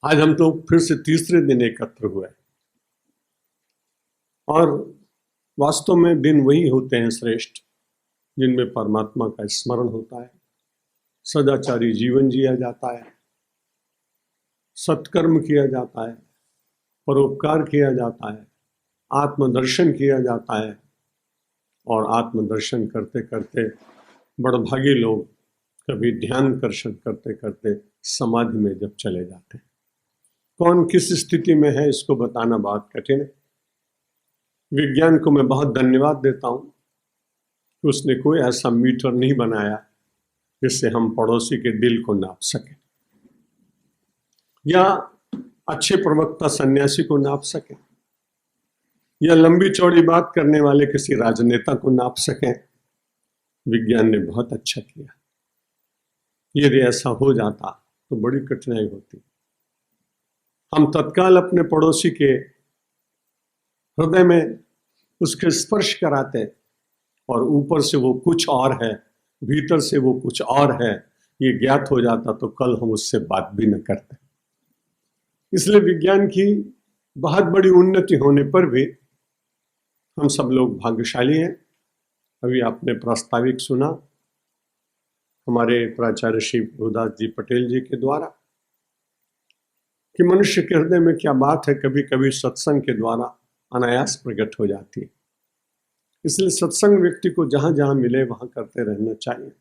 आज हम लोग फिर से तीसरे दिन एकत्र हुए और वास्तव में दिन वही होते हैं श्रेष्ठ जिनमें परमात्मा का स्मरण होता है, सदाचारी जीवन जिया जाता है, सत्कर्म किया जाता है, परोपकार किया जाता है, आत्मदर्शन किया जाता है। और आत्मदर्शन करते करते बड़भागी लोग कभी ध्यान कर्षण करते करते समाधि में जब चले जाते हैं। कौन किस स्थिति में है इसको बताना बहुत कठिन है। विज्ञान को मैं बहुत धन्यवाद देता हूं कि उसने कोई ऐसा मीटर नहीं बनाया जिससे हम पड़ोसी के दिल को नाप सकें, या अच्छे प्रवक्ता सन्यासी को नाप सकें, या लंबी चौड़ी बात करने वाले किसी राजनेता को नाप सकें। विज्ञान ने बहुत अच्छा किया। यदि ऐसा हो जाता तो बड़ी कठिनाई होती। हम तत्काल अपने पड़ोसी के हृदय में उसके स्पर्श कराते और ऊपर से वो कुछ और है, भीतर से वो कुछ और है, ये ज्ञात हो जाता तो कल हम उससे बात भी न करते। इसलिए विज्ञान की बहुत बड़ी उन्नति होने पर भी हम सब लोग भाग्यशाली हैं। अभी आपने प्रास्ताविक सुना हमारे प्राचार्य श्री प्रभुदास जी पटेल जी के द्वारा कि मनुष्य के हृदय में क्या बात है कभी कभी सत्संग के द्वारा अनायास प्रकट हो जाती है। इसलिए सत्संग व्यक्ति को जहां जहां मिले वहां करते रहना चाहिए।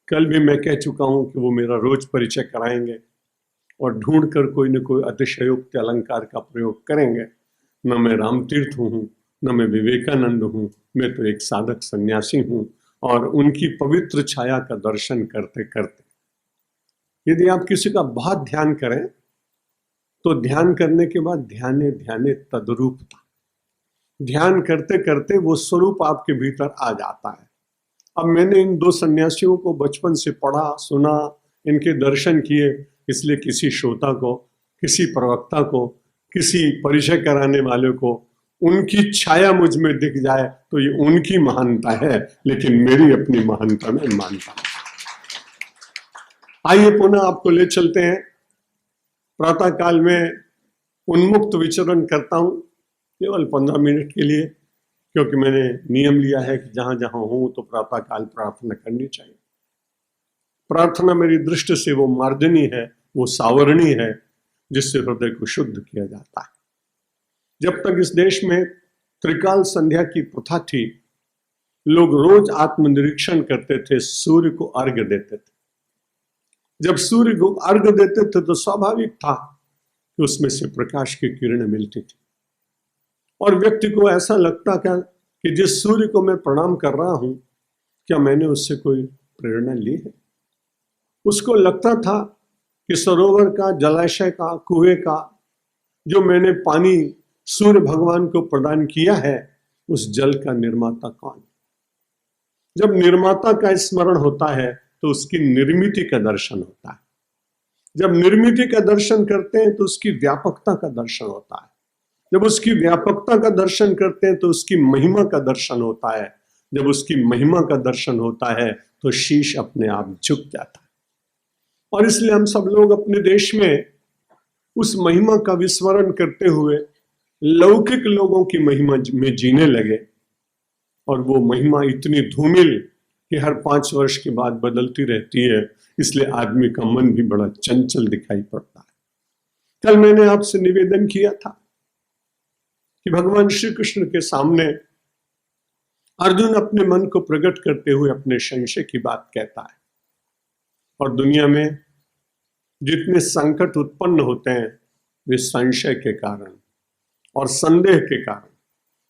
कल भी मैं कह चुका हूं कि वो मेरा रोज परिचय कराएंगे और ढूंढ कर कोई न कोई अतिशयोक्ति अलंकार का प्रयोग करेंगे। न मैं रामतीर्थ हूं, न मैं विवेकानंद हूं, मैं तो एक साधक सन्यासी हूं। और उनकी पवित्र छाया का दर्शन करते करते यदि आप किसी का बहुत ध्यान करें तो ध्यान करने के बाद ध्याने ध्याने तद्रूपता, ध्यान करते करते वो स्वरूप आपके भीतर आ जाता है। अब मैंने इन दो सन्यासियों को बचपन से पढ़ा सुना, इनके दर्शन किए, इसलिए किसी श्रोता को, किसी प्रवक्ता को, किसी परिचय कराने वाले को उनकी छाया मुझ में दिख जाए तो ये उनकी महानता है, लेकिन मेरी अपनी महानता में मानता हूं। आइए पुनः आपको ले चलते हैं। प्रातः काल में उन्मुक्त विचरण करता हूं केवल 15 मिनट के लिए, क्योंकि मैंने नियम लिया है कि जहां जहां हूं तो प्रातः काल प्रार्थना करनी चाहिए। प्रार्थना मेरी दृष्टि से वो मार्जनी है, वो सावरणी है जिससे हृदय को शुद्ध किया जाता है। जब तक इस देश में त्रिकाल संध्या की प्रथा थी, लोग रोज आत्मनिरीक्षण करते थे, सूर्य को अर्घ्य देते थे। जब सूर्य को अर्घ्य देते थे तो स्वाभाविक था कि उसमें से प्रकाश की किरणें मिलती थी और व्यक्ति को ऐसा लगता था कि जिस सूर्य को मैं प्रणाम कर रहा हूं, क्या मैंने उससे कोई प्रेरणा ली है। उसको लगता था कि सरोवर का, जलाशय का, कुएं का जो मैंने पानी सूर्य भगवान को प्रदान किया है, उस जल का निर्माता कौन। जब निर्माता का स्मरण होता है तो उसकी निर्मिति का दर्शन होता है। जब निर्मिति का दर्शन करते हैं तो उसकी व्यापकता का दर्शन होता है। जब उसकी व्यापकता का दर्शन करते हैं तो उसकी महिमा का दर्शन होता है। जब उसकी महिमा का दर्शन होता है तो शीश अपने आप झुक जाता है। और इसलिए हम सब लोग अपने देश में उस महिमा का विस्मरण करते हुए लौकिक लोगों की महिमा में जीने लगे। और वो महिमा इतनी धूमिल कि हर 5 वर्ष के बाद बदलती रहती है, इसलिए आदमी का मन भी बड़ा चंचल दिखाई पड़ता है। कल मैंने आपसे निवेदन किया था कि भगवान श्री कृष्ण के सामने अर्जुन अपने मन को प्रकट करते हुए अपने संशय की बात कहता है। और दुनिया में जितने संकट उत्पन्न होते हैं वे संशय के कारण और संदेह के कारण,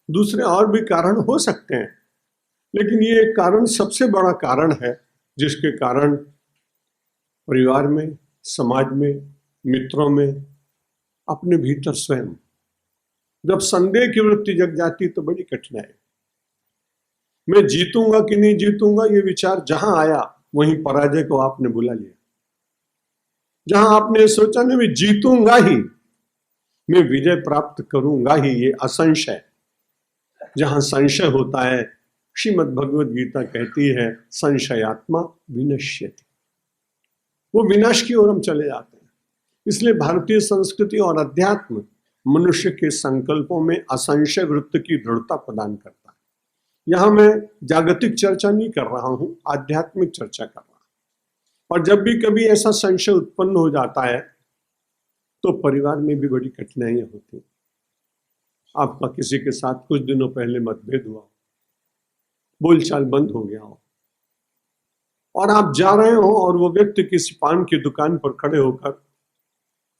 दूसरे और भी कारण हो सकते हैं, लेकिन ये एक कारण सबसे बड़ा कारण है जिसके कारण परिवार में, समाज में, मित्रों में, अपने भीतर स्वयं जब संदेह की वृत्ति जग जाती तो बड़ी कठिनाई। मैं जीतूंगा कि नहीं जीतूंगा ये विचार जहां आया वहीं पराजय को आपने बुला लिया। जहां आपने सोचा ना मैं जीतूंगा ही, मैं विजय प्राप्त करूंगा ही, ये असंशय। जहां संशय होता है, श्रीमद् भगवद गीता कहती है संशयात्मा विनश्यति। वो विनाश की ओर हम चले जाते हैं। इसलिए भारतीय संस्कृति और अध्यात्म मनुष्य के संकल्पों में असंशय वृत्ति की दृढ़ता प्रदान करता है। यहां मैं जागतिक चर्चा नहीं कर रहा हूं, आध्यात्मिक चर्चा कर रहा हूं। और जब भी कभी ऐसा संशय उत्पन्न हो जाता है तो परिवार में भी बड़ी कठिनाइयां होती हैं। आपका किसी के साथ कुछ दिनों पहले मतभेद हुआ, बोलचाल बंद हो गया हो, और आप जा रहे हो और वो व्यक्ति किसी पान की दुकान पर खड़े होकर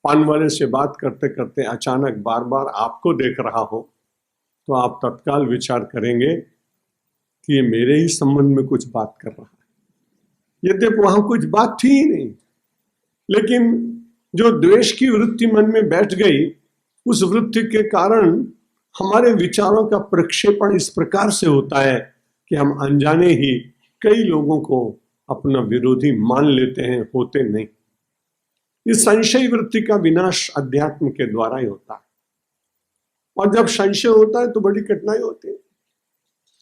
पान वाले से बात करते करते अचानक बार बार आपको देख रहा हो, तो आप तत्काल विचार करेंगे कि ये मेरे ही संबंध में कुछ बात कर रहा है। यद्यपि वहां कुछ बात थी ही नहीं, लेकिन जो द्वेष की वृत्ति मन में बैठ गई, उस वृत्ति के कारण हमारे विचारों का प्रक्षेपण इस प्रकार से होता है कि हम अनजाने ही कई लोगों को अपना विरोधी मान लेते हैं, होते नहीं। इस संशय वृत्ति का विनाश अध्यात्म के द्वारा ही होता है। और जब संशय होता है तो बड़ी कठिनाई होती है।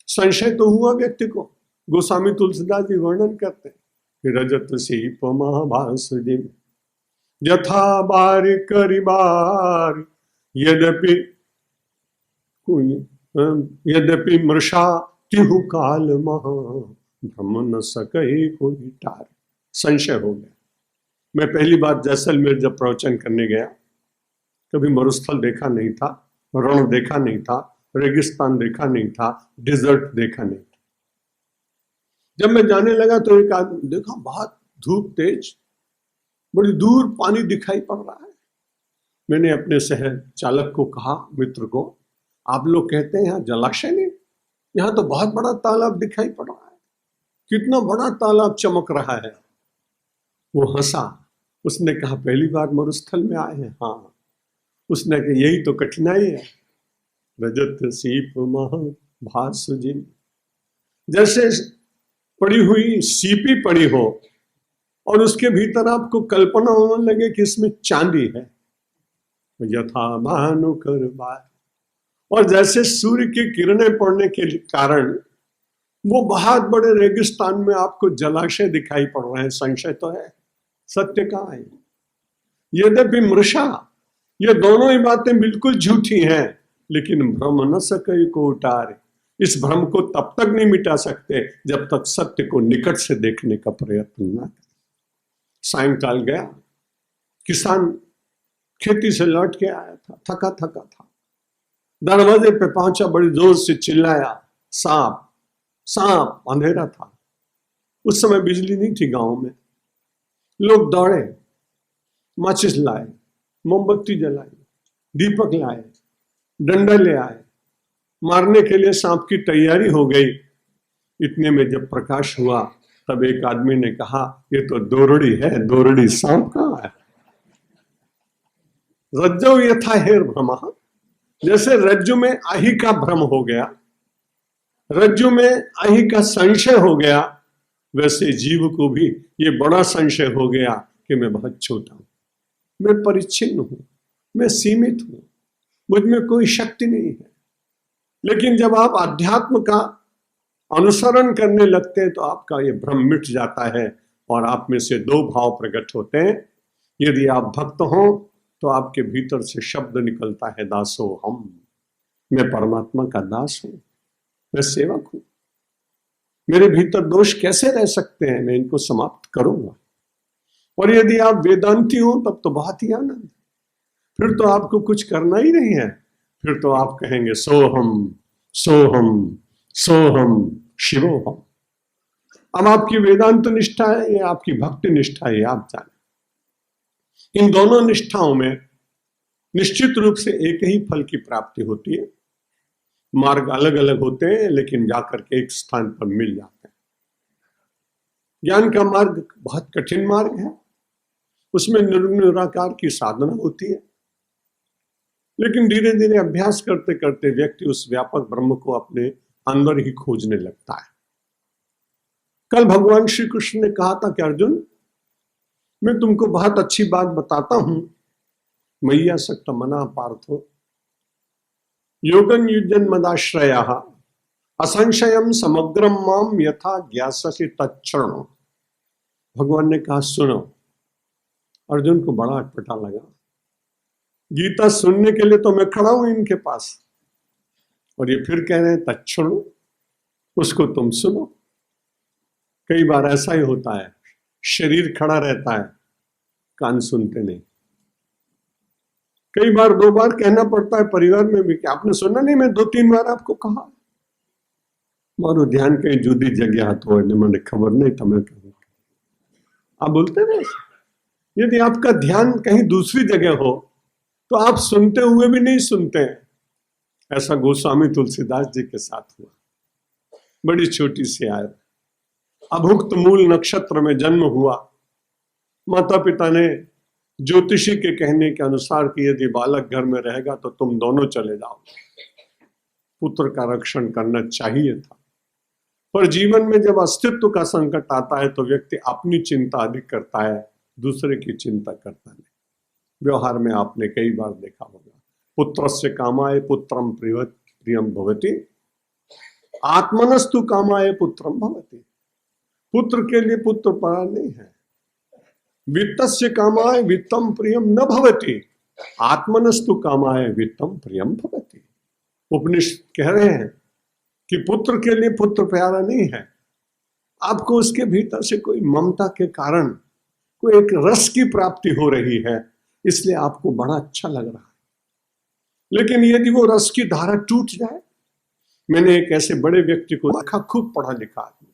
संशय तो हुआ व्यक्ति को, गोस्वामी तुलसीदास जी वर्णन करते हैं, रजत सीप महाभास जिम यथा बार करिबार यद्यपि मृषा तिहु काल महा भ्रम न सके कोई टार। संशय हो गया। मैं पहली बार जैसलमेर जब प्रवचन करने गया, कभी मरुस्थल देखा नहीं था, रण देखा नहीं था, रेगिस्तान देखा नहीं था, डिजर्ट देखा नहीं था। जब मैं जाने लगा तो एक आदमी देखा, बहुत धूप तेज, बड़ी दूर पानी दिखाई पड़ रहा है। मैंने अपने शहर चालक को कहा, मित्र को, आप लोग कहते हैं यहाँ जलाशय नहीं, यहाँ तो बहुत बड़ा तालाब दिखाई पड़ रहा है, कितना बड़ा तालाब चमक रहा है। वो हंसा, उसने कहा पहली बार मरुस्थल में आए हैं। हाँ, उसने कहा यही तो कठिनाई है, रजत सीप महा भास जिम। जैसे पड़ी हुई सीपी पड़ी हो और उसके भीतर आपको कल्पना होने लगे कि इसमें चांदी है, यथा भानु कर बार। और जैसे सूर्य की किरणें पड़ने के कारण वो बहुत बड़े रेगिस्तान में आपको जलाशय दिखाई पड़ रहे हैं। संशय तो है, सत्य कहाँ है? यद्यपि मृषा, ये दोनों ही बातें बिल्कुल झूठी हैं, लेकिन भ्रम न सके को उतारे। इस भ्रम को तब तक नहीं मिटा सकते जब तक सत्य को निकट से देखने का प्रयत्न न करें। सायंकाल गया, किसान खेती से लौट के आया था, थका थका था। दरवाजे पे पहुंचा, बड़ी जोर से चिल्लाया, सांप सांप। अंधेरा था, उस समय बिजली नहीं थी गांव में। लोग दौड़े, माचिस लाए, मोमबत्ती जलाई, दीपक लाए, डंडा ले आए, मारने के लिए सांप की तैयारी हो गई। इतने में जब प्रकाश हुआ तब एक आदमी ने कहा, ये तो दोरड़ी है, दोरड़ी, सांप कहाँ है? रज्जो यथा हेर भ्रम, जैसे रज्जु में आही का भ्रम हो गया, रज्जु में आही का संशय हो गया, वैसे जीव को भी ये बड़ा संशय हो गया कि मैं बहुत छोटा हूं, मैं परिच्छिन्न हूं, मैं सीमित हूं, मुझ में कोई शक्ति नहीं है। लेकिन जब आप अध्यात्म का अनुसरण करने लगते हैं तो आपका ये भ्रम मिट जाता है और आप में से दो भाव प्रकट होते हैं। यदि आप भक्त हो तो आपके भीतर से शब्द निकलता है, दासो हम, मैं परमात्मा का दास हूं, मैं सेवक हूं। मेरे भीतर दोष कैसे रह सकते हैं, मैं इनको समाप्त करूंगा। और यदि आप वेदांती हो तब तो बहुत ही आनंद, फिर तो आपको कुछ करना ही नहीं है, फिर तो आप कहेंगे सोहम सोहम सोहम शिवोहम। अब आपकी वेदांत निष्ठा है या आपकी भक्ति निष्ठा है, आप जाने। इन दोनों निष्ठाओं में निश्चित रूप से एक ही फल की प्राप्ति होती है। मार्ग अलग अलग होते हैं लेकिन जाकर के एक स्थान पर मिल जाते हैं। ज्ञान का मार्ग बहुत कठिन मार्ग है, उसमें निराकार की साधना होती है, लेकिन धीरे धीरे अभ्यास करते करते व्यक्ति उस व्यापक ब्रह्म को अपने अंदर ही खोजने लगता है। कल भगवान श्री कृष्ण ने कहा था कि अर्जुन, मैं तुमको बहुत अच्छी बात बताता हूं, मय्या सक्त मना पार्थो योगन युजन मदाश्रया असंशयम समग्रम माम यथा ज्ञाससि तच्छरणो। भगवान ने कहा सुनो, अर्जुन को बड़ा अटपटा लगा। गीता सुनने के लिए तो मैं खड़ा हूं इनके पास, और ये फिर कह रहे हैं तच्छृणु, उसको तुम सुनो। कई बार ऐसा ही होता है, शरीर खड़ा रहता है, कान सुनते नहीं। कई बार 2 बार कहना पड़ता है परिवार में भी कि आपने सुना नहीं, मैं 2-3 बार आपको कहा। मारो ध्यान कहीं जुदी जगह हाथों, मैंने खबर नहीं था, मैं आप बोलते ना, यदि आपका ध्यान कहीं दूसरी जगह हो तो आप सुनते हुए भी नहीं सुनते हैं। ऐसा गोस्वामी तुलसीदास जी के साथ हुआ। बड़ी छोटी सी आयत, अभुक्त मूल नक्षत्र में जन्म हुआ। माता पिता ने ज्योतिषी के कहने के अनुसार कि यदि बालक घर में रहेगा तो तुम दोनों चले जाओ। पुत्र का रक्षण करना चाहिए था, पर जीवन में जब अस्तित्व का संकट आता है तो व्यक्ति अपनी चिंता अधिक करता है, दूसरे की चिंता करता नहीं। व्यवहार में आपने कई बार देखा होगा, पुत्रस्य कामाय पुत्रम प्रियम भवति, आत्मनस्तु कामाय पुत्रम भवति। पुत्र के लिए पुत्र परा नहीं है। वित्तस्य कामाय वित्तम प्रियम न भवति, आत्मनस्तु कामाय वित्तम प्रियम भवति। उपनिषद कह रहे हैं कि पुत्र के लिए पुत्र प्यारा नहीं है। आपको उसके भीतर से कोई ममता के कारण कोई एक रस की प्राप्ति हो रही है, इसलिए आपको बड़ा अच्छा लग रहा है। लेकिन यदि वो रस की धारा टूट जाए, मैंने एक ऐसे बड़े व्यक्ति को देखा, खूब पढ़ा लिखा आदमी,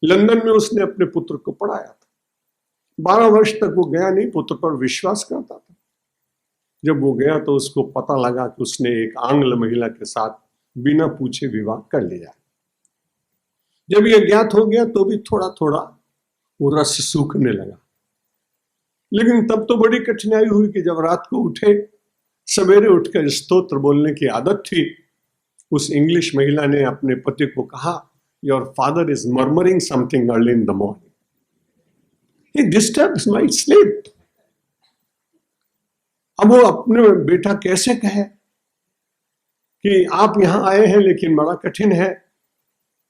लंदन में उसने अपने पुत्र को पढ़ाया था। 12 वर्ष तक वो गया नहीं, पुत्र पर विश्वास करता था। जब वो गया तो उसको पता लगा कि उसने एक आंग्ल महिला के साथ बिना पूछे विवाह कर लिया। जब ये ज्ञात हो गया तो भी थोड़ा थोड़ा वो रस सूखने लगा। लेकिन तब तो बड़ी कठिनाई हुई कि जब रात को उठे, सवेरे उठकर स्तोत्र बोलने की आदत थी। उस इंग्लिश महिला ने अपने पति को कहा, your father is murmuring something early in the morning, he disturbs my sleep. अब वो अपने बेटा कैसे कहे कि आप यहां आए हैं लेकिन बड़ा कठिन है।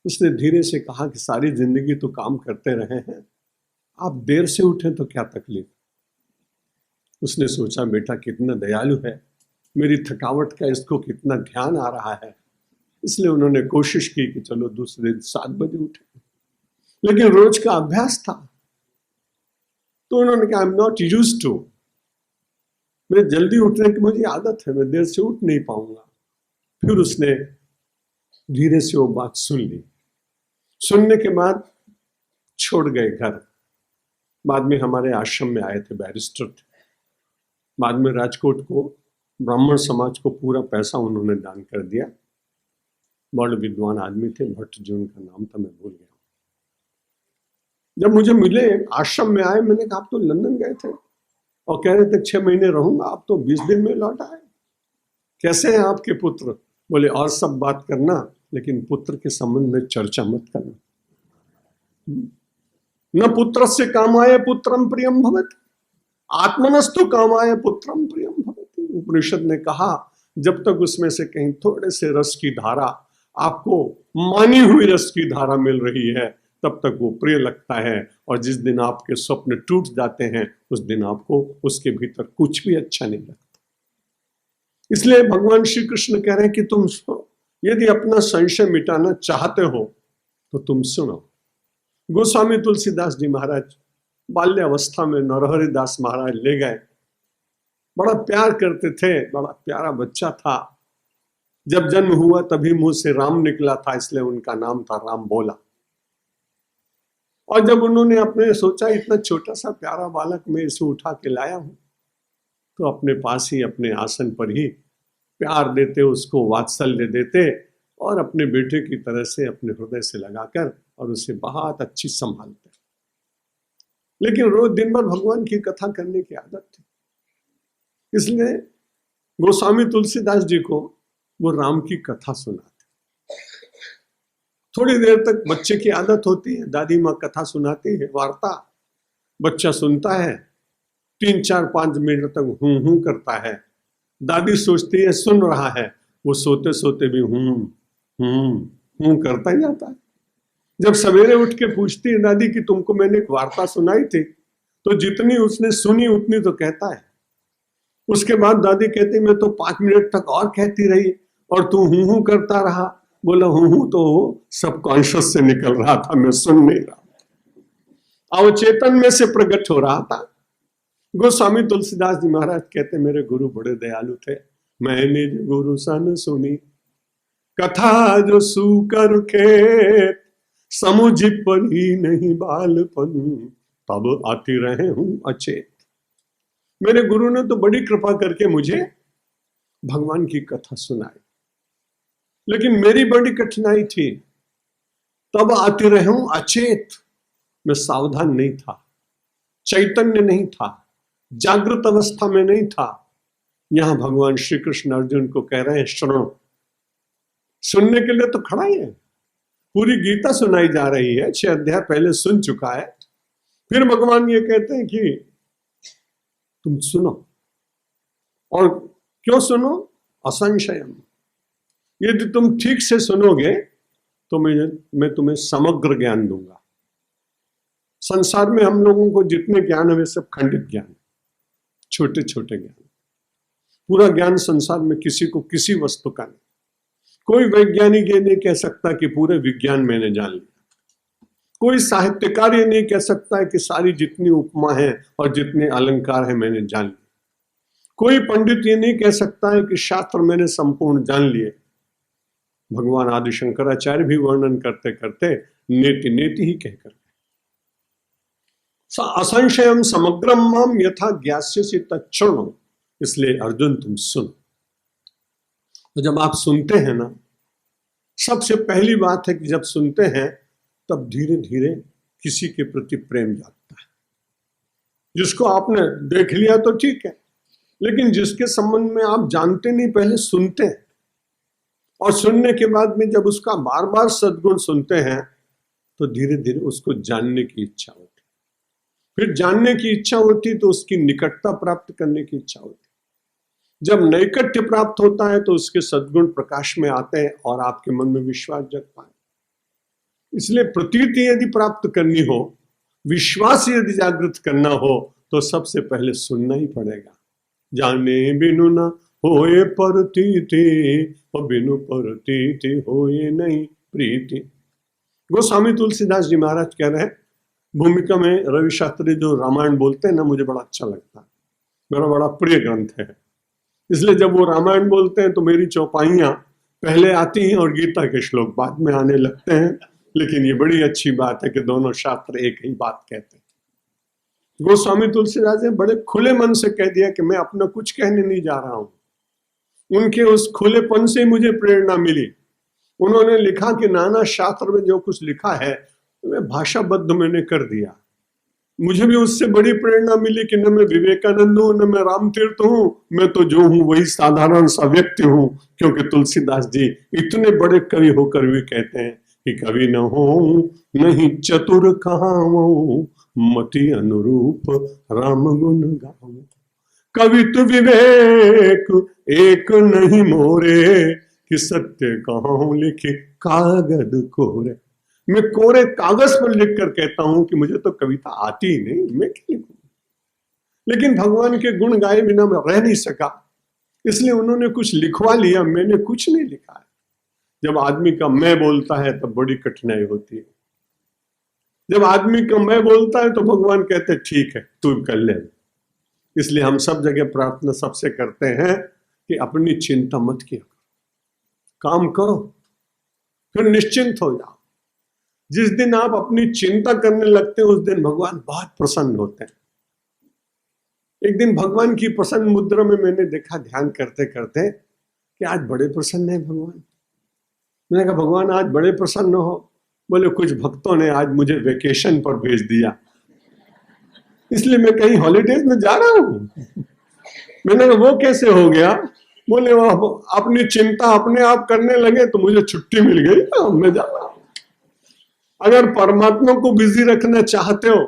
उसने धीरे से कहा कि सारी जिंदगी तो काम करते रहे हैं, आप देर से उठे तो क्या तकलीफ। उसने सोचा बेटा कितना दयालु है, मेरी थकावट का इसको कितना ध्यान आ रहा है, इसलिए उन्होंने कोशिश की कि चलो दूसरे दिन 7 बजे उठे। लेकिन रोज का अभ्यास था तो उन्होंने कहा I am not used to, मैं जल्दी उठने की मुझे आदत है, मैं देर से उठ नहीं पाऊंगा। फिर उसने धीरे से वो बात सुन ली। सुनने के बाद छोड़ गए घर। बाद में हमारे आश्रम में आए थे, बैरिस्टर थे। बाद में राजकोट को ब्राह्मण समाज को पूरा पैसा उन्होंने दान कर दिया। बड़े विद्वान आदमी थे, भट्ट जी उनका नाम था, मैं भूल गया। जब मुझे मिले, आश्रम में आए, मैंने कहा आप तो लंदन गए थे और कह रहे थे 6 महीने रहूंगा, आप तो 20 दिन में लौट आए, कैसे हैं आपके पुत्र? बोले और सब बात करना, लेकिन पुत्र के संबंध में चर्चा मत करना। न पुत्रस्य कामाय पुत्रम प्रियम भवति, आत्मनस्तु कामाय पुत्रम प्रियम भवति। उपनिषद ने कहा जब तक उसमें से कहीं थोड़े से रस की धारा, आपको मानी हुई रस की धारा मिल रही है, तब तक वो प्रिय लगता है। और जिस दिन आपके स्वप्न टूट जाते हैं, उस दिन आपको उसके भीतर कुछ भी अच्छा नहीं लगता। इसलिए भगवान श्री कृष्ण कह रहे हैं कि तुम यदि अपना संशय मिटाना चाहते हो तो तुम सुनो। गोस्वामी तुलसीदास जी महाराज बाल्यावस्था में नरहरि दास महाराज ले गए, बड़ा प्यार करते थे, बड़ा प्यारा बच्चा था। जब जन्म हुआ तभी मुंह से राम निकला था, इसलिए उनका नाम था राम बोला। और जब उन्होंने अपने सोचा इतना छोटा सा प्यारा बालक मैं इसे उठा के लाया हूं, तो अपने पास ही अपने आसन पर ही प्यार देते, उसको वात्सल्य देते और अपने बेटे की तरह से अपने हृदय से लगाकर और उसे बहुत अच्छी संभालते। लेकिन रोज दिन भर भगवान की कथा करने की आदत थी, इसलिए गोस्वामी तुलसीदास जी को वो राम की कथा सुनाते। थोड़ी देर तक बच्चे की आदत होती है, दादी माँ कथा सुनाती है, वार्ता, बच्चा सुनता है, 3, 4, 5 मिनट तक हूं हूं करता है। दादी सोचती है सुन रहा है, वो सोते सोते भी हूं करता ही जाता है। जब सवेरे उठ के पूछती है दादी कि तुमको मैंने एक वार्ता सुनाई थी, तो जितनी उसने सुनी उतनी तो कहता है। उसके बाद दादी कहती मैं तो 5 मिनट तक और कहती रही और तू हूं करता रहा। बोला हूं तो सबकॉन्शियस से निकल रहा था, मैं सुन नहीं रहा, अवचेतन में से प्रकट हो रहा था। गोस्वामी तुलसीदास जी महाराज कहते मेरे गुरु बड़े दयालु थे। मैंने गुरु सन सुनी कथा जो सूकर खेत, समुझ पर ही नहीं बालपन, तब आती रहे हूं अचेत। मेरे गुरु ने तो बड़ी कृपा करके मुझे भगवान की कथा सुनाई, लेकिन मेरी बड़ी कठिनाई थी, तब आते रहे हूं अचेत। मैं सावधान नहीं था, चैतन्य नहीं था, जागृत अवस्था में नहीं था। यहां भगवान श्री कृष्ण अर्जुन को कह रहे हैं श्रवण, सुनने के लिए तो खड़ा ही है। पूरी गीता सुनाई जा रही है, 6 अध्याय पहले सुन चुका है। फिर भगवान ये कहते हैं कि तुम सुनो, और क्यों सुनो? असंशयम, यदि तुम ठीक से सुनोगे तो मैं तुम्हें समग्र ज्ञान दूंगा। संसार में हम लोगों को जितने ज्ञान है वे सब खंडित ज्ञान, छोटे छोटे ज्ञान। पूरा ज्ञान संसार में किसी को किसी वस्तु का नहीं। कोई वैज्ञानिक ये नहीं कह सकता कि पूरे विज्ञान मैंने जान लिया। कोई साहित्यकार ये नहीं कह सकता है कि सारी जितनी उपमा है और जितने अलंकार है मैंने जान लिया। कोई पंडित ये नहीं कह सकता है कि शास्त्र मैंने संपूर्ण जान लिए। भगवान आदि शंकराचार्य भी वर्णन करते करते नेति नेति ही कहकर असंशयम समग्रम माम यथा ज्ञास्यसि तच्छृणु। इसलिए अर्जुन तुम सुन। तो जब आप सुनते हैं ना, सबसे पहली बात है कि जब सुनते हैं तब धीरे धीरे किसी के प्रति प्रेम जागता है। जिसको आपने देख लिया तो ठीक है, लेकिन जिसके संबंध में आप जानते नहीं, पहले सुनते हैं, और सुनने के बाद में जब उसका बार बार सद्गुण सुनते हैं तो धीरे धीरे उसको जानने की इच्छा होती। फिर जानने की इच्छा होती तो उसकी निकटता प्राप्त करने की इच्छा होती। जब नैकट्य प्राप्त होता है तो उसके सद्गुण प्रकाश में आते हैं और आपके मन में विश्वास जगता है। इसलिए प्रतीति यदि प्राप्त करनी हो, विश्वास यदि जागृत करना हो, तो सबसे पहले सुनना ही पड़ेगा। जाने बिनु न होए परतीति, और बिनु परतीति होए नहीं प्रीति। गोस्वामी तुलसीदास जी महाराज कह रहे हैं, भूमिका में रवि शास्त्री जो रामायण बोलते हैं ना, मुझे बड़ा अच्छा लगता है, मेरा बड़ा प्रिय ग्रंथ है। इसलिए जब वो रामायण बोलते हैं तो मेरी चौपाइयां पहले आती हैं और गीता के श्लोक बाद में आने लगते हैं। लेकिन ये बड़ी अच्छी बात है कि दोनों शास्त्र एक ही बात कहते हैं। गोस्वामी तुलसीदास ने बड़े खुले मन से कह दिया कि मैं अपना कुछ कहने नहीं जा रहा हूं। उनके उस खुलेपन से मुझे प्रेरणा मिली। उन्होंने लिखा कि नाना शास्त्र में जो कुछ लिखा है मैं भाषाबद्ध मैंने कर दिया। मुझे भी उससे बड़ी प्रेरणा मिली कि न मैं विवेकानंद हूं, न मैं रामतीर्थ हूं, मैं तो जो हूं वही साधारण सा व्यक्ति हूं। क्योंकि तुलसीदास जी इतने बड़े कवि होकर भी कहते हैं कि कवि न हो नहीं चतुर कहाऊं, मति अनुरूप राम गुण गाऊं। कवित विवेक एक नहीं मोरे, कि सत्य कहूं लिखे कागज कोरे। मैं कोरे कागज पर लिखकर कहता हूं कि मुझे तो कविता आती ही नहीं, मैं क्या लिखूं। लेकिन भगवान के गुण गाए बिना मैं रह नहीं सका, इसलिए उन्होंने कुछ लिखवा लिया, मैंने कुछ नहीं लिखा है। जब आदमी का मैं बोलता है तब बड़ी कठिनाई होती है। जब आदमी का मैं बोलता है तो भगवान कहते ठीक है तू कर ले। इसलिए हम सब जगह प्रार्थना सबसे करते हैं कि अपनी चिंता मत किया, काम करो, फिर निश्चिंत हो जाओ। जिस दिन आप अपनी चिंता करने लगते हैं उस दिन भगवान बहुत प्रसन्न होते हैं। एक दिन भगवान की प्रसन्न मुद्रा में मैंने देखा ध्यान करते करते कि आज बड़े प्रसन्न है भगवान। मैंने कहा भगवान आज बड़े प्रसन्न हो। बोले कुछ भक्तों ने आज मुझे वेकेशन पर भेज दिया, इसलिए मैं कहीं हॉलीडेज में जा रहा हूं। मैंने कहा वो कैसे हो गया? बोले वो अपनी चिंता अपने आप करने लगे तो मुझे छुट्टी मिल गई, मैं जा रहा हूं। अगर परमात्मा को बिजी रखना चाहते हो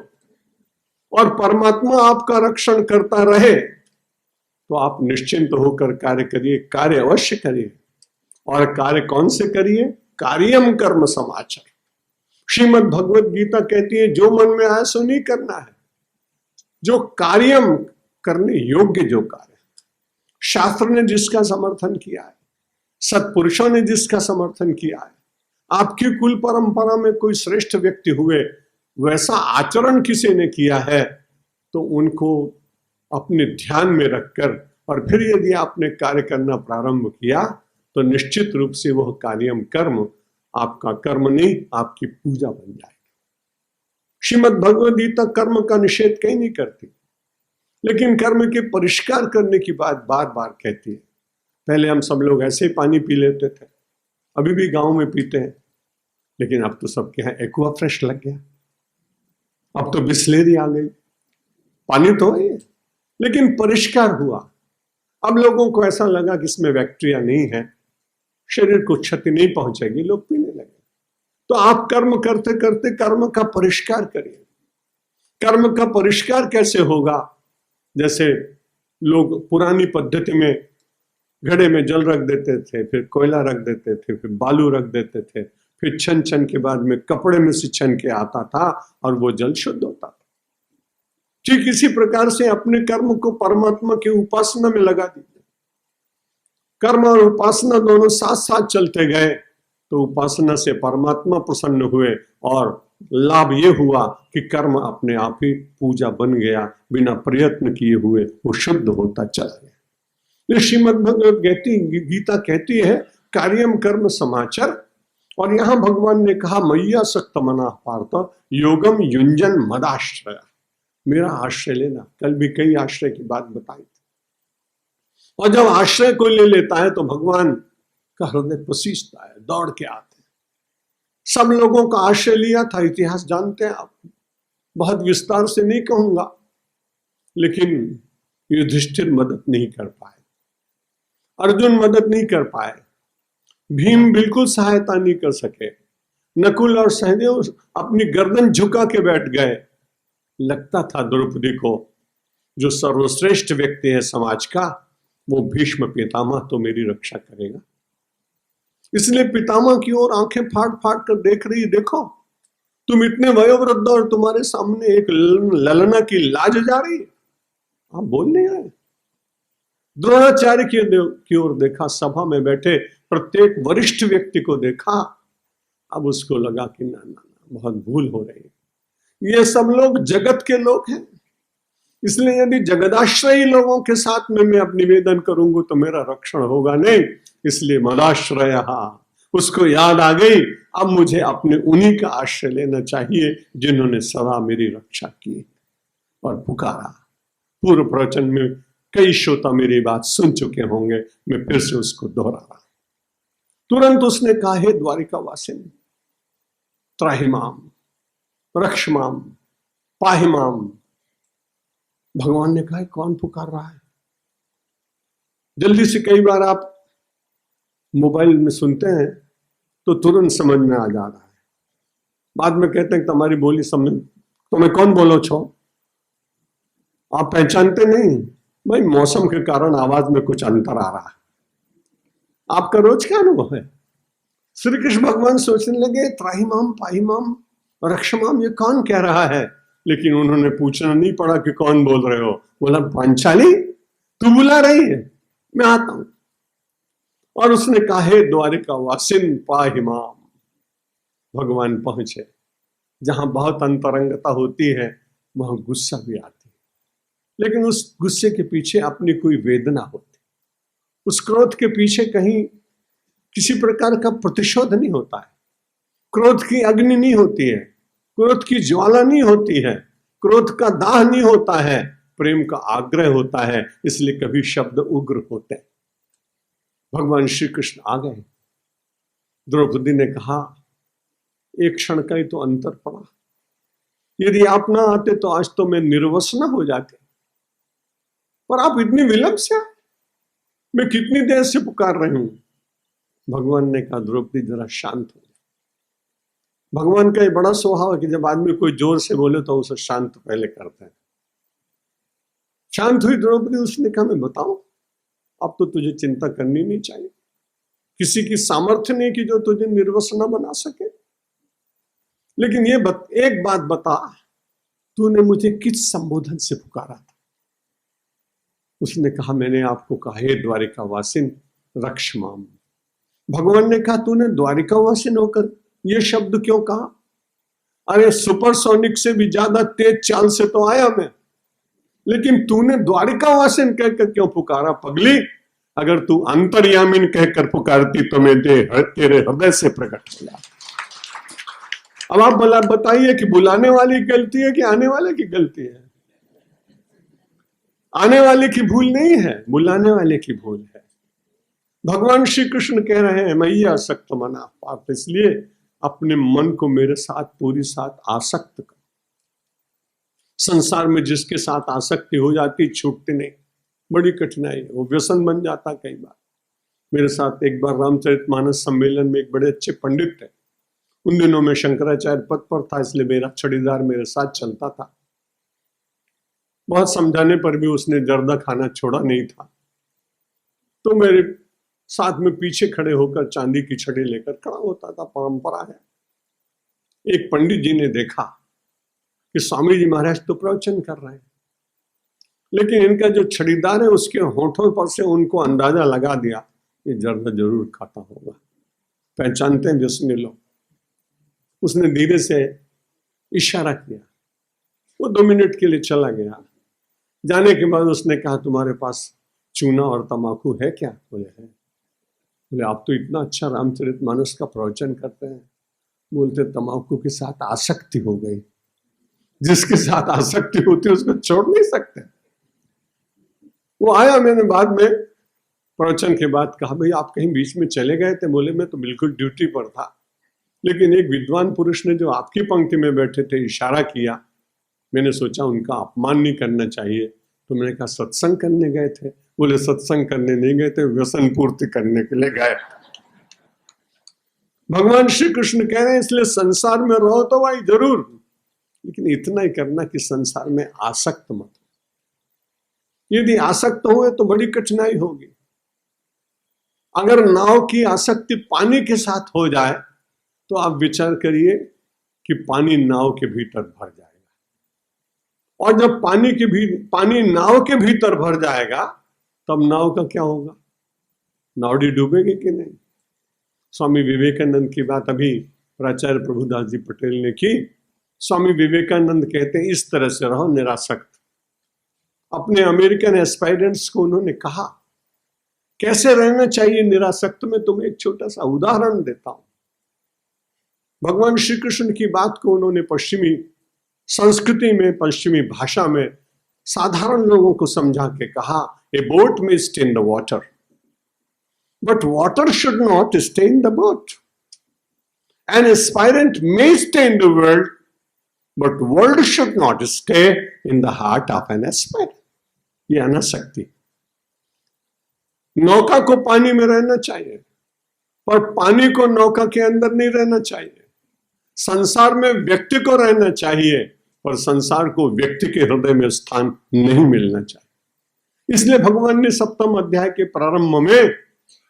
और परमात्मा आपका रक्षण करता रहे तो आप निश्चिंत होकर कार्य करिए, कार्य अवश्य करिए। और कार्य कौन से करिए? कार्यम कर्म समाचार। श्रीमद् भगवत गीता कहती है जो मन में आए सो नहीं करना है। जो कार्यम करने योग्य जो कार्य, शास्त्र ने जिसका समर्थन किया है, सत्पुरुषों ने जिसका समर्थन किया है, आपकी कुल परंपरा में कोई श्रेष्ठ व्यक्ति हुए वैसा आचरण किसी ने किया है, तो उनको अपने ध्यान में रखकर और फिर यदि आपने कार्य करना प्रारंभ किया तो निश्चित रूप से वह कार्यम कर्म आपका कर्म नहीं, आपकी पूजा बन जाएगी। श्रीमद् भगवद गीता कर्म का निषेध कहीं नहीं करती, लेकिन कर्म के परिष्कार करने की बात बार बार कहती है। पहले हम सब लोग ऐसे ही पानी पी लेते थे, अभी भी गांव में पीते हैं, लेकिन अब तो सबके यहाँ एक्वा फ्रेश लग गया, अब तो बिस्लेरी आ गई। पानी तो है लेकिन परिष्कार हुआ। अब लोगों को ऐसा लगा कि इसमें बैक्टीरिया नहीं है, शरीर को क्षति नहीं पहुंचेगी, लोग पीने लगे। तो आप कर्म करते करते कर्म का परिष्कार करिए। कर्म का परिष्कार कैसे होगा? जैसे लोग पुरानी पद्धति में घड़े में जल रख देते थे, फिर कोयला रख देते थे, फिर बालू रख देते थे, फिर छन छन के बाद में कपड़े में से छन के आता था और वो जल शुद्ध होता था। ठीक इसी प्रकार से अपने कर्म को परमात्मा की उपासना में लगा दीजिए। कर्म और उपासना दोनों साथ साथ चलते गए तो उपासना से परमात्मा प्रसन्न हुए और लाभ ये हुआ कि कर्म अपने आप ही पूजा बन गया, बिना प्रयत्न किए हुए वो शुद्ध होता चला गया। श्रीमद् भगवद गीता कहती है कार्यम कर्म समाचार, और यहां भगवान ने कहा मैया सक्त मना पार्थ योगम युंजन मदाश्रय, मेरा आश्रय लेना। कल भी कई आश्रय की बात बताई थी। और जब आश्रय को ले लेता है तो भगवान का हृदय प्रसीजता है, दौड़ के आते हैं। सब लोगों का आश्रय लिया था, इतिहास जानते हैं आप, बहुत विस्तार से नहीं कहूंगा, लेकिन युधिष्ठिर मदद नहीं कर पाए, अर्जुन मदद नहीं कर पाए, भीम बिल्कुल सहायता नहीं कर सके, नकुल और सहदेव अपनी गर्दन झुका के बैठ गए। लगता था द्रौपदी को जो सर्वश्रेष्ठ व्यक्ति है समाज का, वो भीष्म पितामह तो मेरी रक्षा करेगा। इसलिए पितामह की ओर आंखें फाड़ फाड़ कर देख रही, देखो तुम इतने वयोवृद्ध और तुम्हारे सामने एक ललना की लाज जा रही है, आप बोल नहीं रहे। द्रोणाचार्य की ओर देखा, सभा में बैठे प्रत्येक वरिष्ठ व्यक्ति को देखा। अब उसको लगा कि ना ना ना, बहुत भूल हो रही है। ये सब लोग जगत के लोग हैं, इसलिए यदि जगदाश्रयी लोगों के साथ में मैं अब निवेदन करूंगा तो मेरा रक्षण होगा नहीं, इसलिए मदाश्रय। उसको याद आ गई, अब मुझे अपने उन्हीं का आश्रय लेना चाहिए जिन्होंने सदा मेरी रक्षा की। और पुकारा। पूर्व प्रवचन में कई श्रोता मेरी बात सुन चुके होंगे, मैं फिर से उसको दोहरा रहा। तुरंत उसने कहा, हे द्वारिका वासिनी त्राहिमाम रक्षमाम पाहिमाम। भगवान ने कहा, कौन पुकार रहा है? जल्दी से, कई बार आप मोबाइल में सुनते हैं तो तुरंत समझ में आ जा रहा है, बाद में कहते हैं तुम्हारी बोली समझ, तुम्हें कौन बोलो छो, आप पहचानते नहीं। भाई मौसम के कारण आवाज में कुछ अंतर आ रहा है, आपका रोज क्या अनुभव है? श्री कृष्ण भगवान सोचने लगे, त्राहिमाम पाहिमाम रक्षमाम, ये कौन कह रहा है? लेकिन उन्होंने पूछना नहीं पड़ा कि कौन बोल रहे हो। बोला, पांचाली तू बुला रही है, मैं आता हूं। और उसने कहा, हे द्वारिका वासिन पाहिमाम। भगवान पहुंचे। जहां बहुत अंतरंगता होती है वहां गुस्सा भी आती है, लेकिन उस गुस्से के पीछे अपनी कोई वेदना होती, उस क्रोध के पीछे कहीं किसी प्रकार का प्रतिशोध नहीं होता है, क्रोध की अग्नि नहीं होती है, क्रोध की ज्वाला नहीं होती है, क्रोध का दाह नहीं होता है, प्रेम का आग्रह होता है। इसलिए कभी शब्द उग्र होते हैं। भगवान श्री कृष्ण आ गए। द्रौपदी ने कहा, एक क्षण का ही तो अंतर पड़ा, यदि आप ना आते तो आज तो मैं निर्वसना हो जाती, पर आप इतनी विलंब से, मैं कितनी देर से पुकार रही हूं। भगवान ने कहा, द्रौपदी जरा शांत हो। भगवान का ये बड़ा स्वभाव है कि जब आदमी कोई जोर से बोले तो उसे शांत पहले करते हैं। शांत हुई द्रौपदी। उसने कहा, मैं बताऊं, अब तो तुझे चिंता करनी नहीं चाहिए, किसी की सामर्थ्य नहीं कि जो तुझे निर्वसना बना सके। लेकिन ये एक बात बता, तूने मुझे किस संबोधन से पुकारा था? उसने कहा, मैंने आपको कहा, हे द्वारिकावासिन रक्ष माम। भगवान ने कहा, तूने द्वारिकावासिन होकर ये शब्द क्यों कहा? अरे सुपरसोनिक से भी ज्यादा तेज चाल से तो आया मैं, लेकिन तूने द्वारिकावासिन कहकर क्यों पुकारा? पगली, अगर तू अंतर्यामिन कहकर पुकारती तो मैं तेरे हृदय से प्रकट हो जाता। अब आप बताइए कि बुलाने वाली की गलती है कि आने वाले की गलती है? आने वाले की भूल नहीं है, बुलाने वाले की भूल है। भगवान श्री कृष्ण कह रहे हैं, मैया आसक्त मना पार्थ, इसलिए अपने मन को मेरे साथ पूरी साथ आसक्त कर। संसार में जिसके साथ आसक्ति हो जाती छूटती नहीं, बड़ी कठिनाई है, वो व्यसन बन जाता। कई बार मेरे साथ एक बार रामचरितमानस सम्मेलन में एक बड़े अच्छे पंडित थे, उन दिनों में शंकराचार्य पद पर था, इसलिए मेरा छड़ीदार मेरे साथ चलता था। बहुत समझाने पर भी उसने जर्दा खाना छोड़ा नहीं था, तो मेरे साथ में पीछे खड़े होकर चांदी की छड़ी लेकर खड़ा होता था। परंपरा है। एक पंडित जी ने देखा कि स्वामी जी महाराज तो प्रवचन कर रहे हैं, लेकिन इनका जो छड़ीदार है उसके होठों पर से उनको अंदाजा लगा दिया, ये जर्दा जरूर खाता होगा, पहचानते हैं व्यसनी लोग। उसने धीरे से इशारा किया, वो 2 मिनट के लिए चला गया। जाने के बाद उसने कहा, तुम्हारे पास चूना और तमाकू है क्या? बोले है। बोले, आप तो इतना अच्छा रामचरितमानस का प्रवचन करते हैं। बोलते, तमाकू के साथ आसक्ति हो गई। जिसके साथ आसक्ति होती है उसको छोड़ नहीं सकते। वो आया, मैंने बाद में प्रवचन के बाद कहा, भाई आप कहीं बीच में चले गए थे? बोले, मैं तो बिल्कुल ड्यूटी पर था, लेकिन एक विद्वान पुरुष ने जो आपकी पंक्ति में बैठे थे इशारा किया, मैंने सोचा उनका अपमान नहीं करना चाहिए, तो मैंने कहा सत्संग करने गए थे? बोले, सत्संग करने नहीं गए थे, व्यसन पूर्ति करने के लिए गए। भगवान श्री कृष्ण कह रहे हैं, इसलिए संसार में रहो तो भाई जरूर, लेकिन इतना ही करना कि संसार में आसक्त मत। यदि आसक्त हुए तो बड़ी कठिनाई होगी। अगर नाव की आसक्ति पानी के साथ हो जाए तो आप विचार करिए कि पानी नाव के भीतर भर जाएगा, और जब पानी नाव के भीतर भर जाएगा तब नाव का क्या होगा? नावड़ी डूबेगी कि नहीं? स्वामी विवेकानंद की बात अभी प्राचार्य प्रभुदास जी पटेल ने की। स्वामी विवेकानंद कहते हैं, इस तरह से रहो निरासक्त। अपने अमेरिकन एस्पायरेंट्स को उन्होंने कहा कैसे रहना चाहिए निरासक्त में। तुम्हें एक छोटा सा उदाहरण देता हूं। भगवान श्री कृष्ण की बात को उन्होंने पश्चिमी संस्कृति में, पश्चिमी भाषा में साधारण लोगों को समझा के कहा, ए बोट में stay in the water, but water should not stay in the boat. An aspirant may stay in the world, but world should not stay in the heart of an aspirant. ये अनासक्ति। नौका को पानी में रहना चाहिए, पर पानी को नौका के अंदर नहीं रहना चाहिए। संसार में व्यक्ति को रहना चाहिए, पर संसार को व्यक्ति के हृदय में स्थान नहीं मिलना चाहिए। इसलिए भगवान ने 7वें अध्याय के प्रारंभ में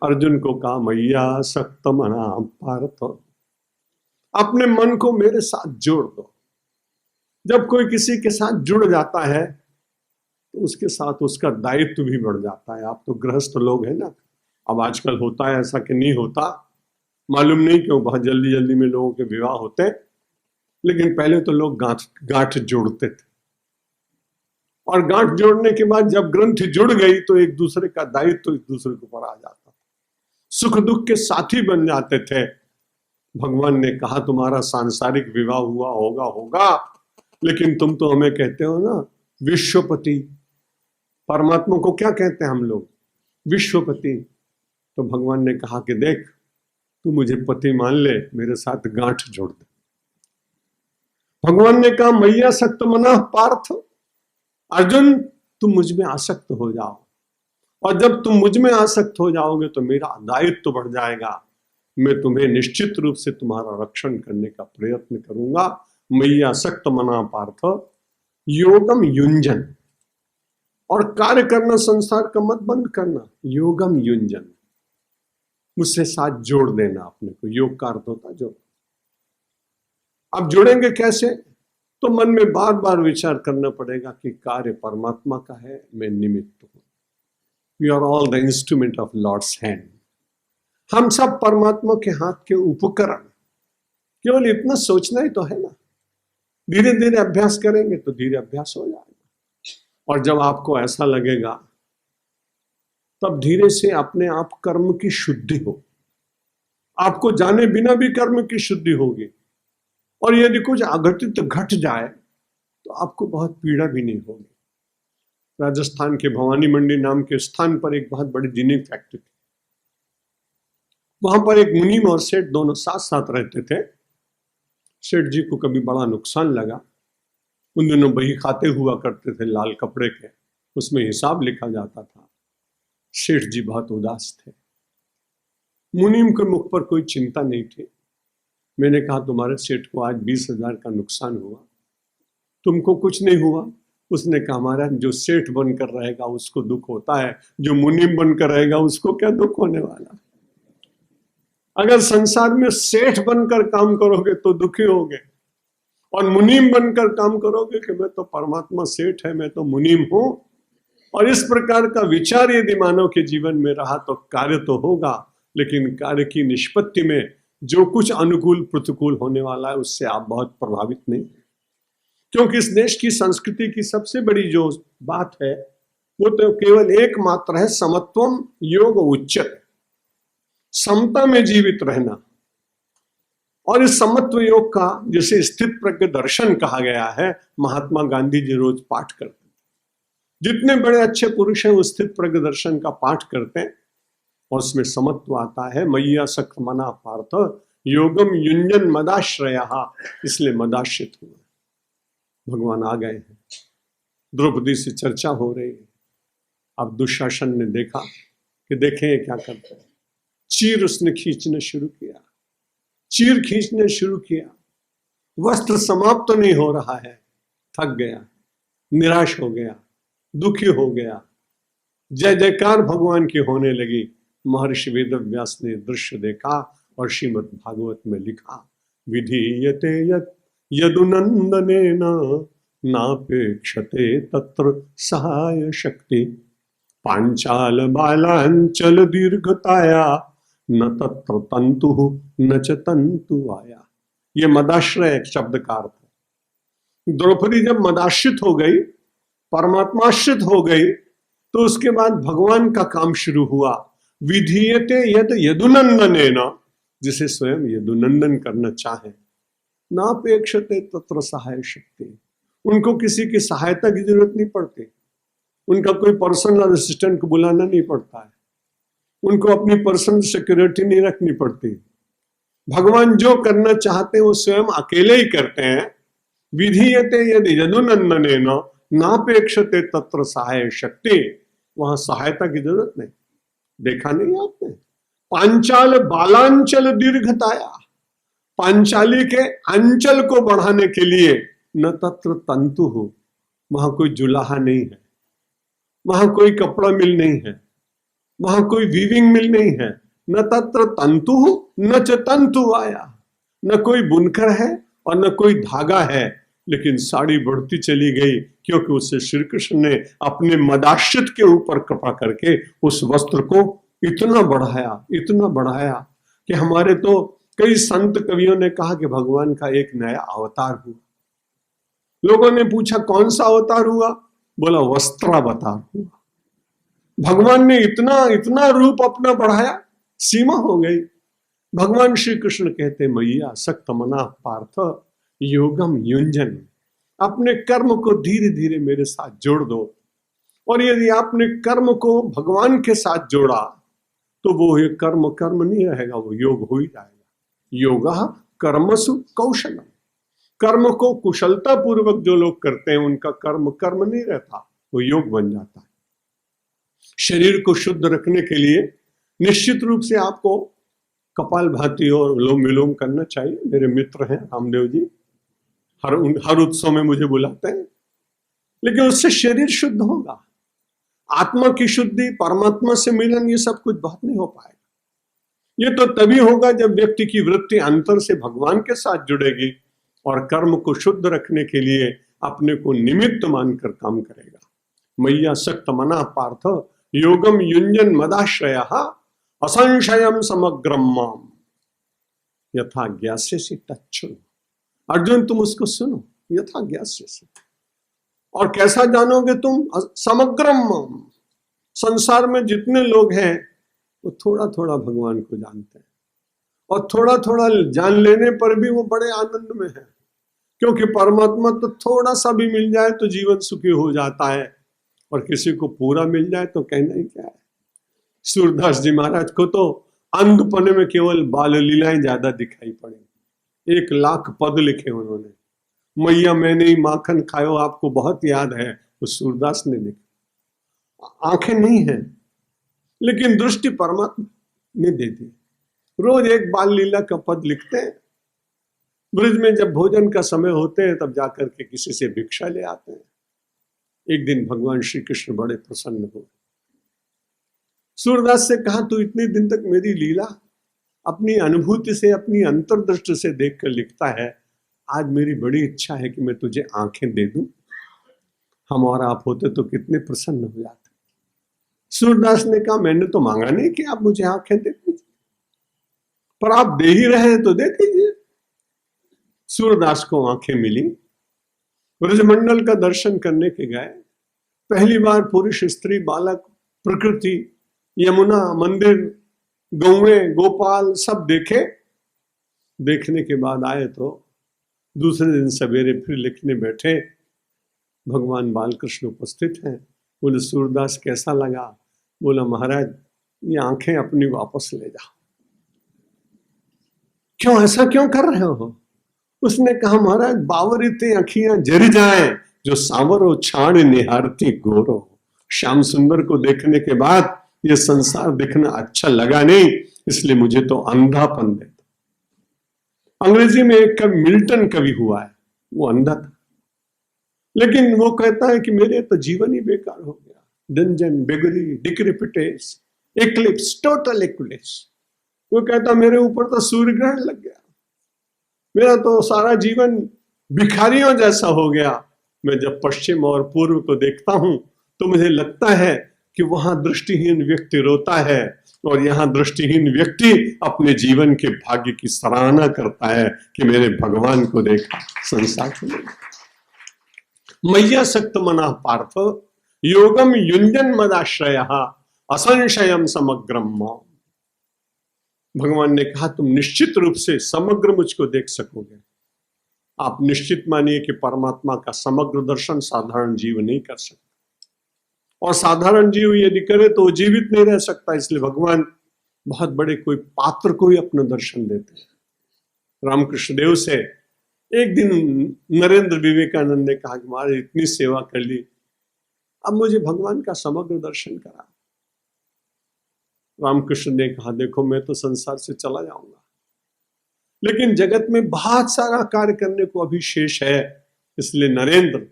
अर्जुन को कहा, मैया आसक्त मना पार्थ, अपने मन को मेरे साथ जोड़ दो। जब कोई किसी के साथ जुड़ जाता है तो उसके साथ उसका दायित्व भी बढ़ जाता है। आप तो गृहस्थ लोग हैं ना, अब आजकल होता है ऐसा कि नहीं होता मालूम नहीं क्यों, बहुत जल्दी जल्दी में लोगों के विवाह होते हैं, लेकिन पहले तो लोग गांठ जोड़ते थे, और गांठ जोड़ने के बाद जब ग्रंथि जुड़ गई तो एक दूसरे का दायित्व एक दूसरे के ऊपर आ जाता था, सुख दुख के साथी बन जाते थे। भगवान ने कहा, तुम्हारा सांसारिक विवाह हुआ होगा, लेकिन तुम तो हमें कहते हो ना विश्वपति। परमात्मा को क्या कहते हैं हम लोग? विश्वपति। तो भगवान ने कहा कि देख, तू मुझे पति मान ले, मेरे साथ गांठ जोड़ दे। भगवान ने कहा, मैया आसक्त मना पार्थ, अर्जुन तुम मुझ में आसक्त हो जाओ, और जब तुम मुझ में आसक्त हो जाओगे तो मेरा दायित्व बढ़ जाएगा। मैं तुम्हें निश्चित रूप से तुम्हारा रक्षण करने का प्रयत्न करूंगा। मैया आसक्त मना पार्थ योगम युंजन, और कार्य करना संसार का मत बंद करना। योगम युंजन, मुझसे साथ जोड़ देना अपने को। योग का अर्थ होता जोड़। अब जुड़ेंगे कैसे? तो मन में बार बार विचार करना पड़ेगा कि कार्य परमात्मा का है, मैं निमित्त हूं। We are all the instrument of lord's hand. हम सब परमात्मा के हाथ के उपकरण। केवल इतना सोचना ही तो है ना। धीरे धीरे अभ्यास करेंगे तो धीरे अभ्यास हो जाएगा। और जब आपको ऐसा लगेगा तब धीरे से अपने आप कर्म की शुद्धि हो। आपको जाने बिना भी कर्म की शुद्धि होगी। और यदि कुछ अघटित घट जाए तो आपको बहुत पीड़ा भी नहीं होगी। राजस्थान के भवानी मंडी नाम के स्थान पर एक बहुत बड़ी जिनिंग फैक्ट्री थी। वहां पर एक मुनीम और सेठ दोनों साथ साथ रहते थे। सेठ जी को कभी बड़ा नुकसान लगा। उन दिनों बही खाते हुआ करते थे लाल कपड़े के, उसमें हिसाब लिखा जाता था। सेठ जी बहुत उदास थे। मुनीम के मुख पर कोई चिंता नहीं थी। मैंने कहा, तुम्हारे सेठ को आज 20,000 का नुकसान हुआ, तुमको कुछ नहीं हुआ? उसने कहा, हमारा जो सेठ बनकर रहेगा उसको दुख होता है, जो मुनीम बनकर रहेगा उसको क्या दुख होने वाला। अगर संसार में सेठ बनकर काम करोगे तो दुखी होगे, और मुनीम बनकर काम करोगे कि मैं तो परमात्मा सेठ है, मैं तो मुनीम हूं। और इस प्रकार का विचार यदि मानव के जीवन में रहा तो कार्य तो होगा, लेकिन कार्य की निष्पत्ति में जो कुछ अनुकूल प्रतिकूल होने वाला है उससे आप बहुत प्रभावित नहीं। क्योंकि इस देश की संस्कृति की सबसे बड़ी जो बात है वो तो केवल एकमात्र है, समत्वम योग उच्चते, समता में जीवित रहना। और इस समत्व योग का जिसे स्थित प्रज्ञ दर्शन कहा गया है, महात्मा गांधी जी रोज पाठ करते हैं। जितने बड़े अच्छे पुरुष हैं वो स्थित प्रज्ञ दर्शन का पाठ करते हैं, और उसमें समत्व आता है। मैया सख मना पार्थ योगम युंजन मदाश्रया, इसलिए मदाश्रित हुआ। भगवान आ गए हैं। द्रौपदी से चर्चा हो रही है। अब दुशासन ने देखा कि देखें क्या करते हैं। चीर उसने खींचना शुरू किया, चीर खींचने शुरू किया। वस्त्र समाप्त तो नहीं हो रहा है। थक गया, निराश हो गया, दुखी हो गया। जय जयकार भगवान की होने लगी। महर्षि वेदव्यास ने दृश्य देखा और श्रीमद् भागवत में लिखा, विधीयते यदुनंदनेन नापेक्षते तत्र सहाय शक्ति, पांचाल बालांचल दीर्घताया न तत्र तंतु न च तंतु आया। ये मदाश्रय एक शब्द का अर्थ है। द्रौपदी जब मदाश्रित हो गई, परमात्माश्रित हो गई, तो उसके बाद भगवान का काम शुरू हुआ। विधीयते यद यदुनंदनेन, जिसे स्वयं यदुनंदन करना चाहे, नापेक्षते तत्र सहाय शक्ति, उनको किसी की सहायता की जरूरत नहीं पड़ती। उनका कोई पर्सनल असिस्टेंट को बुलाना नहीं पड़ता है। उनको अपनी पर्सनल सिक्योरिटी नहीं रखनी पड़ती। भगवान जो करना चाहते हैं वो स्वयं अकेले ही करते हैं। विधीयते यदि यदुनंदनेन नापेक्षते तत्र सहाय शक्ति, वहां सहायता की जरूरत नहीं। देखा नहीं आपने? पांचाल बालांचल दीर्घताया, पांचाली के अंचल को बढ़ाने के लिए न तत्र तंतु हो, वहां कोई जुलाहा नहीं है, वहां कोई कपड़ा मिल नहीं है, वहां कोई वीविंग मिल नहीं है। न तत्र तंतु न च तंतु आया, न कोई बुनकर है और न कोई धागा है। लेकिन साड़ी बढ़ती चली गई, क्योंकि उससे श्री कृष्ण ने अपने मदाश्रित के ऊपर कृपा करके उस वस्त्र को इतना बढ़ाया कि हमारे तो कई संत कवियों ने कहा कि भगवान का एक नया अवतार हुआ। लोगों ने पूछा कौन सा अवतार हुआ? बोला वस्त्रावतार हुआ। भगवान ने इतना रूप अपना बढ़ाया, सीमा हो गई। भगवान श्री कृष्ण कहते, मैया सक्त मना पार्थ योगम युंजन, अपने कर्म को धीरे धीरे मेरे साथ जोड़ दो। और यदि आपने कर्म को भगवान के साथ जोड़ा तो वो ये कर्म नहीं रहेगा, वो योग हो ही जाएगा। योगा कर्मसु कौशलम, कर्म को कुशलता पूर्वक जो लोग करते हैं उनका कर्म नहीं रहता, वो योग बन जाता है। शरीर को शुद्ध रखने के लिए निश्चित रूप से आपको कपालभाति और अनुलोम विलोम करना चाहिए। मेरे मित्र हैं रामदेव जी, हर उत्सव में मुझे बुलाते हैं। लेकिन उससे शरीर शुद्ध होगा, आत्मा की शुद्धि, परमात्मा से मिलन, ये सब कुछ बहुत नहीं हो पाएगा। ये तो तभी होगा जब व्यक्ति की वृत्ति अंतर से भगवान के साथ जुड़ेगी। और कर्म को शुद्ध रखने के लिए अपने को निमित्त मानकर काम करेगा। मय्या सक्त मना पार्थ योगम युंजन मदाश्रय असंशयम समग्रम माम यथा ज्ञास्यसि तच्छृणु। अर्जुन तुम उसको सुनो, यथा ज्ञास्यसि। और कैसा जानोगे तुम? समग्रम माम। संसार में जितने लोग हैं वो थोड़ा थोड़ा भगवान को जानते हैं, और थोड़ा थोड़ा जान लेने पर भी वो बड़े आनंद में है, क्योंकि परमात्मा तो थोड़ा सा भी मिल जाए तो जीवन सुखी हो जाता है, और किसी को पूरा मिल जाए तो कहना ही क्या है। सूरदास जी महाराज को तो अंधपने में केवल बाल लीलाएं ज्यादा दिखाई पड़ी। 1 लाख पद लिखे उन्होंने। मैया मैंने ही माखन खायो आपको बहुत याद है, वो सूरदास ने लिखा। आंखें नहीं है लेकिन दृष्टि परमात्मा ने दे दी। रोज 1 बाल लीला का पद लिखते हैं। ब्रज में जब भोजन का समय होते हैं तब जाकर के किसी से भिक्षा ले आते हैं। एक दिन भगवान श्री कृष्ण बड़े प्रसन्न हुए। सूरदास से कहा, तू इतने दिन तक मेरी लीला अपनी अनुभूति से, अपनी अंतर्दृष्टि से देखकर लिखता है, आज मेरी बड़ी इच्छा है कि मैं तुझे आंखें दे दूं। हम और आप होते तो कितने प्रसन्न हो जाते। सूरदास ने कहा, मैंने तो मांगा नहीं कि आप मुझे आंखें दे दीजिए, पर आप दे ही रहे हैं तो दे दीजिए। सूरदास को आंखें मिली। ब्रजमंडल का दर्शन करने के गए। पहली बार पुरुष, स्त्री, बालक, प्रकृति, यमुना, मंदिर, गौएं, गोपाल सब देखे। देखने के बाद आए तो दूसरे दिन सवेरे फिर लिखने बैठे। भगवान बालकृष्ण उपस्थित हैं। बोले, सूरदास कैसा लगा? बोला, महाराज ये आंखें अपनी वापस ले जाओ। क्यों, ऐसा क्यों कर रहे हो? उसने कहा, महाराज बावरिते अखियां जर जाए जो सांवरो छाड़ निहारती गोरो। श्याम सुंदर को देखने के बाद ये संसार दिखना अच्छा लगा नहीं, इसलिए मुझे तो अंधापन देता। अंग्रेजी में एक कवि मिल्टन कवि हुआ है, वो अंधा था, लेकिन वो कहता है कि मेरे तो जीवन ही बेकार हो गया। Dungeon, beggary, decrepitness, eclipse, total eclipse. वो कहता मेरे ऊपर तो सूर्य ग्रहण लग गया, मेरा तो सारा जीवन भिखारियों जैसा हो गया। मैं जब पश्चिम और पूर्व को देखता हूं तो मुझे लगता है कि वहां दृष्टिहीन व्यक्ति रोता है और यहाँ दृष्टिहीन व्यक्ति अपने जीवन के भाग्य की सराहना करता है कि मेरे भगवान को देखा, संसार को देखा। मय्या सक्त मना पार्थ योगम युंजन मदाश्रय असंशयम समग्रम माम। भगवान ने कहा, तुम निश्चित रूप से समग्र मुझको देख सकोगे। आप निश्चित मानिए कि परमात्मा का समग्र दर्शन साधारण जीव नहीं कर सकता, और साधारण जीव यदि करे तो वो जीवित नहीं रह सकता। इसलिए भगवान बहुत बड़े कोई पात्र को ही अपना दर्शन देते हैं। रामकृष्ण देव से एक दिन नरेंद्र विवेकानंद ने कहा कि महाराज इतनी सेवा कर ली, अब मुझे भगवान का समग्र दर्शन करा। रामकृष्ण ने कहा, देखो मैं तो संसार से चला जाऊंगा, लेकिन जगत में बहुत सारा कार्य करने को अभी शेष है। इसलिए नरेंद्र,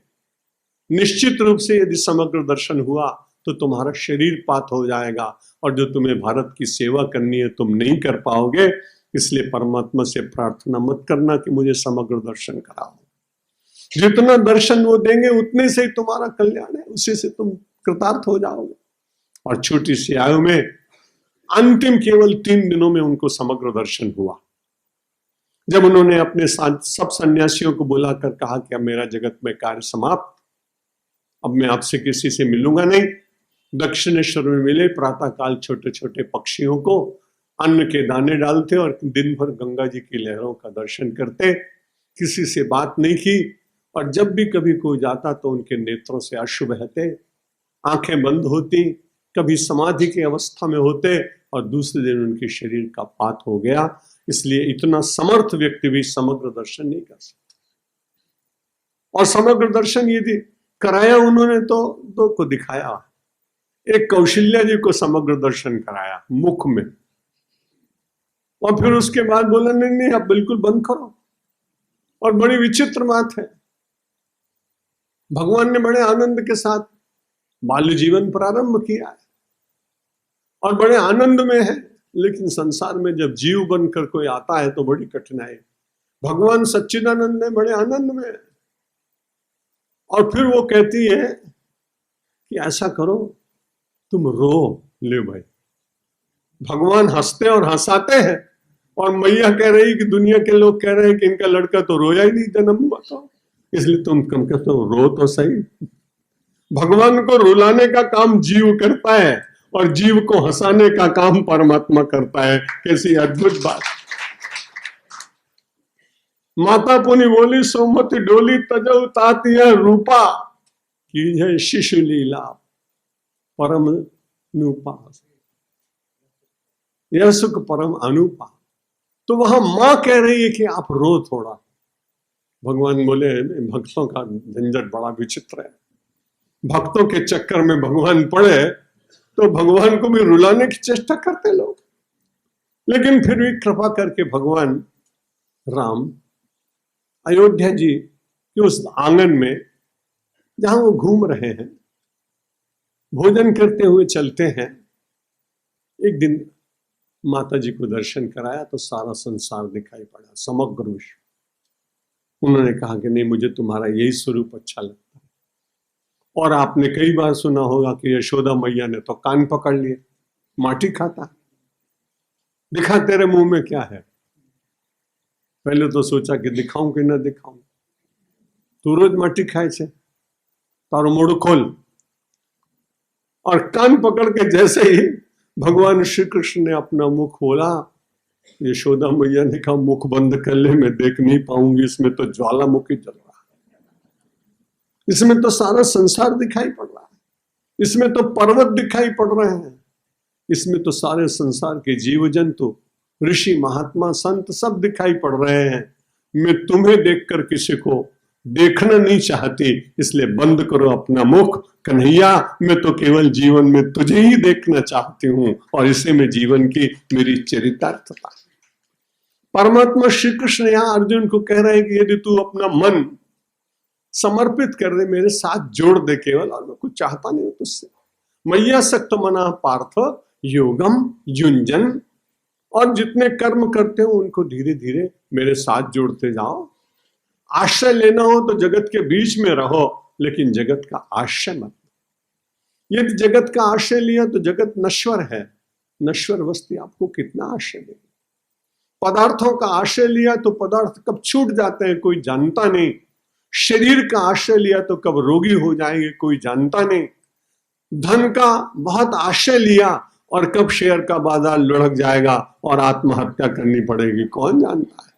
निश्चित रूप से यदि समग्र दर्शन हुआ तो तुम्हारा शरीर पात हो जाएगा, और जो तुम्हें भारत की सेवा करनी है तुम नहीं कर पाओगे। इसलिए परमात्मा से प्रार्थना मत करना कि मुझे समग्र दर्शन कराओ। जितना दर्शन वो देंगे उतने से ही तुम्हारा कल्याण है, उसी से तुम कृतार्थ हो जाओगे। और छोटी सी आयु में अंतिम केवल 3 दिनों में उनको समग्र दर्शन हुआ। जब उन्होंने अपने सब सन्यासियों को बुलाकर कहा कि अब मेरा जगत में कार्य समाप्त, अब मैं आपसे किसी से मिलूंगा नहीं। दक्षिणेश्वर में मिले, प्रातः काल छोटे छोटे पक्षियों को अन्न के दाने डालते और दिन भर गंगा जी की लहरों का दर्शन करते, किसी से बात नहीं की। और जब भी कभी कोई जाता तो उनके नेत्रों से अश्रु बहते, आंखें बंद होती, कभी समाधि की अवस्था में होते, और दूसरे दिन उनके शरीर का पात हो गया। इसलिए इतना समर्थ व्यक्ति भी समग्र दर्शन नहीं कर सकता। और समग्र दर्शन यदि कराया उन्होंने तो 2 को दिखाया। एक कौशल्या जी को समग्र दर्शन कराया मुख में, और फिर उसके बाद बोला नहीं नहीं आप बिल्कुल बंद करो। और बड़ी विचित्र बात है, भगवान ने बड़े आनंद के साथ बाल्य जीवन प्रारंभ किया है और बड़े आनंद में है, लेकिन संसार में जब जीव बनकर कोई आता है तो बड़ी कठिनाई। भगवान सच्चिदानंद है बड़े आनंद में। और फिर वो कहती है कि ऐसा करो, तुम रो ले भाई। भगवान हंसते और हंसाते हैं, और मैया कह रही कि दुनिया के लोग कह रहे हैं कि इनका लड़का तो रोया ही नहीं जन्म हुआ तो, इसलिए तुम कम से कम रो तो सही। भगवान को रुलाने का काम जीव करता है और जीव को हंसाने का काम परमात्मा करता है। कैसी अद्भुत बात। माता पुनि बोली सोमति डोली तजौ तातिया रूपा की जय शिशु लीला परम अनुपा, यह सुख परम अनुपा। तो वहां मां कह रही है कि आप रो थोड़ा। भगवान बोले भक्तों का झंझट बड़ा विचित्र है, भक्तों के चक्कर में भगवान पड़े तो भगवान को भी रुलाने की चेष्टा करते लोग। लेकिन फिर भी कृपा करके भगवान राम अयोध्या जी के उस आंगन में जहां वो घूम रहे हैं, भोजन करते हुए चलते हैं, एक दिन माता जी को दर्शन कराया तो सारा संसार दिखाई पड़ा, समग्र विश्व। उन्होंने कहा कि नहीं, मुझे तुम्हारा यही स्वरूप अच्छा लगता है। और आपने कई बार सुना होगा कि यशोदा मैया ने तो कान पकड़ लिए, माटी खाता, दिखा तेरे मुंह में क्या है। पहले तो सोचा कि दिखाऊं कि ना दिखाऊं, तू रोज माटी खाए छे, तारो मोड़ू खोल। और कान पकड़ के जैसे ही भगवान श्री कृष्ण ने अपना मुख खोला, यशोदा मैया ने कहा मुख बंद कर ले, मैं देख नहीं पाऊंगी, इसमें तो ज्वालामुखी जल रहा है, इसमें तो सारा संसार दिखाई पड़ रहा है, इसमें तो पर्वत दिखाई पड़ रहे हैं, इसमें तो सारे संसार के जीव जंतु ऋषि महात्मा संत सब दिखाई पड़ रहे हैं। मैं तुम्हें देखकर किसी को देखना नहीं चाहती, इसलिए बंद करो अपना मुख। कन्हैया, मैं तो केवल जीवन में तुझे ही देखना चाहती हूं और इसी में जीवन की मेरी चरितार्थता। परमात्मा श्री कृष्ण यहां अर्जुन को कह रहे हैं कि यदि तू अपना मन समर्पित कर दे, मेरे साथ जोड़ दे केवल, और मैं कुछ चाहता नहीं हूं तुझसे। मैया सक्त मना पार्थ योगम युंजन, और जितने कर्म करते हो उनको धीरे धीरे मेरे साथ जोड़ते जाओ। आश्रय लेना हो तो जगत के बीच में रहो, लेकिन जगत का आश्रय मत। यदि जगत का आश्रय लिया तो जगत नश्वर है, नश्वर वस्तु आपको कितना आश्रय देगी। पदार्थों का आश्रय लिया तो पदार्थ कब छूट जाते हैं कोई जानता नहीं। शरीर का आश्रय लिया तो कब रोगी हो जाएंगे कोई जानता नहीं। धन का बहुत आश्रय लिया और कब शेयर का बाजार लुढ़क जाएगा और आत्महत्या करनी पड़ेगी, कौन जानता है।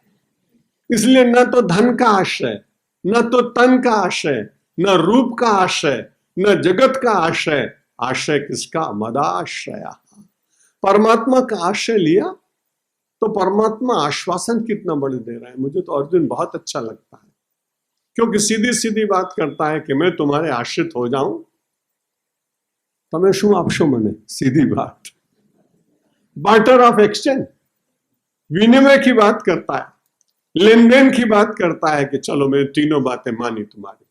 इसलिए न तो धन का आश्रय, न तो तन का आश्रय, न रूप का आश्रय, न जगत का आश्रय। आश्रय किसका? मदाश्रय। परमात्मा का आश्रय लिया तो परमात्मा आश्वासन कितना बड़े दे रहा है। मुझे तो अर्जुन बहुत अच्छा लगता है, क्योंकि सीधी सीधी बात करता है कि मैं तुम्हारे आश्रित हो जाऊं, તમે શું આપશો મને? सीधी बात, बार्टर ऑफ एक्सचेंज, विनिमय की बात करता है, लेन देन की बात करता है कि चलो मैं तीनों बातें मानी तुम्हारी,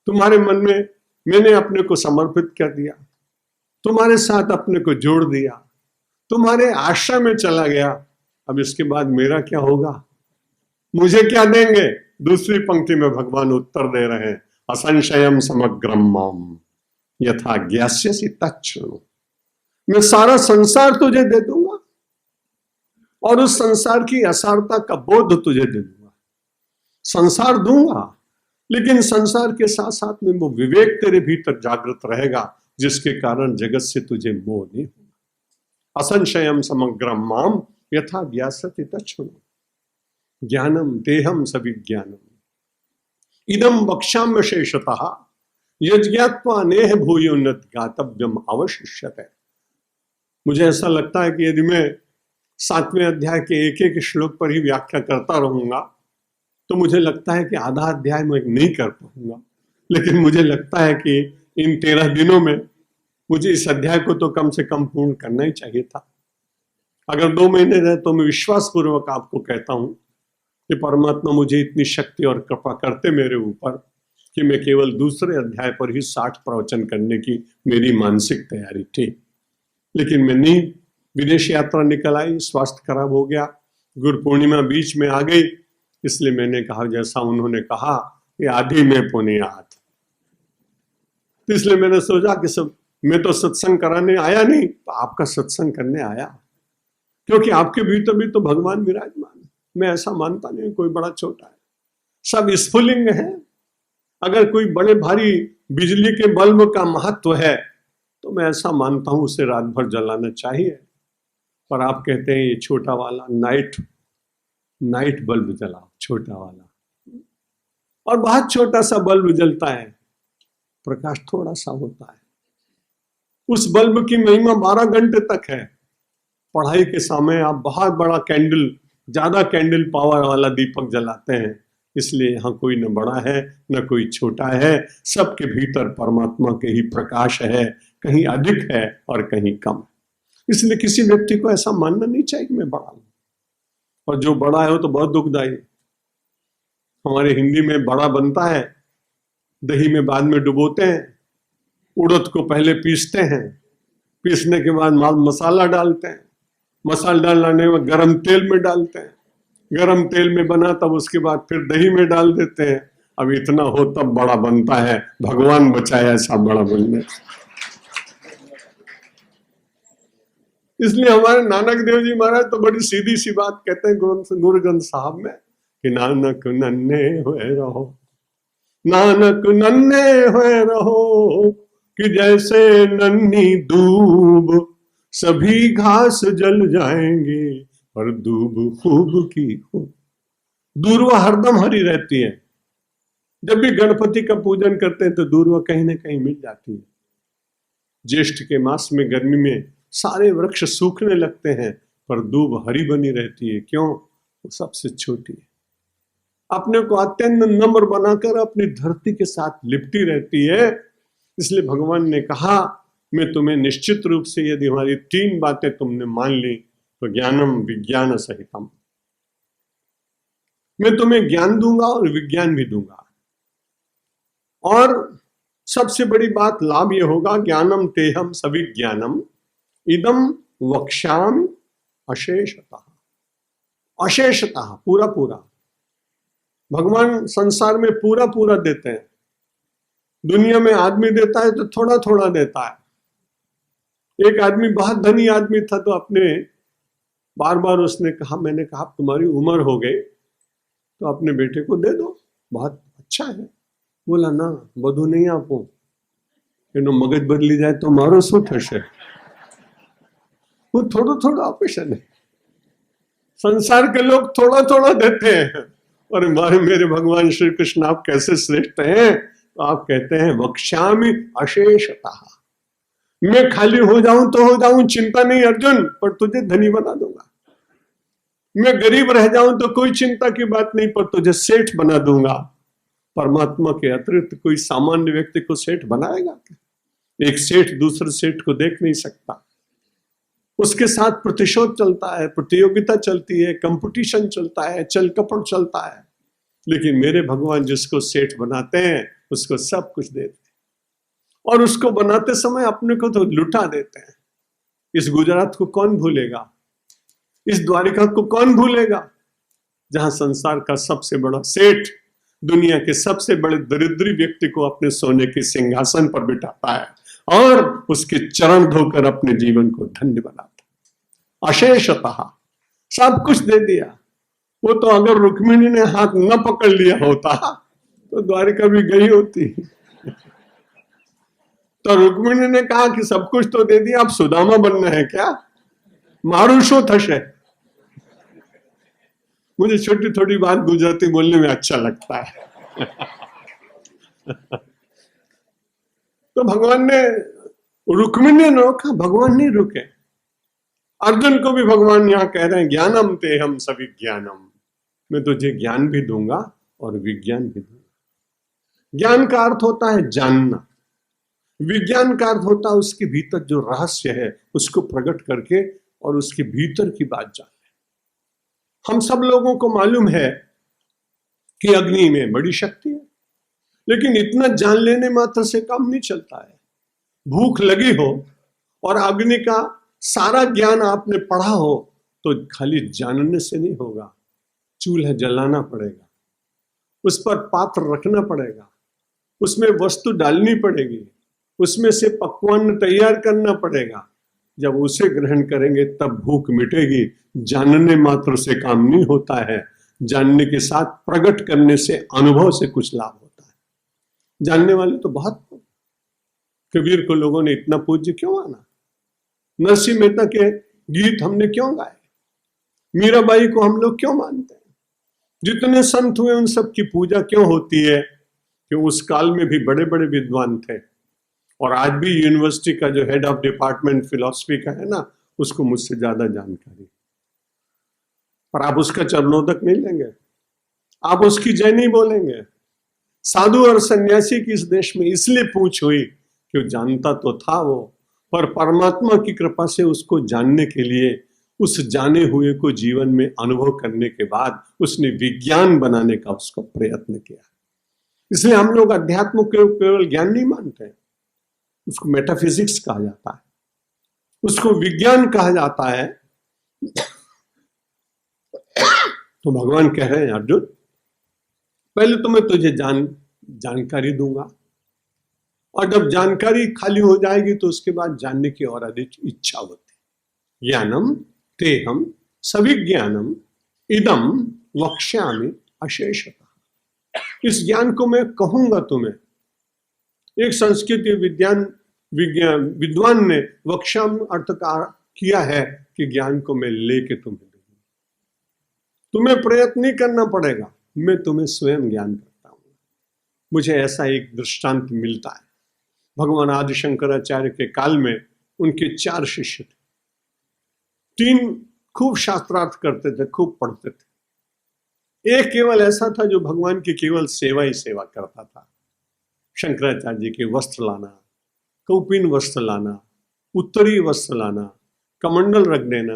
तुम्हारे मन में मैंने अपने को समर्पित कर दिया, तुम्हारे साथ अपने को जोड़ दिया, तुम्हारे आश्रय में चला गया। अब इसके बाद मेरा क्या होगा, मुझे क्या देंगे? दूसरी पंक्ति में भगवान उत्तर दे रहे हैं, असंशयम समग्रम माम यथा ज्ञास्यसि तच्छृणु। मैं सारा संसार तुझे दे दूंगा और उस संसार की असारता का बोध तुझे दे दूंगा। संसार दूंगा, लेकिन संसार के साथ साथ में वो विवेक तेरे भीतर जागृत रहेगा जिसके कारण जगत से तुझे मोह नहीं होगा। असंशयम समग्रम माम यथा ज्ञास्यसि तच्छृणु। ज्ञानम देहम सविज्ञानम इदम वक्ष्याम्य शेषतः यज्ञात्वा नेह भूयोन्नत गातव्यम अवशिष्यते। मुझे ऐसा लगता है कि यदि मैं 7वें अध्याय के एक एक श्लोक पर ही व्याख्या करता रहूंगा तो मुझे लगता है कि आधा अध्याय मैं नहीं कर पाऊंगा। लेकिन मुझे लगता है कि इन 13 दिनों में मुझे इस अध्याय को तो कम से कम पूर्ण करना ही चाहिए था। अगर 2 महीने रहे तो मैं विश्वास पूर्वक आपको कहता हूं कि परमात्मा मुझे इतनी शक्ति और कृपा करते मेरे ऊपर कि मैं केवल दूसरे अध्याय पर ही 60 प्रवचन करने की मेरी मानसिक तैयारी थी। लेकिन मैं नहीं, विदेश यात्रा निकल आई, स्वास्थ्य खराब हो गया, गुरु पूर्णिमा बीच में आ गई इसलिए मैंने कहा, जैसा उन्होंने कहा कि आधी में पौनी आध, तो इसलिए मैंने सोचा कि सब, मैं तो सत्संग कराने आया नहीं, तो आपका सत्संग करने आया, क्योंकि आपके भीतर भी तो भगवान विराजमान है। मैं ऐसा मानता नहीं कोई बड़ा छोटा है, सब स्फुलिंग है। अगर कोई बड़े भारी बिजली के बल्ब का महत्व है तो मैं ऐसा मानता हूं उसे रात भर जलाना चाहिए, पर आप कहते हैं ये छोटा वाला नाइट बल्ब जलाओ, छोटा वाला, और बहुत छोटा सा बल्ब जलता है, प्रकाश थोड़ा सा होता है। उस बल्ब की महिमा 12 घंटे तक है। पढ़ाई के समय आप बहुत बड़ा कैंडल, ज्यादा कैंडल पावर वाला दीपक जलाते हैं, इसलिए यहाँ कोई न बड़ा है न कोई छोटा है, सबके भीतर परमात्मा के ही प्रकाश है, कहीं अधिक है और कहीं कम। इसलिए किसी व्यक्ति को ऐसा मानना नहीं चाहिए कि मैं बड़ा हूं, और जो बड़ा है वो तो बहुत दुखदाई। हमारे हिंदी में बड़ा बनता है, दही में बाद में डुबोते हैं, उड़द को पहले पीसते हैं, पीसने के बाद मसाला डालते हैं, मसाला डालने में गरम तेल में डालते हैं, गरम तेल में बना तब उसके बाद फिर दही में डाल देते हैं। अब इतना हो तब बड़ा बनता है, भगवान बचाए ऐसा बड़ा बनने। इसलिए हमारे नानक देव जी महाराज तो बड़ी सीधी सी बात कहते हैं गुरु ग्रंथ साहब में कि नानक नन्हे हुए रहो, नानक नन्हे हुए रहो, कि जैसे नन्ही दूब सभी घास जल जाएंगे, पर दूब खूब की हो। दूर्वा हरदम हरी रहती है। जब भी गणपति का पूजन करते हैं तो दूर्वा कहीं ना कहीं मिल जाती है। ज्येष्ठ के मास में, गर्मी में सारे वृक्ष सूखने लगते हैं, पर दूब हरी बनी रहती है। क्यों? वो सबसे छोटी है, अपने को अत्यंत नम्र बनाकर अपनी धरती के साथ लिपटी रहती है। इसलिए भगवान ने कहा, मैं तुम्हें निश्चित रूप से, यदि हमारी 3 बातें तुमने मान ली तो ज्ञानम विज्ञान सहितम, मैं तुम्हें ज्ञान दूंगा और विज्ञान भी दूंगा। और सबसे बड़ी बात, लाभ यह होगा, ज्ञानम तेहम सविज्ञानम इदम वक्ष्यामि अशेषतः, अशेषतः पूरा पूरा। भगवान संसार में पूरा पूरा देते हैं। दुनिया में आदमी देता है तो थोड़ा थोड़ा देता है। एक आदमी बहुत धनी आदमी था, तो अपने बार बार उसने कहा, मैंने कहा तुम्हारी उम्र हो गई तो अपने बेटे को दे दो, बहुत अच्छा है। बोला ना, बधु नहीं आपो, एनो मगज बदली जाए तो मारो शू थशे। वो थोड़ा थोड़ा ऑपरेशन है। संसार के लोग थोड़ा थोड़ा देते हैं, और मेरे भगवान श्री कृष्ण आप कैसे श्रेष्ठ हैं, तो आप कहते हैं वक्ष्यामि अशेषतः, मैं खाली हो जाऊं तो हो जाऊं, चिंता नहीं अर्जुन, पर तुझे धनी बना दूंगा। मैं गरीब रह जाऊं तो कोई चिंता की बात नहीं, पर तुझे सेठ बना दूंगा। परमात्मा के अतिरिक्त कोई सामान्य व्यक्ति को सेठ बनाएगा क्या? एक सेठ दूसरे सेठ को देख नहीं सकता, उसके साथ प्रतिशोध चलता है, प्रतियोगिता चलती है, कंपटीशन चलता है, चल कपट चलता है। लेकिन मेरे भगवान जिसको सेठ बनाते हैं उसको सब कुछ देते हैं, और उसको बनाते समय अपने को तो लुटा देते हैं। इस गुजरात को कौन भूलेगा, इस द्वारिका को कौन भूलेगा, जहां संसार का सबसे बड़ा सेठ दुनिया के सबसे बड़े दरिद्री व्यक्ति को अपने सोने के सिंहासन पर बिठाता है और उसके चरण धोकर अपने जीवन को धन्य बनाता। अशेषतः सब कुछ दे दिया। वो तो अगर रुक्मिणी ने हाथ न पकड़ लिया होता तो द्वारिका भी गई होती। तो रुक्मिणी ने कहा कि सब कुछ तो दे दिया, अब सुदामा बनना है क्या? मारू शो थशे। मुझे छोटी थोड़ी बात गुजराती बोलने में अच्छा लगता है। तो भगवान ने, रुक्मिणी ने रोका, भगवान नहीं रुके। अर्जुन को भी भगवान यहां कह रहे हैं, ज्ञानम ते हम सभी ज्ञानम, मैं तुझे ज्ञान भी दूंगा और विज्ञान भी दूंगा। ज्ञान का अर्थ होता है जानना, विज्ञान का अर्थ होता है उसके भीतर जो रहस्य है उसको प्रकट करके और उसके भीतर की बात जानना। हम सब लोगों को मालूम है कि अग्नि में बड़ी शक्ति है, लेकिन इतना जान लेने मात्र से काम नहीं चलता है। भूख लगी हो और अग्नि का सारा ज्ञान आपने पढ़ा हो तो खाली जानने से नहीं होगा, चूल्हा जलाना पड़ेगा, उस पर पात्र रखना पड़ेगा, उसमें वस्तु डालनी पड़ेगी, उसमें से पकवान तैयार करना पड़ेगा। जब उसे ग्रहण करेंगे तब भूख मिटेगी। जानने मात्र से काम नहीं होता है, जानने के साथ प्रकट करने से, अनुभव से कुछ लाभ होता है। जानने वाले तो बहुत, कबीर को लोगों ने इतना पूज्य क्यों माना, नरसिंह मेहता के गीत हमने क्यों गाए, मीराबाई को हम लोग क्यों मानते हैं, जितने संत हुए उन सब की पूजा क्यों होती है? कि उस काल में भी बड़े बड़े विद्वान थे। और आज भी यूनिवर्सिटी का जो हेड ऑफ डिपार्टमेंट फिलॉसफी का है ना, उसको मुझसे ज्यादा जानकारी, पर आप उसका चरणोदक नहीं लेंगे, आप उसकी जय नहीं बोलेंगे। साधु और सन्यासी की इस देश में इसलिए पूछ हुई कि वो जानता तो था वो, पर परमात्मा की कृपा से उसको जानने के लिए, उस जाने हुए को जीवन में अनुभव करने के बाद उसने विज्ञान बनाने का उसको प्रयत्न किया। इसलिए हम लोग अध्यात्म को केवल ज्ञान नहीं मानते हैं, उसको मेटाफिजिक्स कहा जाता है, उसको विज्ञान कहा जाता है। तो भगवान कह रहे हैं अर्जुन, पहले तो मैं तुझे जानकारी दूंगा, और जब जानकारी खाली हो जाएगी तो उसके बाद जानने की और अधिक इच्छा होती है। ज्ञानम तेहम सविज्ञानम इदम वक्ष्यामि अशेषतः। इस ज्ञान को मैं कहूंगा तुम्हें। एक संस्कृत विद्वान ने वक्ष्याम अर्थ किया है कि ज्ञान को मैं लेके तुम्हें दूंगा, तुम्हें प्रयत्न नहीं करना पड़ेगा, मैं तुम्हें स्वयं ज्ञान करता हूं। मुझे ऐसा एक दृष्टांत मिलता है। भगवान आदि शंकराचार्य के काल में उनके 4 शिष्य थे। 3 खूब शास्त्रार्थ करते थे, खूब पढ़ते थे। एक केवल ऐसा था जो भगवान की केवल सेवा ही सेवा करता था। शंकराचार्य जी के वस्त्र लाना, कौपीन वस्त्र लाना, उत्तरी वस्त्र लाना, कमंडल रख देना,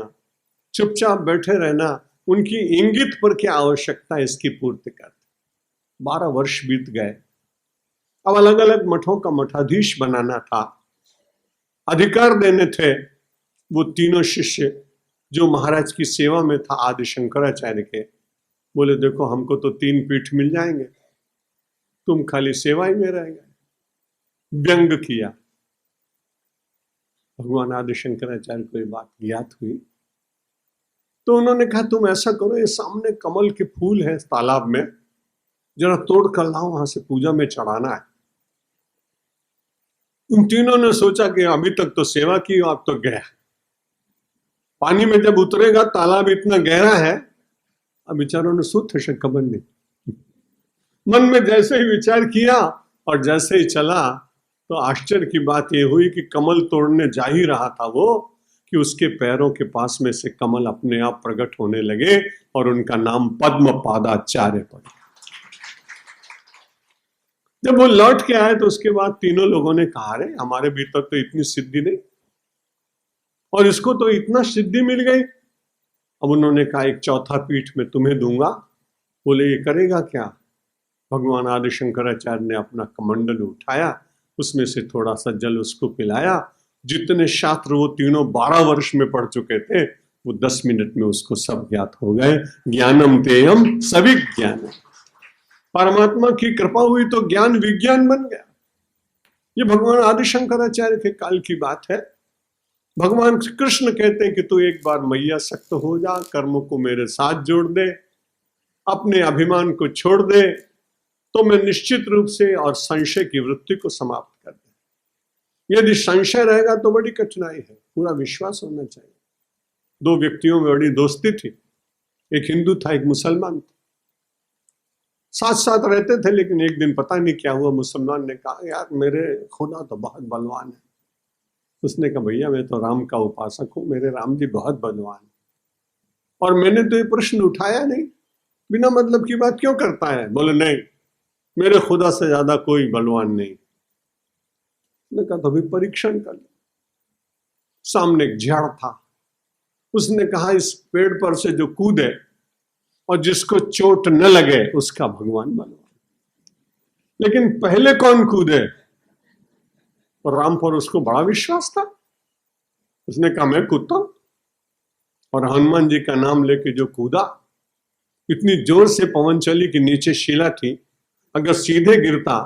चुपचाप बैठे रहना, उनकी इंगित पर क्या आवश्यकता है इसकी पूर्ति करते। 12 वर्ष बीत गए। अब अलग अलग मठों का मठाधीश बनाना था, अधिकार देने थे। वो तीनों शिष्य जो महाराज की सेवा में था आदि शंकराचार्य के, बोले देखो हमको तो 3 पीठ मिल जाएंगे, तुम खाली सेवा ही में रह गए। व्यंग किया। भगवान आदि शंकराचार्य को ये बात ज्ञात हुई तो उन्होंने कहा तुम ऐसा करो, ये सामने कमल के फूल है तालाब में, जरा तोड़ कर लाओ, वहां से पूजा में चढ़ाना है। उन तीनों ने सोचा कि अभी तक तो सेवा की, अब तो गया पानी में जब उतरेगा, तालाब इतना गहरा है, अब बेचारों ने सूत्र से खबर नहीं। मन में जैसे ही विचार किया और जैसे ही चला तो आश्चर्य की बात यह हुई कि कमल तोड़ने जा ही रहा था वो कि उसके पैरों के पास में से कमल अपने आप प्रकट होने लगे और उनका नाम पद्म पादाचार्य पड़ गया। जब वो लौट के आए तो उसके बाद तीनों लोगों ने कहा अरे हमारे भीतर तो इतनी सिद्धि नहीं और इसको तो इतना सिद्धि मिल गई। अब उन्होंने कहा एक चौथा पीठ में तुम्हें दूंगा। बोले ये करेगा क्या? भगवान आदि शंकराचार्य ने अपना कमंडल उठाया, उसमें से थोड़ा सा जल उसको पिलाया। जितने शास्त्र वो तीनों 12 वर्ष में पढ़ चुके थे वो 10 मिनट में उसको सब ज्ञात हो गए। ज्ञानम तेयम सविज्ञानम। परमात्मा की कृपा हुई तो ज्ञान विज्ञान बन गया। ये भगवान आदि शंकराचार्य के काल की बात है। भगवान कृष्ण कहते हैं कि तू एक बार मैया सक्त हो जा, कर्म को मेरे साथ जोड़ दे, अपने अभिमान को छोड़ दे, तो मैं निश्चित रूप से और संशय की वृत्ति को समाप्त कर दे। यदि संशय रहेगा तो बड़ी कठिनाई है, पूरा विश्वास होना चाहिए। 2 व्यक्तियों में बड़ी दोस्ती थी, एक हिंदू था, एक मुसलमान था। साथ साथ रहते थे, लेकिन एक दिन पता नहीं क्या हुआ, मुसलमान ने कहा यार मेरे खुदा तो बहुत बलवान है। उसने कहा भैया मैं तो राम का उपासक हूं, मेरे राम जी बहुत बलवान है और मैंने तो ये प्रश्न उठाया नहीं, बिना मतलब की बात क्यों करता है? बोले नहीं, मेरे खुदा से ज्यादा कोई बलवान नहीं। उसने कहा तो भी परीक्षण कर लो। सामने एक झाड़ था, उसने कहा इस पेड़ पर से जो कूदे और जिसको चोट न लगे उसका भगवान बलवान। लेकिन पहले कौन कूदे? और राम पर उसको बड़ा विश्वास था। उसने कहा मैं कूदता हूं, और हनुमान जी का नाम लेके जो कूदा इतनी जोर से पवन चली कि नीचे शिला थी, अगर सीधे गिरता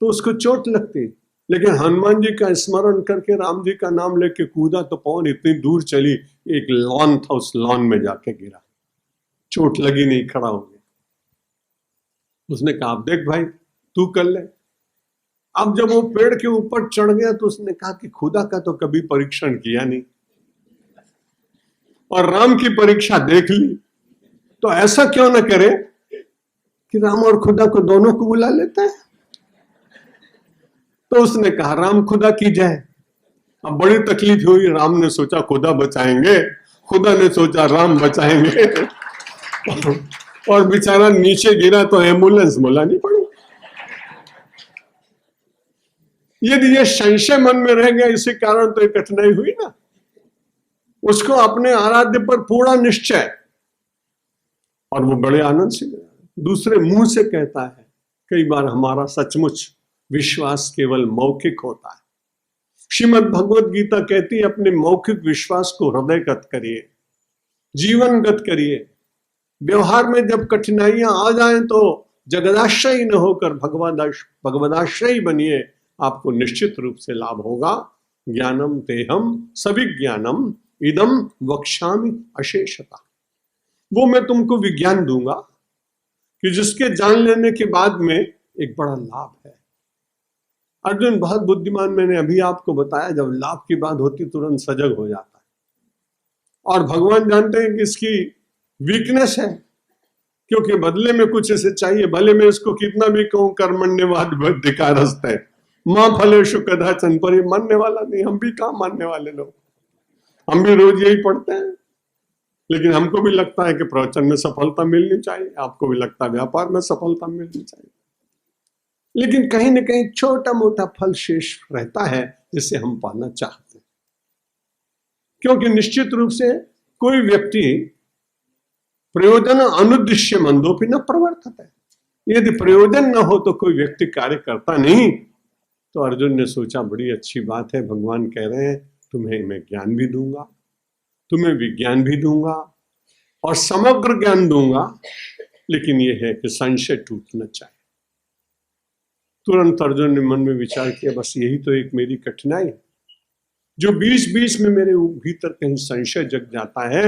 तो उसको चोट लगती, लेकिन हनुमान जी का स्मरण करके राम जी का नाम लेके कूदा तो पवन इतनी दूर चली, एक लॉन था, उस लॉन में जाके गिरा, चोट लगी नहीं, खड़ा हो गया। उसने कहा अब देख भाई तू कर ले। अब जब वो पेड़ के ऊपर चढ़ गया तो उसने कहा कि खुदा का तो कभी परीक्षण किया नहीं और राम की परीक्षा देख ली, तो ऐसा क्यों ना करे कि राम और खुदा को दोनों को बुला लेता है। तो उसने कहा राम खुदा की जय। अब बड़ी तकलीफ हुई, राम ने सोचा खुदा बचाएंगे, खुदा ने सोचा राम बचाएंगे और बेचारा नीचे गिरा तो एम्बुलेंस बुलानी पड़ी। यदि ये संशय मन में रह गया इसी कारण तो ये कठिनाई हुई ना। उसको अपने आराध्य पर पूरा निश्चय, और वो बड़े आनंद से दूसरे मुंह से कहता है। कई बार हमारा सचमुच विश्वास केवल मौखिक होता है। श्रीमद् भगवत गीता कहती है अपने मौखिक विश्वास को हृदयगत करिए, जीवनगत करिए। व्यवहार में जब कठिनाइयां आ जाएं तो जगदाश्रयी न होकर भगवदाश्रयी बनिए, आपको निश्चित रूप से लाभ होगा। ज्ञानम तेहम सविज्ञानम इदम वक्ष्यामि अशेषता। वो मैं तुमको विज्ञान दूंगा कि जिसके जान लेने के बाद में एक बड़ा लाभ है। अर्जुन बहुत बुद्धिमान, मैंने अभी आपको बताया, जब लाभ की बात होती तुरंत सजग हो जाता है। और भगवान जानते हैं कि इसकी वीकनेस है, क्योंकि बदले में कुछ इसे चाहिए। भले मैं इसको कितना भी कहूं कर्मण्यवाद बद्धिकारस्त है, मां फलेषु कदाचन, पर ये मानने वाला नहीं। हम भी कहां मानने वाले लोग, हम भी रोज यही पढ़ते हैं। लेकिन हमको भी लगता है कि प्रवचन में सफलता मिलनी चाहिए, आपको भी लगता है व्यापार में सफलता मिलनी चाहिए, लेकिन कहीं ना कहीं छोटा मोटा फल शेष रहता है जिसे हम पाना चाहते हैं। क्योंकि निश्चित रूप से कोई व्यक्ति प्रयोजन अनुद्देश्य मंदोपि न प्रवर्तते है। यदि प्रयोजन न हो तो कोई व्यक्ति कार्य करता नहीं। तो अर्जुन ने सोचा बड़ी अच्छी बात है, भगवान कह रहे हैं तुम्हें मैं ज्ञान भी दूंगा, तुम्हें विज्ञान भी दूंगा और समग्र ज्ञान दूंगा, लेकिन यह है कि संशय टूटना चाहिए। तुरंत अर्जुन ने मन में विचार किया बस यही तो एक मेरी कठिनाई है, जो बीच बीच में मेरे भीतर कहीं संशय जग जाता है।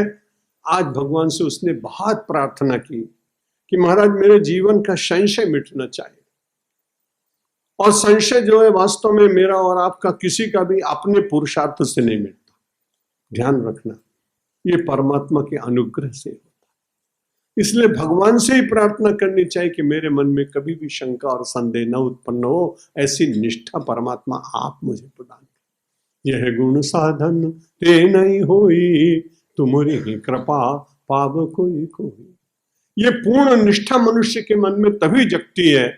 आज भगवान से उसने बहुत प्रार्थना की कि महाराज मेरे जीवन का संशय मिटना चाहिए। और संशय जो है वास्तव में मेरा और आपका किसी का भी अपने पुरुषार्थ से नहीं मिटता। ध्यान रखना, ये परमात्मा के अनुग्रह से होता। इसलिए भगवान से ही प्रार्थना करनी चाहिए कि मेरे मन में कभी भी शंका और संदेह न उत्पन्न हो। ऐसी निष्ठा परमात्मा आप मुझे प्रदान करें। यह गुण साधन ते नहीं होई, तुम्हारी ही कृपा पाव कोई कोई। ये पूर्ण निष्ठा मनुष्य के मन में तभी जगती है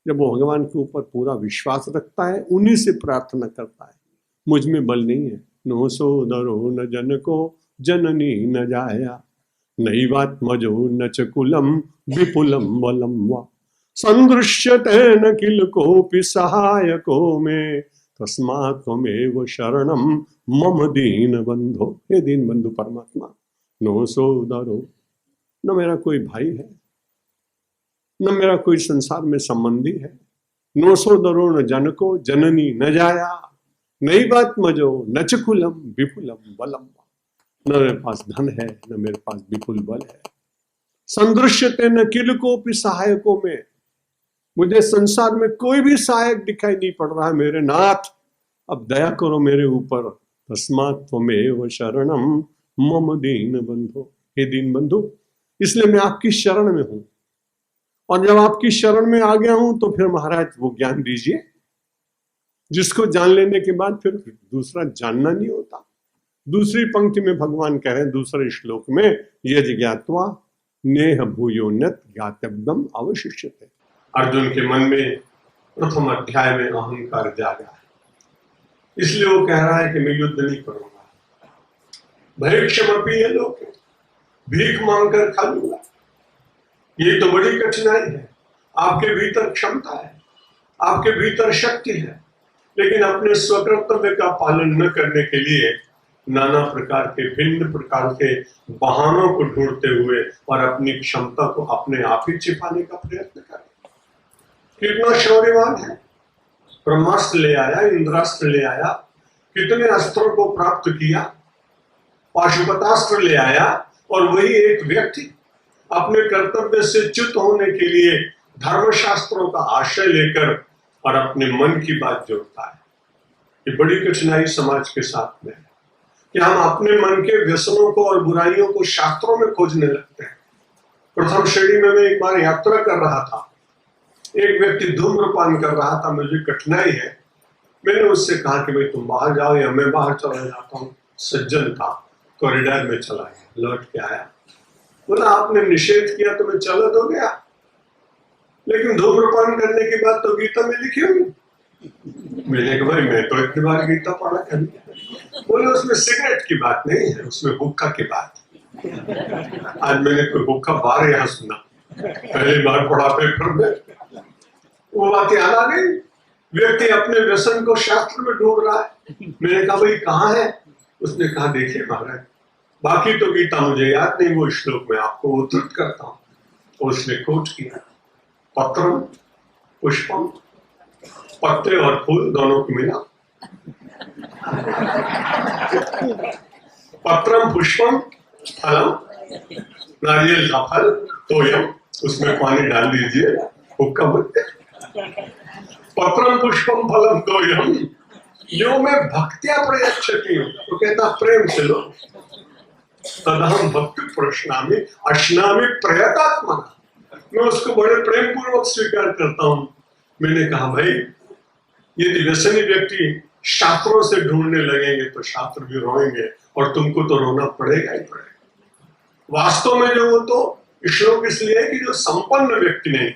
जब वो भगवान के ऊपर पूरा विश्वास रखता है, उन्हीं से प्रार्थना करता है। मुझ में बल नहीं है, नो सोदरो न जन को जननी न जाया, नैवात्मजो न च कुलम विपुलम बलम वा, संदृश्यते न किल कोपि सहायको में, तस्मात् त्वमेव शरणम मम दीन बंधो। हे दीन बंधु परमात्मा, नो सोदरो, न मेरा कोई भाई है, न मेरा कोई संसार में संबंधी है। नो सोदरो न जनको जननी न जाया, नैवात्मजो न च कुलम विपुलम बलम। न मेरे पास धन है, न मेरे पास विपुल बल है। संदृश्यते न किल कोपि सहायकों में, मुझे संसार में कोई भी सहायक दिखाई नहीं पड़ रहा है मेरे नाथ, अब दया करो मेरे ऊपर। तस्मात् त्वमेव शरणम मम दीन बंधो। हे दीन बंधु, इसलिए मैं आपकी शरण में हूं, और जब आपकी शरण में आ गया हूं तो फिर महाराज वो ज्ञान दीजिए जिसको जान लेने के बाद फिर दूसरा जानना नहीं होता। दूसरी पंक्ति में भगवान कह रहे हैं, दूसरे श्लोक में, यज ज्ञात्वा नेह भूयोन्नत ज्ञातव्यम अवशिष्यते। अर्जुन के मन में प्रथम अध्याय में अहंकार जागा है, इसलिए वो कह रहा है कि मैं युद्ध नहीं करूंगा, भैक्षमपि ये लोग भीख मांग कर खा लूंगा। ये तो बड़ी कठिनाई है। आपके भीतर क्षमता है, आपके भीतर शक्ति है, लेकिन अपने स्वकर्तव्य का पालन न करने के लिए नाना प्रकार के भिन्न प्रकार के बहानों को ढूंढते हुए और अपनी क्षमता को अपने आप ही छिपाने का प्रयत्न कर। कितना शौर्यवान है, ब्रह्मास्त्र ले आया, इंद्रास्त्र ले आया, कितने अस्त्रों को प्राप्त किया, पाशुपतास्त्र ले आया, और वही एक व्यक्ति अपने कर्तव्य से च्युत होने के लिए धर्मशास्त्रों का आश्रय लेकर और अपने मन की बात जोड़ता है। ये बड़ी कठिनाई समाज के साथ में है कि हम अपने मन के व्यसनों को और बुराइयों को शास्त्रों में खोजने लगते हैं। प्रथम श्रेणी में मैं एक बार यात्रा कर रहा था, एक व्यक्ति धूम्रपान कर रहा था, मुझे कठिनाई है, मैंने उससे कहा कि भाई तुम बाहर जाओ या मैं बाहर चला जाता हूँ। सज्जन था, कॉरिडोर में चला गया, लौट के आया, बोला आपने निषेध किया तो मैं चला तो गया, लेकिन धूम्रपान करने की बात तो गीता में लिखी होगी। मैंने कहा भाई मैं तो इतनी बार गीता पढ़ा कर, बोले उसमें सिगरेट की बात नहीं है, उसमें हुक्का की बात। आज मैंने कोई हुक्का बार यहाँ सुना, पहली बार पढ़ा पेपर में, वो बात याद आ गई। व्यक्ति अपने व्यसन को शास्त्र में ढूंढ रहा है। मैंने कहा भाई कहाँ है? उसने कहा देखिए महाराज, बाकी तो गीता मुझे याद नहीं, वो श्लोक में आपको उद्धृत करता हूँ। और उसने कोट किया, पत्रम पुष्पम, पत्ते और फूल दोनों को मिला, पत्रम पुष्पम फलम, नारियल का फल तोयम, उसमें पानी डाल दीजिए, हुक्का बनते। पत्रम पुष्पम फलम तोयम, जो मैं भक्त्या प्रयच्छति, तो कहता प्रेम से लो, तदहम भक्ति प्रश्नामि अश्नामि प्रयतात्मा, मैं उसको बड़े प्रेम पूर्वक स्वीकार करता हूं। मैंने कहा भाई यदि व्यसनी व्यक्ति शास्त्रों से ढूंढने लगेंगे तो शास्त्र भी रोएंगे और तुमको तो रोना पड़ेगा ही पड़ेगा। वास्तव में जो वो तो श्लोक इसलिए है कि जो संपन्न व्यक्ति नहीं,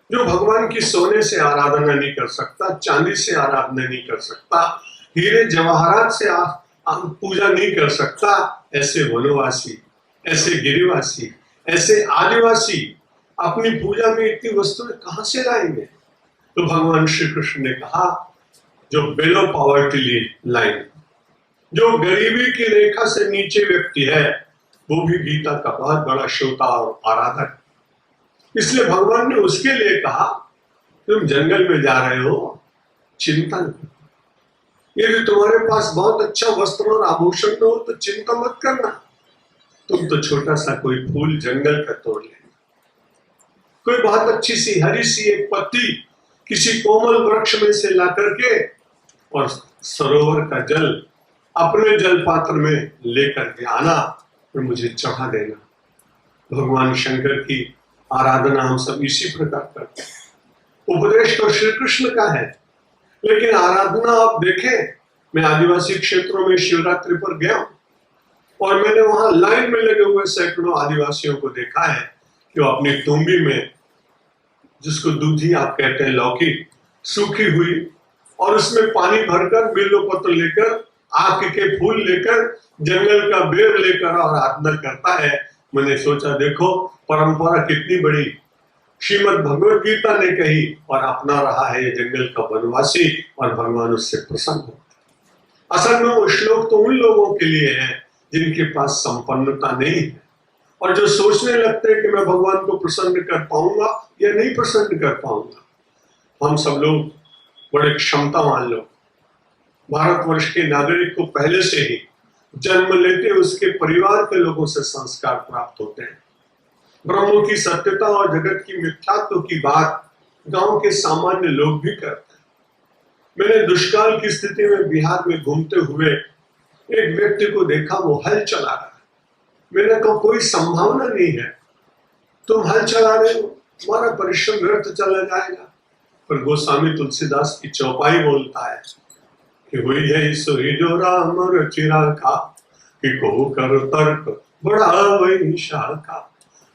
जो भगवान की सोने से आराधना नहीं कर सकता, चांदी से आराधना नहीं कर सकता, हीरे जवाहरात से पूजा नहीं कर सकता, ऐसे वनवासी, ऐसे गिरिवासी, ऐसे आदिवासी अपनी पूजा में इतनी वस्तुएं कहां से लाएंगे? तो भगवान श्री कृष्ण ने कहा जो बिलो पॉवर्टी लाइन, जो गरीबी की रेखा से नीचे व्यक्ति है, वो भी गीता का बहुत बड़ा श्रोता और आराधक। इसलिए भगवान ने उसके लिए कहा तुम जंगल में जा रहे हो, चिंता नहीं, यदि तुम्हारे पास बहुत अच्छा वस्त्र और आभूषण हो तो चिंता मत करना, तुम तो छोटा सा कोई फूल जंगल का तोड़ लेना, कोई बहुत अच्छी सी हरी सी एक पत्ती किसी कोमल वृक्ष में से ला करके और सरोवर का जल अपने जल पात्र में लेकर के आना और मुझे चढ़ा देना। भगवान शंकर की आराधना हम सब इसी प्रकार करते हैं। उपदेश तो श्री कृष्ण का है, लेकिन आराधना आप देखें, मैं आदिवासी क्षेत्रों में शिवरात्रि पर गया और मैंने वहां लाइन में लगे हुए सैकड़ों आदिवासियों को देखा है कि वो अपनी तुम्बी में, जिसको दूधी आप कहते हैं, लौकी सूखी हुई, और उसमें पानी भरकर, बिल्व पत्र लेकर, आक के फूल लेकर, जंगल का बेर लेकर और आराधना करता है। मैंने सोचा देखो परंपरा कितनी बड़ी, श्रीमद् भगवद गीता ने कही और अपना रहा है ये जंगल का वनवासी, और भगवान उससे प्रसन्न हो। असल में वो श्लोक तो उन लोगों के लिए है जिनके पास संपन्नता नहीं है और जो सोचने लगते हैं कि मैं भगवान को प्रसन्न कर पाऊंगा या नहीं प्रसन्न कर पाऊंगा। हम सब लोग बड़े क्षमतावान लोग, भारतवर्ष के नागरिक को पहले से ही जन्म लेते उसके परिवार के लोगों से संस्कार प्राप्त होते हैं। ब्रह्म की सत्यता और जगत की मिथ्यात्व की बात गांव के सामान्य लोग भी करते हैं। मैंने दुष्काल की स्थिति में बिहार में घूमते हुए एक व्यक्ति को देखा, वो हल चला रहा है। मैंने कहा कोई संभावना नहीं है, तुम हल चला रहे हो, तुम्हारा परिश्रम व्यर्थ चला जाएगा। पर गोस्वामी तुलसीदास की चौपाई बोलता है कि हुई है सोई जो राम रचिरा का, कि को कर तर्क बड़ा वही शाखा,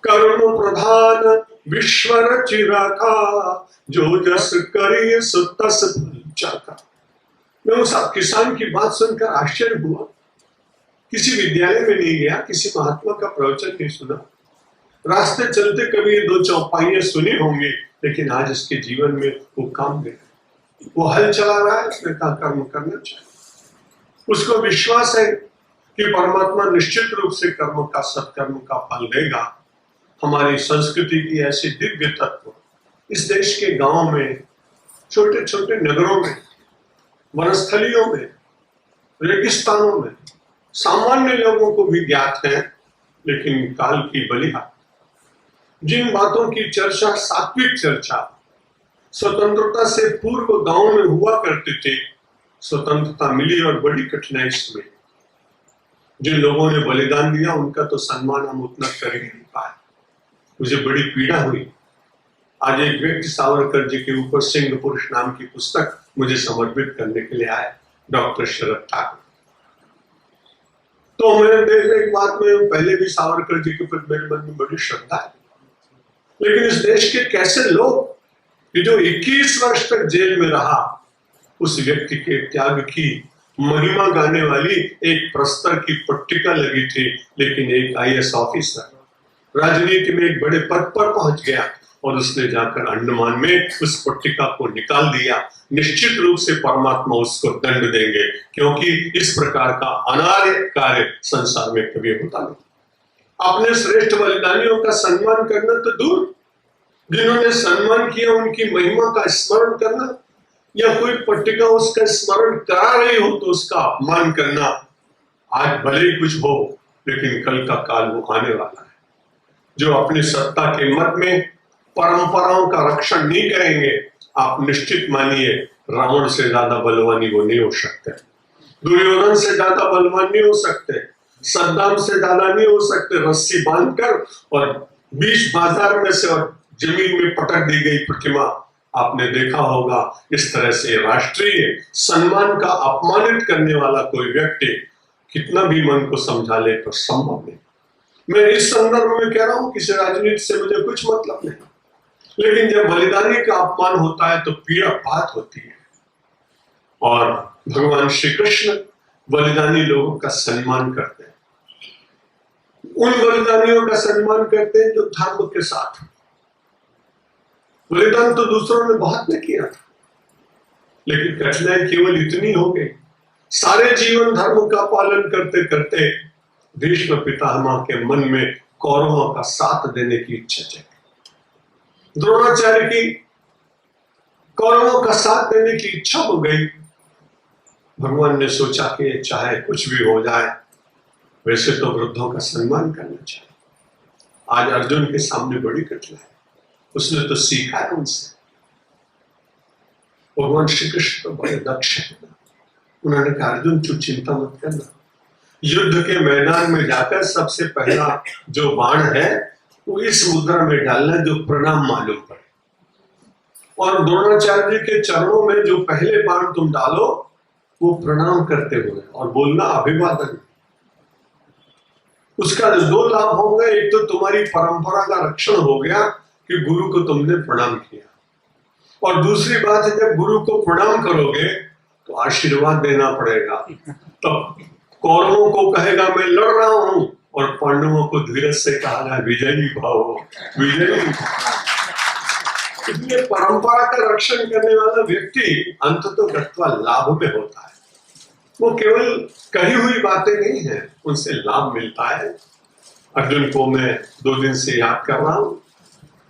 कर्म प्रधान विश्व रचिरा का, जो जस करिए सो तस फल चाका। मैं उस किसान की बात सुनकर आश्चर्य हुआ। किसी विद्यालय में नहीं गया, किसी महात्मा का प्रवचन नहीं सुना, रास्ते चलते कभी दो चौपाइयां सुनी होंगी, लेकिन आज इसके जीवन में वो काम गया। वो हल चला रहा है, उसने कहा कर्म करना चाहिए। उसको विश्वास है कि परमात्मा निश्चित रूप से कर्म का, सत्कर्म का फल देगा। हमारी संस्कृति की ऐसे दिव्य तत्व इस देश के गांव में, छोटे छोटे नगरों में, वनस्थलियों में, रेगिस्तानों में सामान्य लोगों को भी ज्ञात है, लेकिन काल की बलिहार जिन बातों की चर्चा, सात्विक चर्चा स्वतंत्रता से पूर्व गांव में हुआ करती थी, स्वतंत्रता मिली और बड़ी कठिनाई में जिन लोगों ने बलिदान दिया उनका तो सम्मान हम उतना कर ही नहीं पाए। मुझे बड़ी पीड़ा हुई। आज एक व्यक्ति सावरकर जी के ऊपर सिंह पुरुष नाम की पुस्तक मुझे समर्पित करने के लिए आए, डॉक्टर शरद ठाकुर। तो मैंने देखा एक बात में, पहले भी सावरकर जी के प्रति मेरे मन में बड़ी श्रद्धा है, लेकिन इस देश के कैसे लोग, ये जो 21 वर्ष तक जेल में रहा, उस व्यक्ति के त्याग की महिमा गाने वाली एक प्रस्तर की पट्टिका लगी थी, लेकिन एक आईएएस ऑफिसर राजनीति में एक बड़े पद पर पहुंच गया और उसने जाकर अंडमान में उस पट्टिका को निकाल दिया। निश्चित रूप से परमात्मा उसको दंड देंगे, क्योंकि इस प्रकार का अनार्य कार्य संसार में कभी होता नहीं। अपने श्रेष्ठ बलिदानियों का सम्मान करना तो दूर, जिन्होंने सम्मान किया उनकी महिमा का स्मरण करना, या कोई पट्टिका उसका स्मरण करा रही हो तो उसका अपमान करना, आज भले ही कुछ हो, लेकिन कल का काल वो आने वाला है। जो अपनी सत्ता के मत में परंपराओं का रक्षण नहीं करेंगे, आप निश्चित मानिए रावण से ज्यादा बलवानी वो नहीं हो सकते, दुर्योधन से ज्यादा बलवान नहीं हो सकते, सद्दाम से ज्यादा नहीं हो सकते। रस्सी बांधकर और बीच बाजार में से और जमीन में पटक दी गई प्रतिमा आपने देखा होगा। इस तरह से राष्ट्रीय सम्मान का अपमानित करने वाला कोई व्यक्ति कितना भी मन को समझा ले तो संभव नहीं। मैं इस संदर्भ में कह रहा हूं, किसी राजनीति से मुझे कुछ मतलब नहीं, लेकिन जब बलिदानी का अपमान होता है तो पीड़ा बात होती है। और भगवान श्री कृष्ण बलिदानी लोगों का सम्मान करते हैं, उन बलिदानियों का सम्मान करते हैं जो धर्म के साथ। बलिदान तो दूसरों ने बहुत ने किया था, लेकिन कठिनाई केवल इतनी हो गई, सारे जीवन धर्म का पालन करते करते भीष्म पितामह के मन में कौरवों का साथ देने की इच्छा जगी। द्रोणाचार्य की कौरवों का साथ देने की इच्छा हो गई। भगवान ने सोचा कि चाहे कुछ भी हो जाए, वैसे तो वृद्धों का सम्मान करना चाहिए। आज अर्जुन के सामने बड़ी कठिनाई, उसने तो सीखा है उनसे। भगवान श्री कृष्ण तो बड़े दक्ष है, उन्होंने कहा अर्जुन तू चिंता मत करना, युद्ध के मैदान में जाकर सबसे पहला जो बाण है वो इस मुद्रा में डालना जो प्रणाम मालूम पड़े, और द्रोणाचार्य जी के चरणों में जो पहले बाण तुम डालो वो प्रणाम करते हुए और बोलना अभिवादन। उसका दो लाभ होंगे, एक तो तुम्हारी परंपरा का रक्षण हो गया कि गुरु को तुमने प्रणाम किया, और दूसरी बात है जब गुरु को प्रणाम करोगे तो आशीर्वाद देना पड़ेगा। तो कौरवों को कहेगा मैं लड़ रहा हूं, और पांडवों को धीरज से कहा विजयी भाव, विजयी। इसलिए परंपरा का रक्षण करने वाला व्यक्ति अंततः लाभ में होता है। वो केवल कही हुई बातें नहीं है, उनसे लाभ मिलता है। अर्जुन को मैं 2 दिन से याद कर रहा हूं।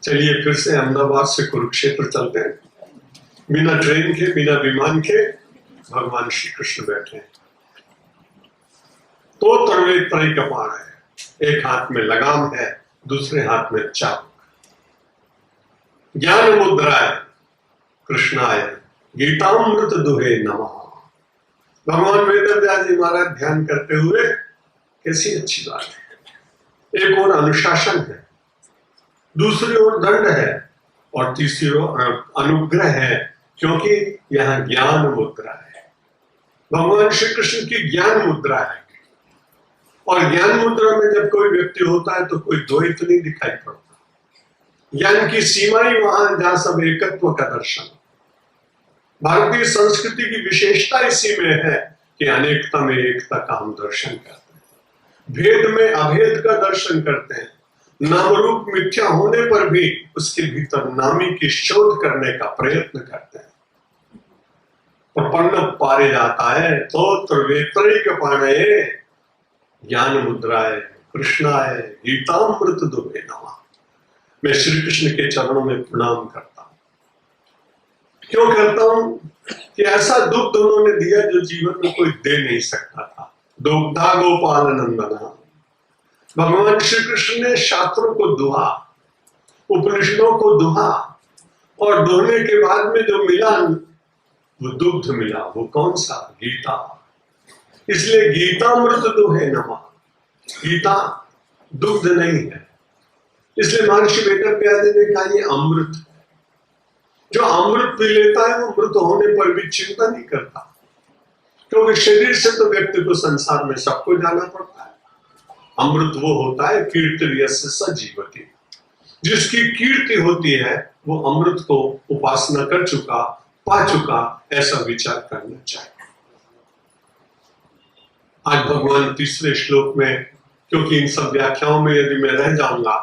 चलिए फिर से अहमदाबाद से कुरुक्षेत्र चलते हैं। बिना ट्रेन के, बिना विमान के भगवान श्री कृष्ण बैठे हैं। तो तड़वे तय कपाण है, एक हाथ में लगाम है, दूसरे हाथ में चाबुक। ज्ञान मुद्रा है कृष्णाय गीतामृत दुहे नमः। भगवान वेदव्यास जी महाराज ध्यान करते हुए, कैसी अच्छी बात है। एक और अनुशासन है, दूसरी ओर दंड है, और तीसरी ओर अनुग्रह है, क्योंकि यहाँ ज्ञान मुद्रा है। भगवान श्री कृष्ण की ज्ञान मुद्रा है, और ज्ञान मुद्रा में जब कोई व्यक्ति होता है तो कोई द्वैत नहीं दिखाई पड़ता। ज्ञान की सीमा ही वहां जहां सब एकत्व का दर्शन। भारतीय संस्कृति की विशेषता इसी में है कि अनेकता में एकता का हम दर्शन करते हैं, भेद में अभेद का दर्शन करते हैं, नाम रूप मिथ्या होने पर भी उसके भीतर नामी की शोध करने का प्रयत्न करते हैं। प्रपन्न पारे जाता है तो वेत्रैक पाणये ज्ञान मुद्राए कृष्णाय गीतामृत दुहे नमः। मैं श्री कृष्ण के चरणों में प्रणाम करता हूं। क्यों करता हूं कि ऐसा दुग्ध उन्होंने दिया जो जीवन में कोई दे नहीं सकता था। दुग्धा गोपाल नंदना, भगवान श्री कृष्ण ने शास्त्रों को दुहा, उपनिषदों को दुहा, और दुहने के बाद में जो मिला वो दुग्ध मिला। वो कौन सा? गीता। इसलिए गीतामृत दुहे नमः। गीता दुग्ध नहीं है, इसलिए महर्षि वेदव्यास ने कहा ये अमृत। जो अमृत पी लेता है वो मृत होने पर भी चिंता नहीं करता, क्योंकि शरीर से तो व्यक्ति को संसार में सबको जाना पड़ता है। अमृत वो होता है कीर्तिर्यस्य स जीवति, जिसकी कीर्ति होती है वो अमृत को उपासना कर चुका, पा चुका, ऐसा विचार करना चाहिए। आज भगवान तीसरे श्लोक में, क्योंकि इन सब व्याख्याओं में यदि मैं रह जाऊंगा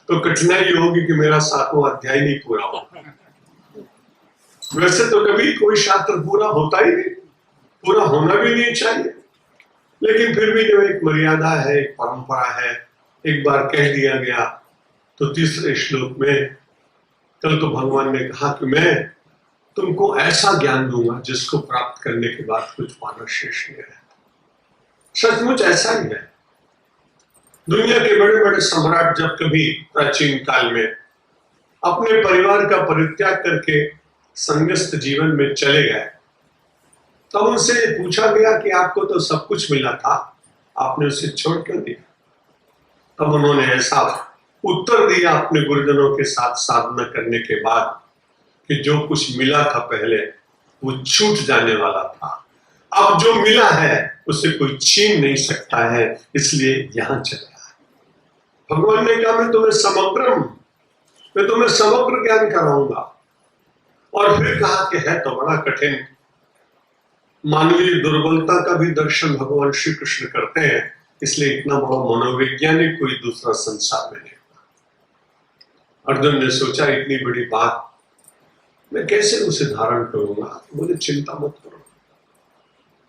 तो कठिनाई होगी कि मेरा 7वां अध्याय नहीं पूरा होगा। वैसे तो कभी कोई शास्त्र पूरा होता ही नहीं, पूरा होना भी नहीं चाहिए, लेकिन फिर भी जो एक मर्यादा है, एक परंपरा है, एक बार कह दिया गया तो तीसरे श्लोक में कल तो भगवान ने कहा कि मैं तुमको ऐसा ज्ञान दूंगा जिसको प्राप्त करने के बाद कुछ पाना शेष नहीं रहता। सचमुच ऐसा ही है। दुनिया के बड़े बड़े सम्राट जब कभी प्राचीन काल में अपने परिवार का परित्याग करके संन्यास्त जीवन में चले गए, तब उनसे पूछा गया कि आपको तो सब कुछ मिला था, आपने उसे छोड़ क्यों दिया? तब उन्होंने ऐसा उत्तर दिया अपने गुरुजनों के साथ साधना करने के बाद कि जो कुछ मिला था पहले वो छूट जाने वाला था, अब जो मिला है उसे कोई छीन नहीं सकता है, इसलिए यहां चला है। भगवान ने कहा मैं तुम्हें समग्र ज्ञान कराऊंगा। और फिर कहा कि है तो बड़ा कठिन, मानवीय दुर्बलता का भी दर्शन भगवान श्री कृष्ण करते हैं, इसलिए इतना बड़ा मनोवैज्ञानिक कोई दूसरा संसार में नहीं। अर्जुन ने सोचा इतनी बड़ी बात मैं कैसे उसे धारण करूंगा? बोले चिंता मत करो,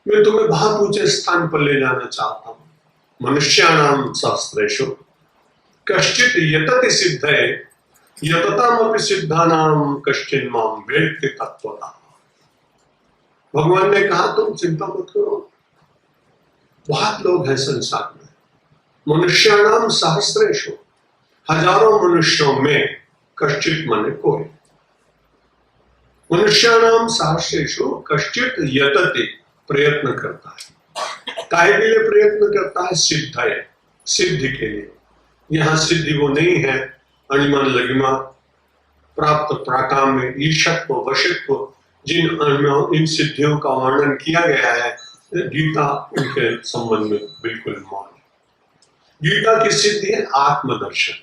मैं तुम्हें बहुत ऊंचे स्थान पर ले जाना चाहता हूं। मनुष्याणाम सहस्रेषु कश्चित यतति सिद्धये यततामपि सिद्धानाम कश्चिन् मां वेत्ति तत्त्वतः। भगवान ने कहा तुम चिंता मत करो, बहुत लोग हैं संसार में। मनुष्याणाम सहस्रेषु, हजारों मनुष्यों में, कश्चित माने कोई। मनुष्याणाम सहस्रेषु कश्चित यतति, प्रयत्न करता है। काहे के लिए प्रयत्न करता है? सिद्धये, सिद्धि के लिए। यहां सिद्धि वो नहीं है अणिमा लगिमा प्राप्त प्राकाम्य ईशत्व वशित्व, इन सिद्धियों का वर्णन किया गया है। गीता उनके संबंध में बिल्कुल मौन है। गीता की सिद्धि है आत्मदर्शन।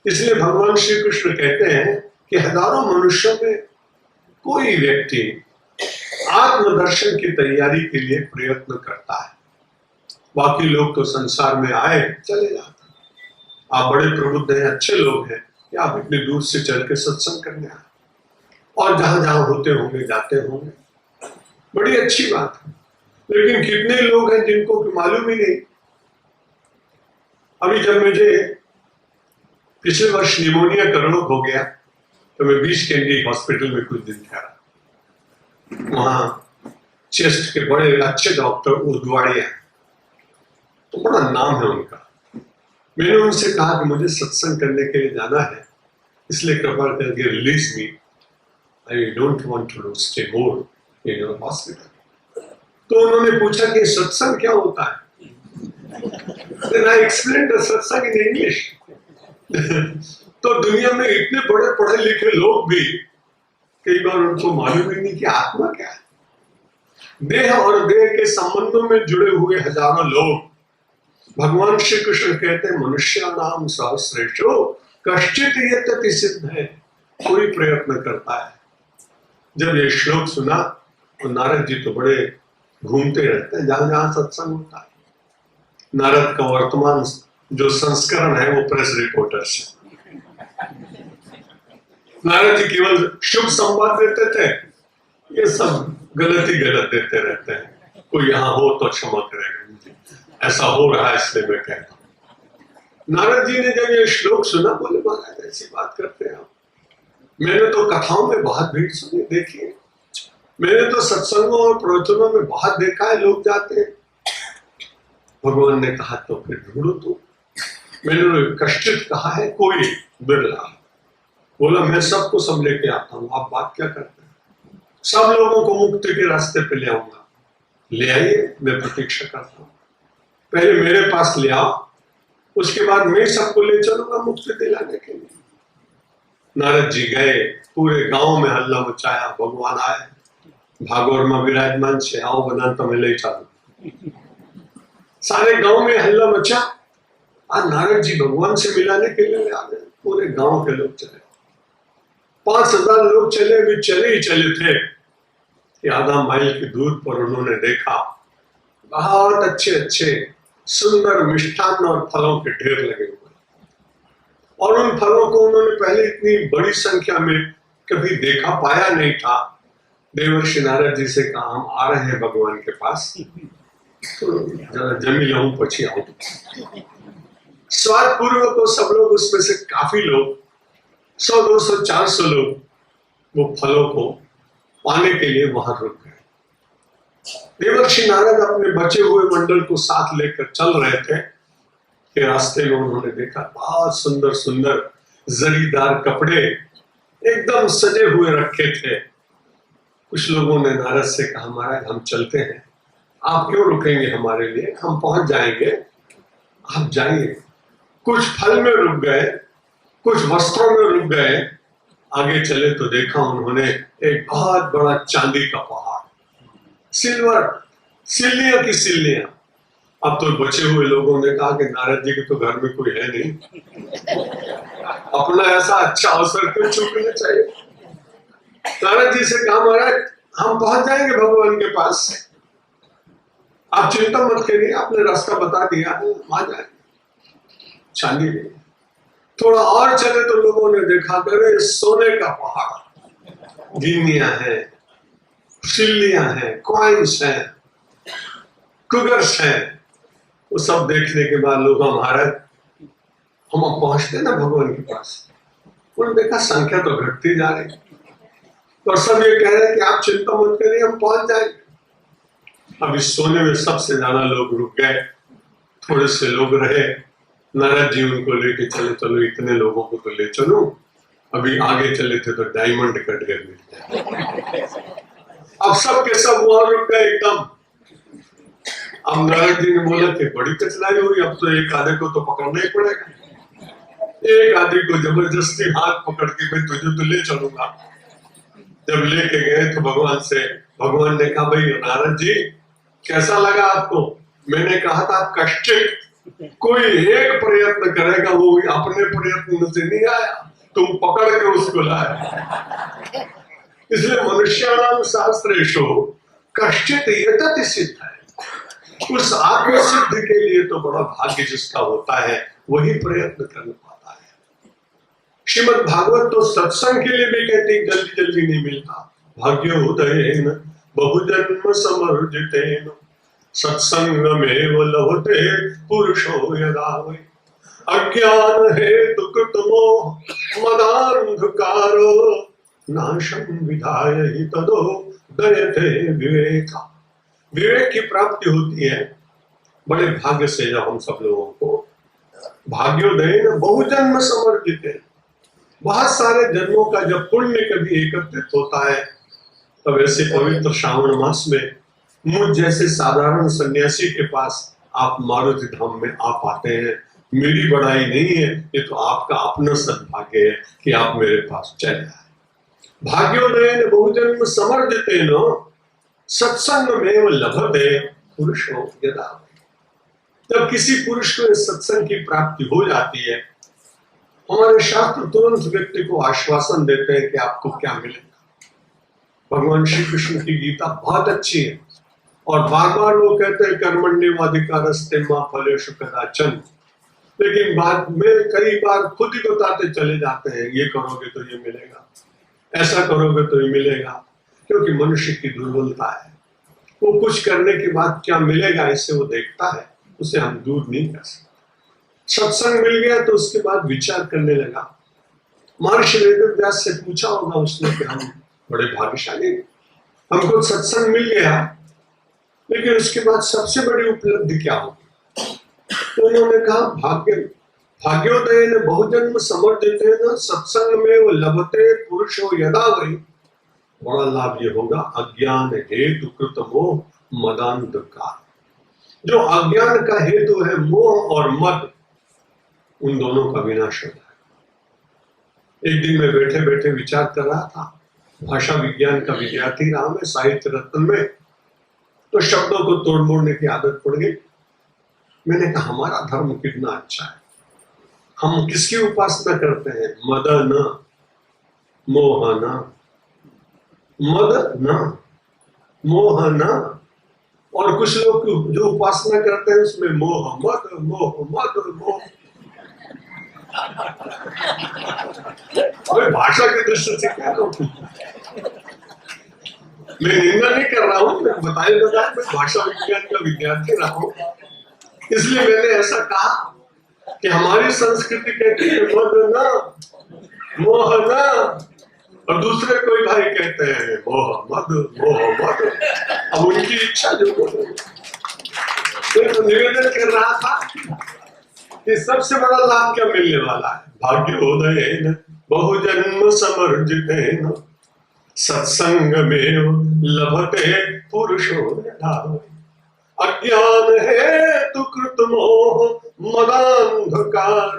इसलिए भगवान श्री कृष्ण कहते हैं कि हजारों मनुष्यों में कोई व्यक्ति आत्मदर्शन की तैयारी के लिए प्रयत्न करता है। बाकी लोग तो संसार में आए चले जाते हैं। आप बड़े प्रबुद्ध हैं, अच्छे लोग हैं, या आप इतनी दूर से चल के सत्संग करने आए, और जहां जहां होते होंगे जाते होंगे, बड़ी अच्छी बात है। लेकिन कितने लोग हैं जिनको मालूम ही नहीं। अभी जब मुझे पिछले वर्ष निमोनिया का रोग हो गया तो मैं बीच कैंडी हॉस्पिटल में कुछ दिन ठहरा। वहां चेस्ट के बड़े अच्छे डॉक्टर उद्वाड़िया, तो बड़ा नाम है उनका। मैंने उनसे कहा कि मुझे सत्संग करने के लिए जाना है, इसलिए कृपा करके release me, I don't want to stay more in your hospital. तो उन्होंने पूछा कि सत्संग क्या होता है? Then I explained the satsang in English. तो दुनिया में इतने बड़े पढ़े लिखे लोग भी कई बार उनको मालूम ही नहीं कि आत्मा क्या है। देह और देह के संबंधों में जुड़े हुए हजारों लोग, भगवान श्री कृष्ण कहते हैं मनुष्याणाम सहस्रेषु कश्चित यतति सिद्धये, कोई प्रयत्न करता है। जब ये श्लोक सुना तो नारद जी तो बड़े घूमते रहते हैं जहां जहां सत्संग होता है। नारद का वर्तमान जो संस्करण है वो प्रेस रिपोर्टर से। नारद जी केवल शुभ संवाद देते थे, ये सब गलत ही गलत देते रहते हैं। कोई यहाँ हो तो क्षमा करेगा मुझे, ऐसा हो रहा है इसलिए मैं कहता हूँ। नारद जी ने जब ये श्लोक सुना, बोले महाराज ऐसी बात करते हैं आप, मैंने तो कथाओं में बहुत भीड़ सुनी देखी है, मैंने तो सत्संगों और प्रवचनों में बहुत देखा है लोग जाते हैं। भगवान ने कहा तो फिर ढूंढो तुम। मैंने कष्टित कहा है कोई बिरला। बोला मैं सबको सब लेके आता हूँ, आप बात क्या करते हैं? सब लोगों को मुक्ति के रास्ते पे ले आऊंगा। ले आइए, मैं प्रतीक्षा करता हूँ। पहले मेरे पास ले आओ, उसके बाद मैं सबको ले चलूंगा मुक्ति दिलाने के लिए। नारद जी गए, पूरे गांव में हल्ला मचाया। भगवान आए, भागवत में विराजमान से आओ बना तो मैं ले चलू। सारे गांव में हल्ला मचा। आज नारद जी भगवान से मिलाने के लिए आ गए। पूरे गांव के लोग चले, 5000 लोग चले, भी चले ही चले थे कि आधा माइल की दूर पर उन्होंने देखा बहुत अच्छे अच्छे सुंदर मिष्ठान और फलों के ढेर लगे हुए, और उन फलों को उन्होंने पहले इतनी बड़ी संख्या में कभी देखा पाया नहीं था। देवर्षि नारद जी से कहा हम आ रहे हैं भगवान के पास, तो जरा जमी लाऊं पछी आऊं। स्वाद पूर्वक को सब लोग, उसमें से काफी लोग 100, 200, 400 लोग वो फलों को पाने के लिए वहां रुक गए। देवर्षि नारद अपने बचे हुए मंडल को साथ लेकर चल रहे थे कि रास्ते में उन्होंने देखा बहुत सुंदर सुंदर जरीदार कपड़े एकदम सजे हुए रखे थे। कुछ लोगों ने नारद से कहा महाराज हम चलते हैं, आप क्यों रुकेंगे हमारे लिए, हम पहुंच जाएंगे, आप जाइए। कुछ फल में रुक गए, कुछ वस्त्रों में रुक गए। आगे चले तो देखा उन्होंने एक बहुत बड़ा चांदी का पहाड़, सिल्वर, सिल्लियां की सिल्लियां। अब तो बचे हुए लोगों ने कहा कि नारद जी के तो घर में कोई है नहीं, अपना ऐसा अच्छा अवसर क्यों चूकना चाहिए। नारद जी से कहा महाराज हम पहुंच जाएंगे भगवान के पास, आप चिंता मत करिए, आपने रास्ता बता दिया है, आ जाएंगे। चांदी नहीं। थोड़ा और चले तो लोगों ने देखा करे सोने का पहाड़, गिन्नियां हैं, सिल्लियां हैं, कॉइन्स हैं, कुगर्स हैं। वो सब देखने के बाद लोग महाराज हम अब पहुंचते ना भगवान के पास। उन्होंने देखा संख्या तो घटती जा रही, और सब ये कह रहे हैं कि आप चिंता मत करिए हम पहुंच जाएंगे। अब इस सोने में सबसे ज्यादा लोग रुक गए, थोड़े से लोग रहे। नारद जी उनको लेके चले, चलो इतने लोगों को तो ले चलो, अभी आगे चले थे तो डायमंड का ढेर मिल गया। अब सब के सब वहां रुक गए एकदम। अब नारद जी ने बोला कि बड़ी कठिनाई हुई, अब तो एक आधे को तो पकड़ना ही पड़ेगा। एक आदमी को जबरदस्ती हाथ पकड़ के मैं तुझे तो ले चलूंगा। जब लेके गए तो भगवान ने कहा भाई नारद जी कैसा लगा आपको? मैंने कहा था कष्टित कोई एक प्रयत्न करेगा, वो अपने प्रयत्न से नहीं आया, तुम पकड़ के उसको लाए। इसलिए मनुष्याणाम शास्त्रेषु कष्टित एतत् सिद्ध है। उस आत्म सिद्धि के लिए तो बड़ा भाग्य जिसका होता है वही प्रयत्न कर पाता है। श्रीमद् भागवत तो सत्संग के लिए भी कहते जल्दी जल्दी नहीं मिलता। भाग्योदयेन बहुजन्म समर्जितेन सत्संगमेव लभते पुरुषो यदा वै अज्ञान हेतु कृतमो मदान्धकारो नाशं विधाय हि तदो दयते विवेक। विवेक की प्राप्ति होती है बड़े भाग्य से, जब हम सब लोगों को भाग्योदयेन बहुजन्म समर्जितेन, बहुत सारे जन्मों का जब पुण्य कभी एकत्रित होता है तब ऐसे पवित्र श्रावण मास में मुझ जैसे साधारण सन्यासी के पास आप मारुति धाम में आ पाते हैं। मेरी बड़ाई नहीं है, ये तो आपका अपना सद्भाग्य है कि आप मेरे पास चले आए। भाग्योदयेन बहुजन्म समर्जितेन सत्संगमेव लभते पुरुषो यदा। जब किसी पुरुष को इस सत्संग की प्राप्ति हो जाती है, हमारे शास्त्र तुरंत व्यक्ति को आश्वासन देते हैं कि आपको क्या मिलेगा। भगवान श्री कृष्ण की गीता बहुत अच्छी है, और बार बार वो कहते हैं कर्मण्येवाधिकारस्ते मा फलेषु कदाचन, लेकिन बाद में कई बार खुद ही बताते चले जाते हैं ये करोगे तो ये मिलेगा, ऐसा करोगे तो ये मिलेगा। क्योंकि मनुष्य की दुर्बलता है। वो कुछ करने के बाद क्या मिलेगा इससे वो देखता है, उसे हम दूर नहीं कर सकते। सत्संग मिल गया तो उसके बाद विचार करने लगा। महर्षि वेदव्यास से पूछा होगा उसने कि हम बड़े भाग्यशाली, हमको सत्संग मिल गया, लेकिन उसके बाद सबसे बड़ी उपलब्धि क्या होगी? तो उन्होंने कहा भाग्योदय ने बहुजन्म समर्जित है न सत्संग में वो लभते पुरुषो यदा वही। बड़ा लाभ ये होगा, अज्ञान हेतु कृत मोह मदांधकार। जो अज्ञान का हेतु है मोह और मद, उन दोनों का विनाश होता है। एक दिन मैं बैठे बैठे विचार कर रहा था, भाषा विज्ञान का विद्यार्थी रहा मैं साहित्य रत्न में, तो शब्दों को तोड़ मोड़ने की आदत पड़ गई। मैंने कहा हमारा धर्म कितना अच्छा है, हम किसकी उपासना करते हैं? मदन मोहन, मद न मोहन। और कुछ लोग जो उपासना करते हैं उसमें मोह मद मोह मद मोह। अरे भाषा की दृष्टि से क्या कहूं, मैं निंदा नहीं कर रहा हूं, मैं बताया मैं भाषा विज्ञान का विद्यार्थी रहा हूं, इसलिए मैंने ऐसा कहा कि हमारी संस्कृति कहती है मद न मोह न, और दूसरे कोई भाई कहते हैं मोह मद मोह मद। अब उनकी इच्छा जो बोले। तो निवेदन कर रहा था कि सबसे बड़ा लाभ क्या मिलने वाला है? भाग्योदय न बहुजन्म समर्जित न सत्संग में लभते पुरुषो यथा। अज्ञान हेतु कृत मोह मदांधकार।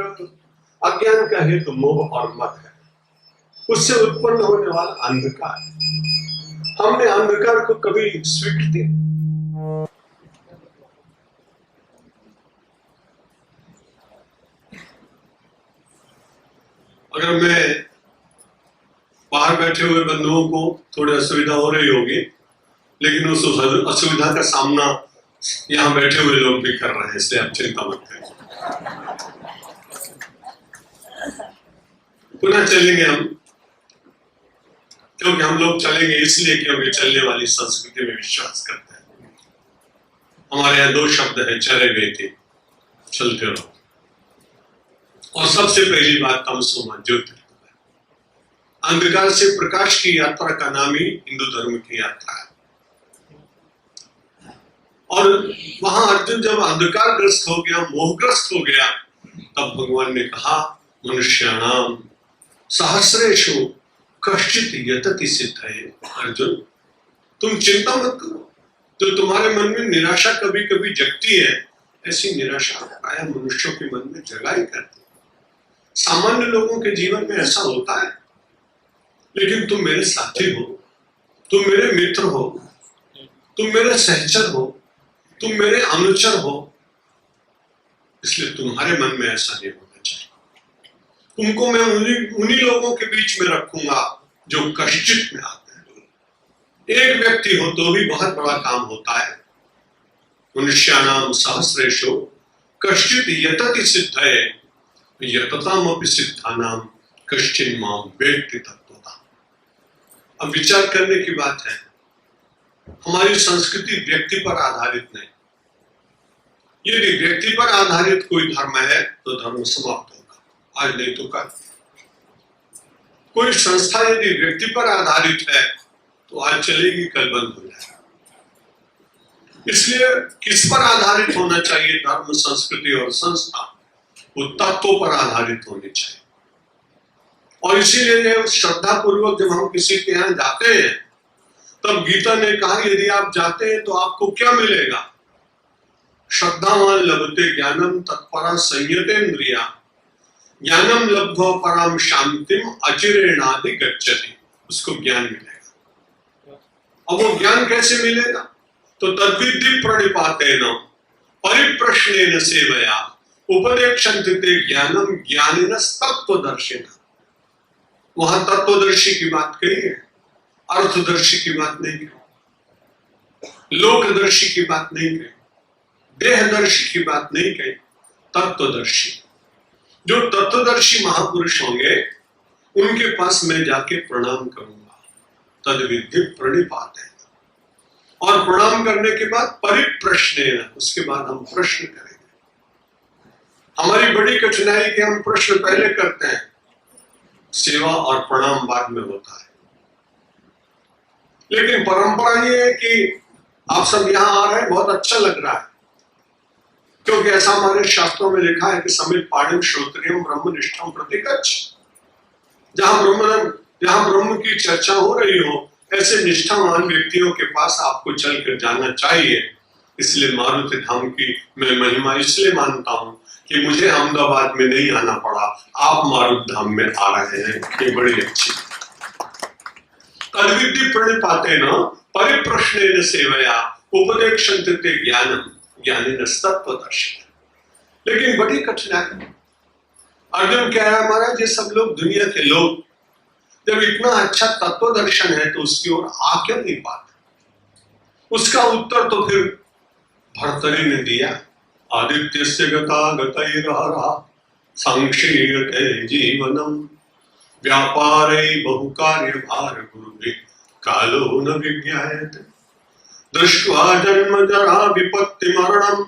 अज्ञान का हेतु मोह और मद है, उससे उत्पन्न होने वाला अंधकार। हमने अंधकार को कभी स्वीकृति, अगर मैं बाहर बैठे हुए बंधुओं को थोड़ी असुविधा हो रही होगी, लेकिन उस असुविधा का सामना यहाँ बैठे हुए लोग भी कर रहे हैं, इसलिए आप चिंता मत करें। पुनः चलेंगे हम, क्योंकि हम लोग चलेंगे इसलिए क्योंकि चलने वाली संस्कृति में विश्वास करते हैं। हमारे यहाँ दो शब्द है, चले गए थे, चलते रहो। और सबसे पहली बात तमसो मा ज्योतिर्गमय, अंधकार से प्रकाश की यात्रा का नाम ही हिंदू धर्म की यात्रा है। और वहां अर्जुन जब अंधकारग्रस्त हो गया, मोहग्रस्त हो गया, तब भगवान ने कहा मनुष्याणाम सहस्रेषु कश्चित यतति सिद्धये। अर्जुन तुम चिंता मत करो, तो तुम्हारे मन में निराशा कभी कभी जगती है, ऐसी निराशा प्राय मनुष्यों के मन में जगा ही करती है। सामान्य लोगों के जीवन में ऐसा होता है, लेकिन तुम मेरे साथी हो, तुम मेरे मित्र हो, तुम मेरे सहचर हो, तुम मेरे अनुचर हो, इसलिए तुम्हारे मन में ऐसा नहीं होना चाहिए। तुमको मैं उन्हीं लोगों के बीच में रखूंगा जो कश्चित में आते हैं। एक व्यक्ति हो तो भी बहुत बड़ा काम होता है। मनुष्याणाम सहस्रेषु कश्चित यतति सिद्धये यततामपि सिद्धानाम कश्चिन माम वेत्ति तत्त्वतः। अब विचार करने की बात है, हमारी संस्कृति व्यक्ति पर आधारित नहीं। यदि व्यक्ति पर आधारित कोई धर्म है तो धर्म समाप्त होगा, आज नहीं तो कल। कोई संस्था यदि व्यक्ति पर आधारित है तो आज चलेगी, कल बंद हो जाएगा। इसलिए किस पर आधारित होना चाहिए धर्म, संस्कृति और संस्था? वो तत्वों पर आधारित होनी चाहिए। और इसीलिए श्रद्धा पूर्वक जब हम किसी के यहाँ जाते हैं, तब गीता ने कहा यदि आप जाते हैं तो आपको क्या मिलेगा? श्रद्धावान लभते ज्ञानम तत्परा संयतेन्द्रिया ज्ञानम लब्ध्वा पराम शांतिम अचिरेणादि गच्छति। उसको ज्ञान मिलेगा। अब वो ज्ञान कैसे मिलेगा? तो तद्विद्धि प्रणिपातेन परिप्रश्नेन सेवया उपदेक्षन्ते ते ज्ञानम ज्ञानिनस् तत्त्वदर्शिनः। वहां तत्वदर्शी की बात कही है, अर्थदर्शी की बात नहीं कही, लोकदर्शी की बात नहीं कही, देहदर्शी की बात नहीं कही, तत्वदर्शी। जो तत्वदर्शी महापुरुष होंगे उनके पास मैं जाके प्रणाम करूंगा, तद विद्धि प्रणिपाते, और प्रणाम करने के बाद परिप्रश्नेन, उसके बाद हम प्रश्न करेंगे। हमारी बड़ी कठिनाई कि हम प्रश्न पहले करते हैं, सेवा और प्रणाम बाद में होता है। लेकिन परंपरा ये है कि आप सब यहां आ रहे हैं, बहुत अच्छा लग रहा है, क्योंकि ऐसा हमारे शास्त्रों में लिखा है कि समित पाणिम श्रोत्रियम ब्रह्मनिष्ठम प्रतिगच्छ। जहां ब्रह्म की चर्चा हो रही हो, ऐसे निष्ठावान व्यक्तियों के पास आपको चलकर जाना चाहिए। इसलिए मारुति धाम की मैं महिमा इसलिए मानता हूं कि मुझे अहमदाबाद में नहीं आना पड़ा, आप मारुति धाम में आ रहे हैं, ये बड़ी अच्छी। तद्विद्धि प्रणिपातेन परिप्रश्नेन सेवया उपदेक्षन्ते ते ज्ञानम ज्ञानिन तत्त्वदर्शिनः। लेकिन बड़ी कठिनाई, अर्जुन कह रहा है महाराज, ये सब लोग दुनिया के लोग जब इतना अच्छा तत्व दर्शन है तो उसकी ओर आ क्यों नहीं पाते? उसका उत्तर तो फिर भर्तरी ने दिया, आदित्य से गता गतैरहरः संक्षीयते जीवनम व्यापारै बहुकार्य भार गुरुवे कालो न विज्ञायते दृष्ट्वा जन्म जरा विपत्ति मरणम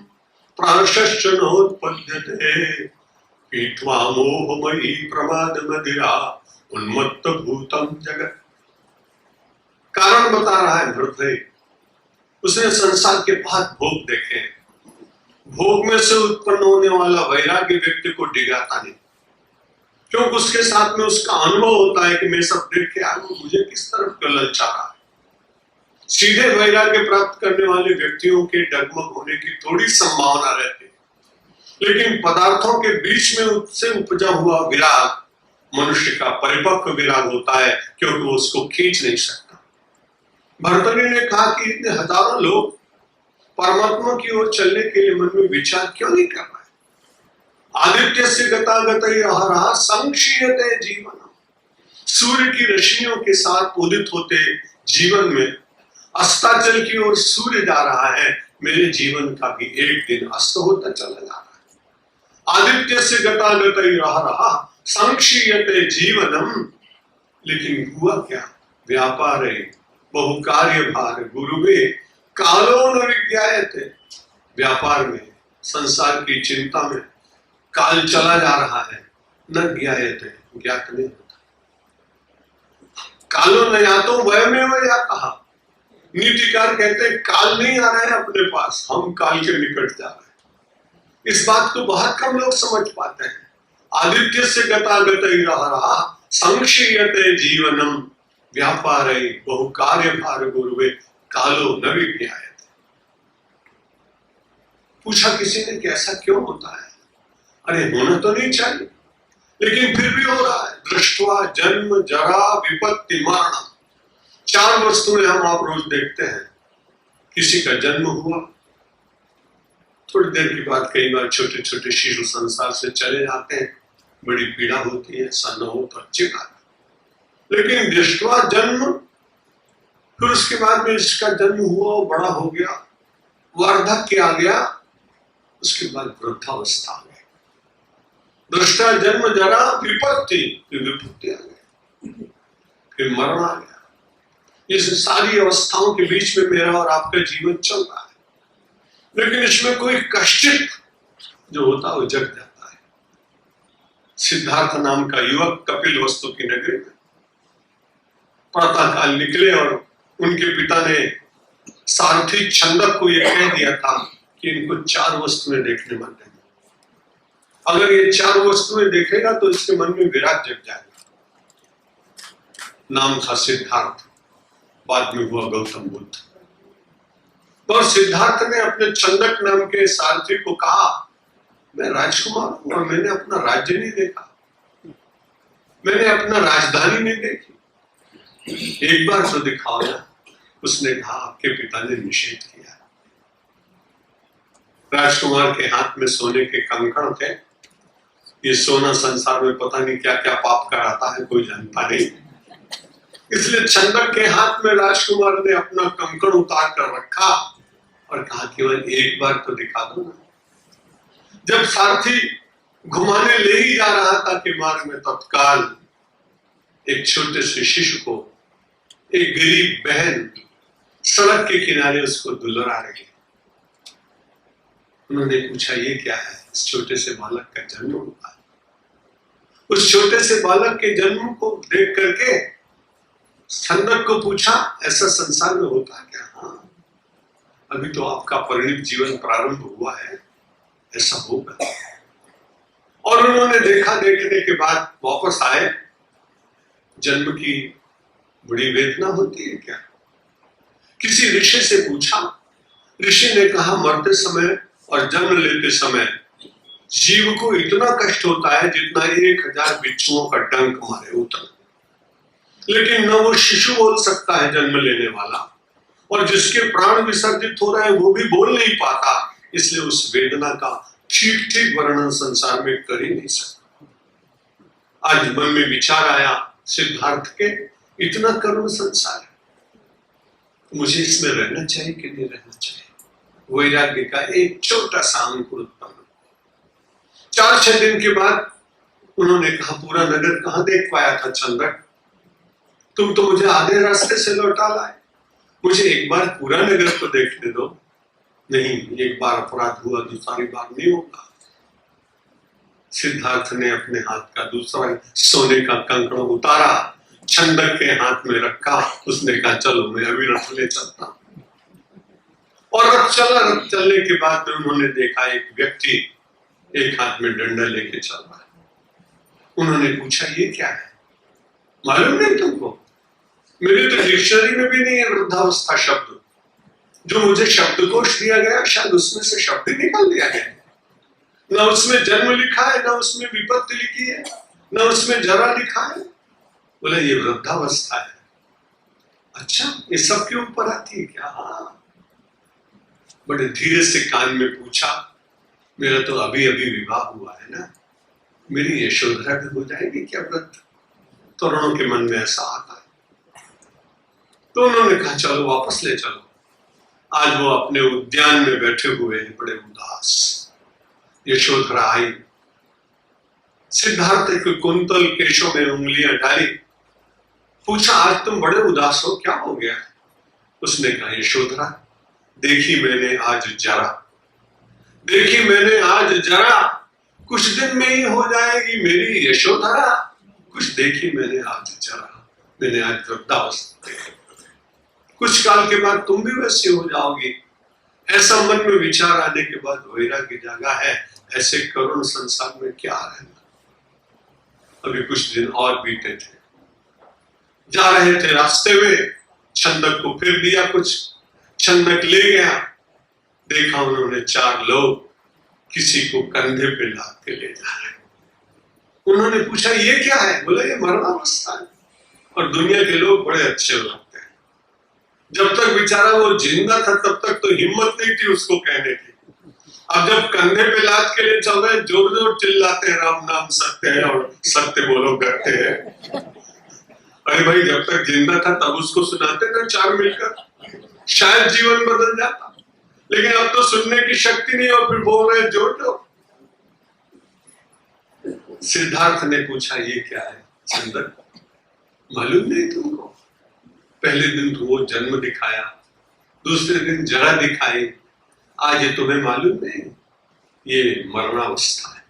प्राशश्च नोत्पद्यते पीत्वा मोहमयी प्रमाद मदिरा उन्मत्त भूतम जगत। कारण बता रहा है भर्तरी, उसने संसार के बहुत भोग देखे, भोग में से उत्पन्न होने वाला वैराग्य व्यक्ति को डिगाता नहीं, क्योंकि उसके साथ में उसका अनुभव होता है कि मैं सब देख के आया हूं, मुझे किस तरफ का ललचा रहा है। सीधे वैराग्य प्राप्त करने वाले व्यक्तियों के डगमग होने की थोड़ी संभावना रहती है, लेकिन पदार्थों के बीच में उससे उपजा हुआ विराग मनुष्य का परिपक्व विराग होता है, क्योंकि वो उसको खींच नहीं सकता। भर्तरी ने कहा कि इतने हजारों लोग परमात्मा की ओर चलने के लिए मन में विचार क्यों नहीं कर रहे? आदित्य से गता गतैरहरः संक्षीयते जीवनम, सूर्य की रश्मियों के साथ उदित होते जीवन में अस्ताचल की ओर सूर्य जा रहा है, मेरे जीवन का भी एक दिन अस्त होता चला जा रहा है। आदित्य से गता गतैरहरः संक्षीयते जीवनम, लेकिन हुआ क्या? व्यापारे बहुकार्य भार गुरुवे कालो न विज्ञायते। व्यापार में, संसार की चिंता में काल चला जा रहा है, न ज्ञायते, ज्ञात नहीं होता। कालो न यातो वयमेव या कहा, नीतिकार कहते हैं काल नहीं आ रहा है अपने पास, हम काल के निकट जा रहे हैं। इस बात को बहुत कम लोग समझ पाते हैं। आदित्य से गता गतैरहरः संक्षीयते जीवनम व्यापारै बहुकार्य भार गुरुवे कालो न विज्ञायते। पूछा किसी ने कि ऐसा क्यों होता है? अरे होना तो नहीं चाहिए, लेकिन फिर भी हो रहा है। दृष्ट्वा जन्म जरा विपत्ति मरणम, चार वस्तुएं हम आप रोज देखते हैं। किसी का जन्म हुआ, थोड़ी देर के बाद कई बार छोटे छोटे शिशु संसार से चले जाते हैं, बड़ी पीड़ा होती है, ऐसा न हो तो अच्छी बात है। लेकिन दृष्ट्वा जन्म, फिर उसके बाद में इसका जन्म हुआ, वो बड़ा हो गया, वार्धक्य आ गया, उसके बाद वृद्धावस्था आ गई। दृष्टा जन्म जरा विपत्ति, फिर विपत्ति आ गई, फिर मरण आ गया। इस सारी अवस्थाओं के बीच में मेरा और आपका जीवन चल रहा है, लेकिन इसमें कोई कष्टित जो होता है वो जग जाता है। सिद्धार्थ नाम का युवक कपिल वस्तु की नगरी में प्रातः काल निकले और उनके पिता ने सारथी छंदक को यह कह दिया था कि इनको चार वस्तुएं देखने मन रही, अगर ये चार वस्तुएं देखेगा तो इसके मन में विराग जग जाएगा। नाम था सिद्धार्थ, बाद में हुआ गौतम बुद्ध। और सिद्धार्थ ने अपने छंदक नाम के सारथी को कहा, मैं राजकुमार हूं और मैंने अपना राज्य नहीं देखा, मैंने अपना राजधानी नहीं देखी, एक बार तो दिखाओ ना। उसने कहा आपके पिता ने निषेध किया। राजकुमार के हाथ में सोने के कंकड़ थे। ये सोना संसार में पता नहीं क्या क्या पाप कराता है, कोई जानता नहीं। इसलिए छंदक के हाथ में राजकुमार ने अपना कंकड़ उतार कर रखा और कहा केवल एक बार तो दिखा दो ना। जब सारथी घुमाने ले ही जा रहा था कि मार्ग में तत्काल एक छोटे से शिशु को एक गरीब बहन सड़क के किनारे उसको दुलरा रही है। उन्होंने पूछा ये क्या है? इस छोटे से बालक का जन्म हुआ। उस छोटे से बालक के जन्म को देख करके छंदक को पूछा ऐसा संसार में होता है क्या? हाँ, अभी तो आपका परिणित जीवन प्रारंभ हुआ है, ऐसा होगा। और उन्होंने देखा, देखने के बाद वापस आए। जन्म की बड़ी वेदना होती है क्या? किसी ऋषि से पूछा, ऋषि ने कहा मरते समय और जन्म लेते समय जीव को इतना कष्ट होता है जितना 1000 बिच्छुओं का डंक मारे उतना, लेकिन न वो शिशु बोल सकता है जन्म लेने वाला, और जिसके प्राण विसर्जित हो रहे हैं वो भी बोल नहीं पाता। इसलिए उस वेदना का ठीक ठीक वर्णन संसार में कर ही नहीं सकता। आज मन में विचार आया सिद्धार्थ के, इतना करुण संसार है, मुझे इसमें रहना चाहिए कि नहीं रहना चाहिए? वैराग्य का एक छोटा सा अंकुर उत्पन्न। 4-6 दिन के बाद उन्होंने कहा पूरा नगर कहां देख पाया था चंद्रक, तुम तो मुझे आधे रास्ते से लौटा लाए, मुझे एक बार पूरा नगर को देखने दो। नहीं, एक बार अपराध हुआ, दूसरी बार नहीं होगा। सिद्धार्थ ने अपने हाथ का दूसरा सोने का कंकड़ उतारा, छंदक के हाथ में रखा। उसने कहा चलो मैं अभी रथ ले चलता हूं। और रथ चला। रथ चलने के बाद उन्होंने देखा एक व्यक्ति एक हाथ में डंडा लेके चल रहा है। उन्होंने पूछा ये क्या है? मालूम नहीं तुमको? मेरे तो डिक्शनरी में भी नहीं है वृद्धावस्था शब्द। जो मुझे शब्दकोश दिया गया शायद उसमें से शब्द निकाल दिया गया। ना उसमें जन्म लिखा है, ना उसमें विपत्ति लिखी है, ना उसमें जरा लिखा है। बोला ये वृद्धावस्था है। अच्छा, ये सब के ऊपर आती है क्या? हाँ। बड़े धीरे से कान में पूछा, मेरा तो अभी अभी विवाह हुआ है ना, मेरी यशोधरा भी हो जाएगी क्या वृद्ध? तरुणों के मन में ऐसा आता है। तो उन्होंने कहा चलो वापस ले चलो। आज वो अपने उद्यान में बैठे हुए हैं बड़े उदास। यशोधरा आई, सिद्धार्थ के कुंतल केशों में उंगलियां डाली, पूछा आज तुम बड़े उदास हो, क्या हो गया? उसने कहा यशोधरा देखी मैंने आज जरा, देखी मैंने आज जरा, कुछ दिन में ही हो जाएगी मेरी यशोधरा। कुछ देखी मैंने आज जरा, मैंने आज वृद्धावस्था देखी, कुछ काल के बाद तुम भी वैसे हो जाओगी। ऐसा मन में विचार आने के बाद वैराग्य जागा है, ऐसे करुण संसार में क्या रहना। अभी कुछ दिन और बीते थे, जा रहे थे रास्ते में, छंदक को फिर दिया कुछ, छंदक ले गया। देखा उन्होंने 4 लोग किसी को कंधे पे लाद के ले जा रहे। उन्होंने पूछा ये क्या है? बोला ये मरणावस्था है। और दुनिया के लोग बड़े अच्छे लगते हैं। जब तक बेचारा वो जिंदा था तब तक तो हिम्मत नहीं थी उसको कहने की। अब जब कंधे पे लाद के लिए चल रहे, जोर जोर चिल्लाते हैं राम नाम सत्य है और सत्य बोलो करते हैं। अरे भाई जब तक जिंदा था तब उसको सुनाते ना 4 मिलकर, शायद जीवन बदल जाता। लेकिन अब तो सुनने की शक्ति नहीं और फिर बोल रहे जोर जोर। सिद्धार्थ ने पूछा ये क्या है? चंदक मालूम नहीं तुमको? पहले दिन तो वो जन्म दिखाया, दूसरे दिन जरा दिखाई, आज ये तुम्हें मालूम नहीं? ये मरणावस्था है।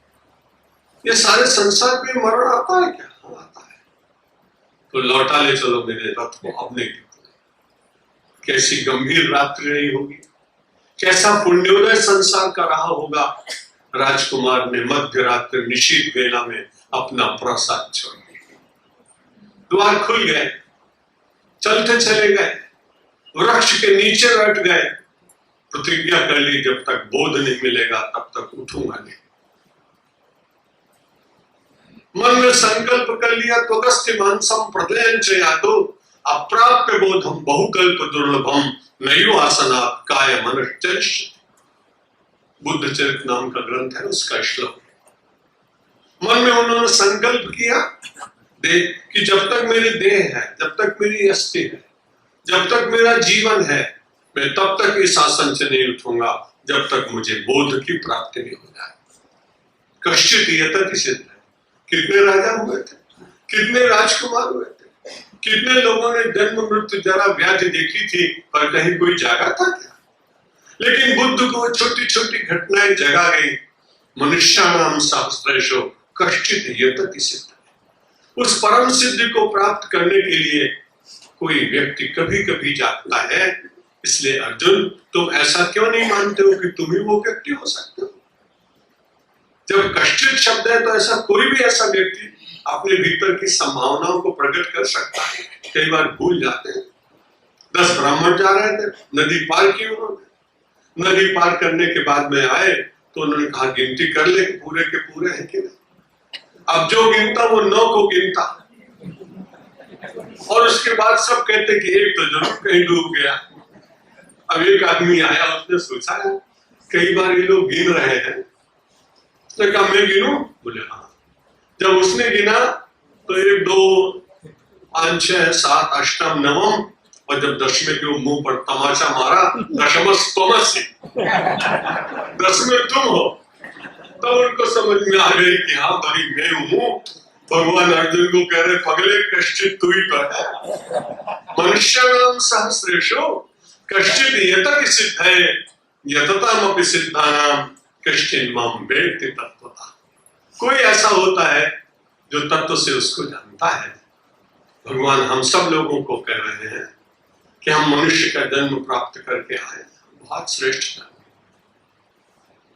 ये सारे संसार में मरण आता है क्या? हाँ आता है। तो लौटा ले चलो मेरे रथ को अपने। कैसी गंभीर रात्रि रही होगी, कैसा पुण्योदय संसार का रहा होगा। राजकुमार ने मध्य रात्रि निशीत वेला में अपना प्रसाद छोड़ दिया। द्वार खुल गए, चलते चले गए, वृक्ष के नीचे बैठ गए। प्रतिज्ञा कर ली जब तक बोध नहीं मिलेगा तब तक उठूंगा नहीं। मन में संकल्प कर लिया त्वगस्ति मानसम प्रदयन च यातो अप्राप्य बोधम बहुकल्प दुर्लभम नयो आसनात् काय मनश्चर्ष। बुद्ध चरित नाम का ग्रंथ है, उसका श्लोक। मन में उन्होंने संकल्प किया देख कि जब तक मेरी देह है, जब तक मेरी अस्थि है, जब तक मेरा जीवन है, मैं तब तक इस आसन से नहीं उठूंगा जब तक मुझे बोध की प्राप्ति नहीं हो जाए। कश्चित यतति सिद्ध है। कितने राजा हुए थे, कितने राजकुमार हुए थे, कितने लोगों ने जन्म मृत्यु जरा व्याधि देखी थी, पर कहीं कोई जागा था क्या? लेकिन बुद्ध को छोटी छोटी घटनाएं जगा गई। मनुष्याणाम सहस्रेषु कश्चित् यतति सिद्धये। उस परम सिद्धि को प्राप्त करने के लिए कोई व्यक्ति कभी कभी जागता है। इसलिए अर्जुन, तुम ऐसा क्यों नहीं मानते हो कि तुम ही वो व्यक्ति हो सकते हो? जब कश्चित शब्द है तो ऐसा कोई भी ऐसा व्यक्ति अपने भीतर की संभावनाओं को प्रकट कर सकता है। कई बार भूल जाते हैं। 10 ब्राह्मण जा रहे थे, नदी पार की उन्होंने। नदी पार करने के बाद में आए तो उन्होंने कहा गिनती कर ले पूरे के पूरे हैं कि नहीं। अब जो गिनता वो 9 को गिनता, और उसके बाद सब कहते कि एक तो जरूर कहीं डूब गया। अब एक आदमी आया, उसने सोचा है कई बार ये लोग गिन रहे हैं, तो कहा मैं गिनूं? बोले हाँ। जब उसने गिना तो 1 2 5 6 7 अष्टम नवम, और जब 10वें के मुंह पर तमाचा मारा, दशमस्तमसि, 10वें तुम हो, तो उनको समझ में आ गई कि हाँ भाई मैं हूं। भगवान अर्जुन को कह रहे पगले कश्चित तू ही तो है। मनुष्याणाम सहस्रेषु कश्चित् यतति सिद्धये यततामपि सिद्धानाम कश्चिन् मां वेत्ति तत्त्वतः। कोई ऐसा होता है जो तत्व से उसको जानता है। भगवान हम सब लोगों को कह रहे हैं कि हम मनुष्य का जन्म प्राप्त करके आए, बहुत श्रेष्ठ जन्म।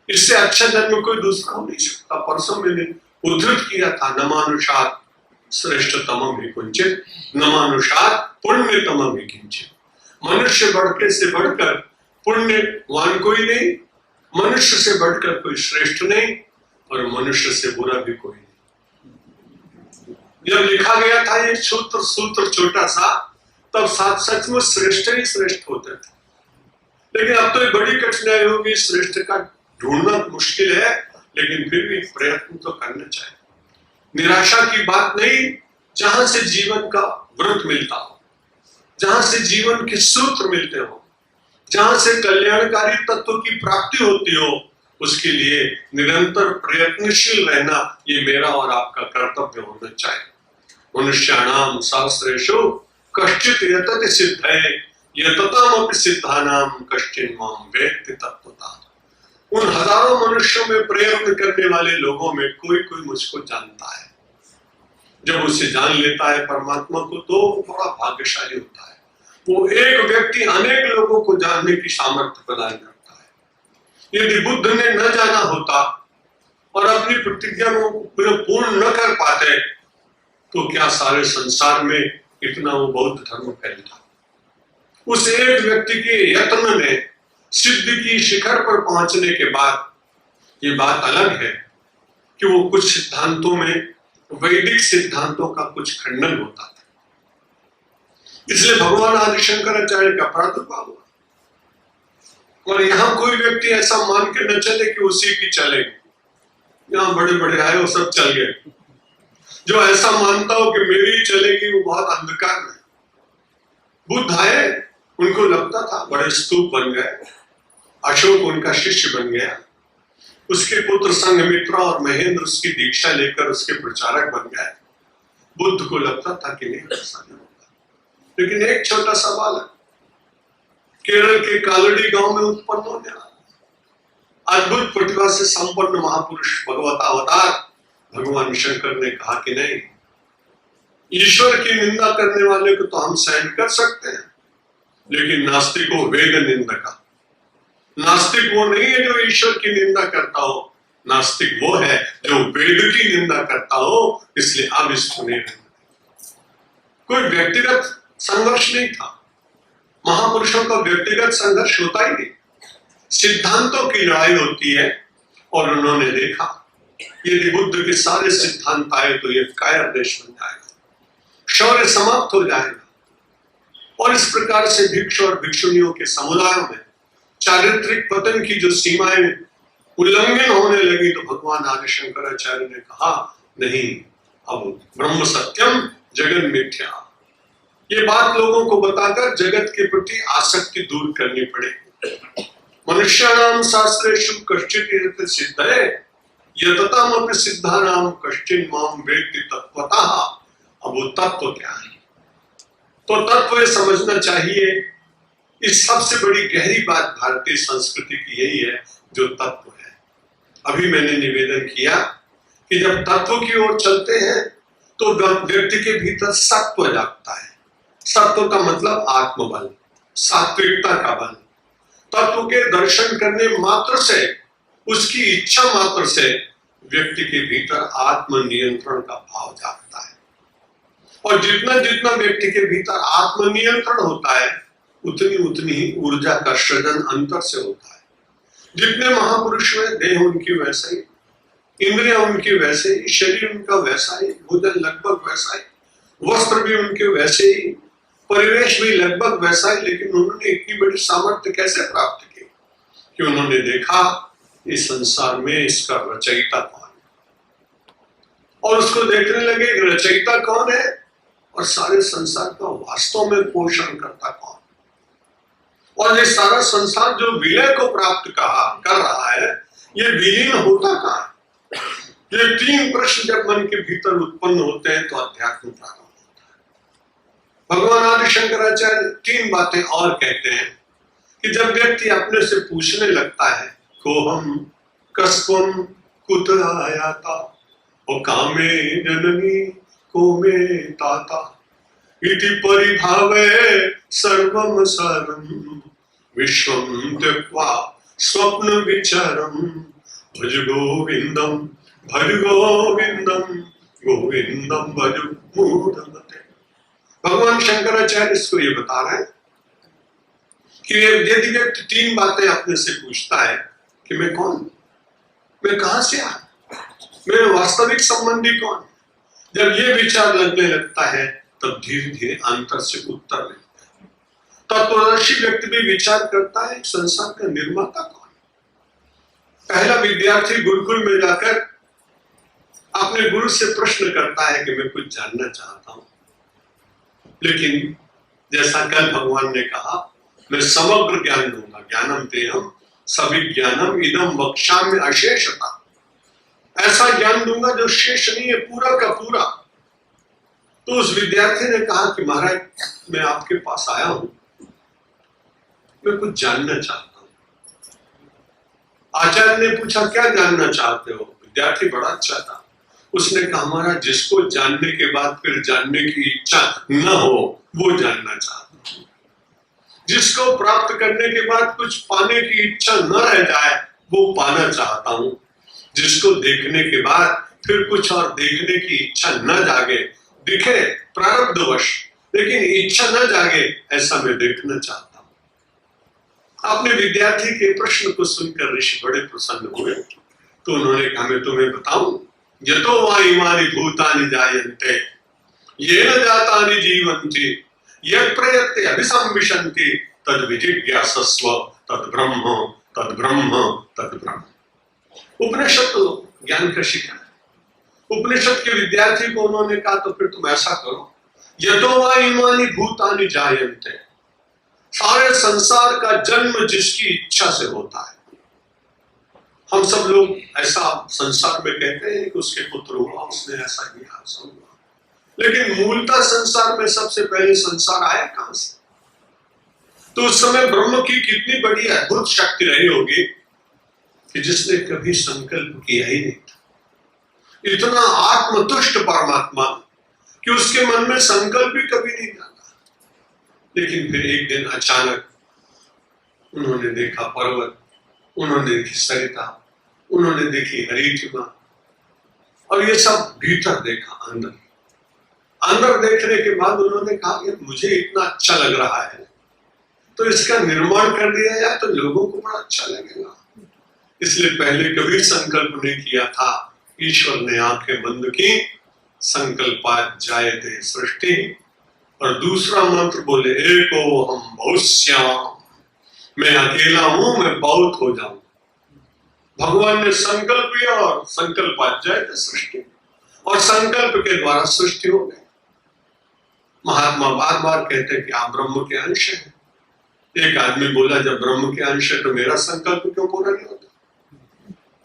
इससे अच्छा जन्म कोई दूसरा हो नहीं सकता। परसों मैंने उद्धृत किया था, नमानुषात् श्रेष्ठतमं हि किंचित् नमानुषात् पुण्यतमं हि किंचित्। मनुष्य बढ़के से बढ़कर पुण्यवान कोई नहीं, मनुष्य से बढ़कर कोई श्रेष्ठ नहीं, और मनुष्य से बुरा भी कोई नहीं। जब लिखा गया था ये सूत्र छोटा सा, तब सचमुच श्रेष्ठ ही श्रेष्ठ होते थे। लेकिन अब तो एक बड़ी कठिनाई होगी, श्रेष्ठ का ढूंढना मुश्किल है, लेकिन फिर भी प्रयत्न तो करना चाहिए। निराशा की बात नहीं, जहां से जीवन का व्रत मिलता हो, जहां से जीवन के सूत्र मिलते हो, जहां से कल्याणकारी तत्व की प्राप्ति होती हो, उसके लिए निरंतर प्रयत्नशील रहना ये मेरा और आपका कर्तव्य होना चाहिए। मनुष्याणाम सहस्रेषु कश्चित् यतति सिद्धये यततामपि सिद्धानाम कश्चिन् मां वेत्ति तत्त्वतः। उन हजारों मनुष्यों में प्रयत्न करने वाले लोगों में कोई कोई मुझको जानता है। जब उसे जान लेता है परमात्मा को, तो बड़ा भाग्यशाली होता है। वो एक व्यक्ति अनेक लोगों को जानने की सामर्थ्य प्रदान करता है। यदि बुद्ध ने न जाना होता और अपनी प्रतिज्ञा को पूर्ण न कर पाते, तो क्या सारे संसार में इतना वो बौद्ध धर्म फैलता? उस एक व्यक्ति के यत्न ने सिद्धि की शिखर पर पहुंचने के बाद ये बात अलग है कि वो कुछ सिद्धांतों में, वैदिक सिद्धांतों का कुछ खंडन होता था। इसलिए भगवान आदि शंकराचार्य का प्रादुर्भाव हुआ। और यहां कोई व्यक्ति ऐसा मान के न चले कि उसी की चले। यहां बड़े बड़े आए, वो सब चल गए। जो ऐसा मानता हो कि मेरी ही चलेगी, वो बहुत अंधकार में। बुद्ध आए, उनको लगता था बड़े स्तूप बन गए। अशोक उनका शिष्य बन गया, उसके पुत्र संघमित्र और महेंद्र उसकी दीक्षा लेकर उसके प्रचारक बन गए। बुद्ध को लगता था कि नहीं ऐसा नहीं होगा। लेकिन एक छोटा सा बालक केरल के कालड़ी गांव में उत्पन्न होने वाला, अद्भुत प्रतिभा से संपन्न महापुरुष भगवता अवतार भगवान शंकर ने कहा कि नहीं, ईश्वर की निंदा करने वाले को तो हम सहन कर सकते हैं, लेकिन नास्तिक हो वेद निंदका। नास्तिक वो नहीं है जो ईश्वर की निंदा करता हो, नास्तिक वो है जो वेद की निंदा करता हो। इसलिए अब इसको नहीं रहना। कोई व्यक्तिगत संघर्ष नहीं था। महापुरुषों का व्यक्तिगत संघर्ष होता ही नहीं, सिद्धांतों की लड़ाई होती है। और उन्होंने देखा यदि बुद्ध के सारे सिद्धांत आए तो ये कायर देश बन जाएगा, शौर्य समाप्त हो जाएगा। और इस प्रकार से भिक्षु और भिक्षुणियों के समुदायों में चारित्रिक पतन की जो सीमाएं उल्लंघन होने लगी, तो भगवान आदि शंकराचार्य ने कहा नहीं, अब ब्रह्म सत्यम जगन मिथ्या। ये बात लोगों को बताकर जगत के प्रति आसक्ति दूर करनी पड़ेगी। मनुष्याणाम शास्त्रेषु कश्चित् यतति सिद्धये यततामपि सिद्धानाम कश्चिन् मां वेत्ति तत्त्वतः। अब वो तत्व क्या है? तो तत्व समझना चाहिए। इस सबसे बड़ी गहरी बात भारतीय संस्कृति की यही है, जो तत्व है। अभी मैंने निवेदन किया कि जब तत्व की ओर चलते हैं तो व्यक्ति के भीतर सत्व जागता है। सत्व का मतलब आत्मबल, सात्विकता का बल। तत्व के दर्शन करने मात्र से, उसकी इच्छा मात्र से व्यक्ति के भीतर आत्मनियंत्रण का भाव जागता है। और जितना जितना व्यक्ति के भीतर आत्मनियंत्रण होता है, उतनी उतनी ही ऊर्जा का सृजन अंतर से होता है। जितने महापुरुष हुए, देह उनकी वैसा ही, इंद्रियां उनकी वैसे ही, शरीर उनका वैसा ही, भोजन लगभग वैसा ही, वस्त्र भी उनके वैसे ही, परिवेश भी लगभग वैसा ही, लेकिन उन्होंने इतनी बड़ी सामर्थ्य कैसे प्राप्त की? कि उन्होंने देखा इस संसार में इसका रचयिता कौन है, और उसको देखने लगे रचयिता कौन है और सारे संसार का वास्तव में पोषण करता कौन। और ये सारा संसार जो विलय को प्राप्त कर रहा है, ये विलीन होता कहाँ है? ये तीन प्रश्न जब मन के भीतर उत्पन्न होते हैं तो अध्यात्म प्रारंभ होता है। भगवान आदि शंकराचार्य तीन बातें और कहते हैं कि जब व्यक्ति अपने से पूछने लगता है, कोहम कस्वम कुत आयाता, ओ कामे जननी कोमे ताता, इति परिभावे सर्वम सारम, विश्वम त्यक्त्वा स्वप्न विचारम, भज गोविंदम गोविंदम भज मूढ़मते। भगवान शंकराचार्य इसको ये बता रहे हैं कि यदि व्यक्ति तीन बातें अपने से पूछता है कि मैं कौन, मैं कहां से आया, मेरे वास्तविक संबंधी कौन, जब ये विचार लगने लगता है तब धीरे धीरे अंतर से उत्तर मिलता है। तत्वदर्शी व्यक्ति भी विचार करता है संसार का निर्माता कौन। पहला विद्यार्थी गुरुकुल में जाकर अपने गुरु से प्रश्न करता है कि मैं कुछ जानना चाहता हूं, लेकिन जैसा कल भगवान ने कहा, मैं समग्र ज्ञान दूंगा, ज्ञानम तेहम सविज्ञानम इदम वक्ष्यामि अशेषता। ऐसा ज्ञान दूंगा जो शेष नहीं है, पूरा का पूरा। तो उस विद्यार्थी ने कहा कि महाराज, मैं आपके पास आया हूं, मैं कुछ जानना चाहता हूं। आचार्य ने पूछा क्या जानना चाहते हो? विद्यार्थी बड़ा अच्छा था, उसने कहा महाराज, जिसको जानने के बाद फिर जानने की इच्छा न हो वो जानना चाहता हूं, जिसको प्राप्त करने के बाद कुछ पाने की इच्छा न रह जाए वो पाना चाहता हूं, जिसको देखने के बाद फिर कुछ और देखने की इच्छा न जागे, दिखे प्रारब्धवश लेकिन इच्छा न जागे, ऐसा मैं देखना चाहता हूं। अपने विद्यार्थी के प्रश्न को सुनकर ऋषि बड़े प्रसन्न हुए। तो उन्होंने कहा, मैं तुम्हें बताऊं, यतो वा इमानि भूतानि जायन्ते येन जातानि जीवन्ति यत् प्रयत्ते अभिसंविशन्ति तद् विजिज्ञासस्व तद् ब्रह्म तद् ब्रह्म तद् ब्रह्म। उपनिषद तो ज्ञान का शिखर है। उपनिषद के विद्यार्थी को उन्होंने कहा, तो फिर तुम ऐसा करो, यतो वा इमानि भूतानि जायन्ते, सारे संसार का जन्म जिसकी इच्छा से होता है। हम सब लोग ऐसा संसार में कहते हैं कि उसके पुत्र हुआ, उसने ऐसा किया, ऐसा हुआ, लेकिन मूलतः संसार में सबसे पहले संसार आया कहां से? तो उस समय ब्रह्म की कितनी बड़ी अद्भुत शक्ति रही होगी कि जिसने कभी संकल्प किया ही नहीं था। इतना आत्मतुष्ट परमात्मा कि उसके मन में संकल्प भी कभी नहीं जाता। लेकिन फिर एक दिन अचानक उन्होंने देखा पर्वत, उन्होंने देखी सरिता, उन्होंने देखी हरितिमा, और ये सब भीतर देखा, अंदर देखने के बाद उन्होंने कहा कि मुझे इतना अच्छा लग रहा है तो इसका निर्माण कर दिया जाए तो लोगों को बड़ा अच्छा लगेगा। इसलिए पहले कभी संकल्प नहीं किया था, ईश्वर ने आंखें बंद की, संकल्पात जायते सृष्टि, और दूसरा मंत्र बोले, एको हम बहुश्याम, मैं अकेला हूं, मैं बहुत हो जाऊं। भगवान ने संकल्प किया और संकल्पात जायते सृष्टि, और संकल्प के द्वारा सृष्टि हो गई। महात्मा बार बार कहते हैं कि आप ब्रह्म के अंश हैं। एक आदमी बोला, जब ब्रह्म के अंश है तो मेरा संकल्प क्यों पूरा नहीं होता?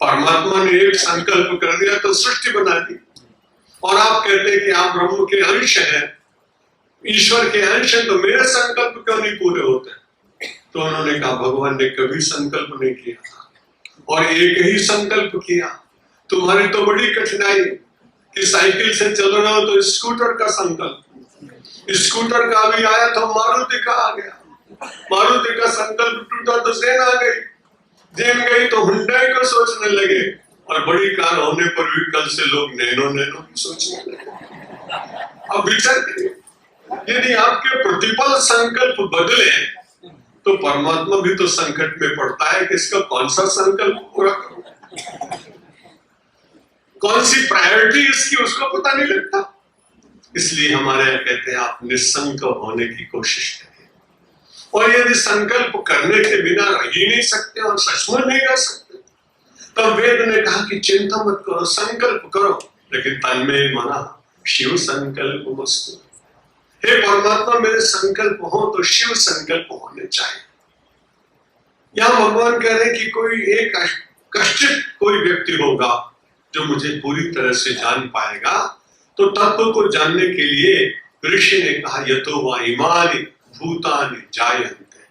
परमात्मा ने एक संकल्प कर दिया तो सृष्टि बना दी, और आप कहते हैं कि आप ब्रह्म के अंश हैं। ईश्वर के अंश हैं तो मेरे संकल्प क्यों नहीं पूरे होते? तो उन्होंने कहा भगवान ने कभी संकल्प नहीं किया था, और एक ही संकल्प किया। तुम्हारी तो बड़ी कठिनाई कि साइकिल से चल रहे हो तो स्कूटर का संकल्प, स्कूटर का भी आया तो मारुति का आ गया, मारुति का संकल्प टूटा तो जेन आ गई, जेन गई तो हुंडई को सोचने लगे, और बड़ी कार होने पर भी कल से लोग नैनो नैनो की सोचने लगे। अब विचार करिए, यदि आपके प्रतिपल संकल्प बदले तो परमात्मा भी तो संकट में पड़ता है कि इसका कौन सा संकल्प पूरा करूं, कौन सी प्रायोरिटी इसकी उसको पता नहीं लगता। इसलिए हमारे यहाँ कहते हैं आप निसंकल्प होने की कोशिश करें, और यदि संकल्प करने के बिना रह ही नहीं सकते और सचमुच नहीं रह सकते, तब वेद ने कहा कि चिंता मत करो, संकल्प करो, लेकिन तन में मना शिव संकल्प मस्तु। हे परमात्मा मेरे संकल्प हो तो शिव संकल्प होने चाहिए। यहां भगवान कह रहे हैं कि कोई एक कष्टित कोई व्यक्ति होगा जो मुझे पूरी तरह से जान पाएगा, तो तत्व को जानने के लिए ऋषि ने कहा यतो वा इमानि भूतानि जायन्ते,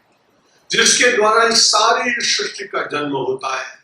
जिसके द्वारा इस सारी सृष्टि का जन्म होता है,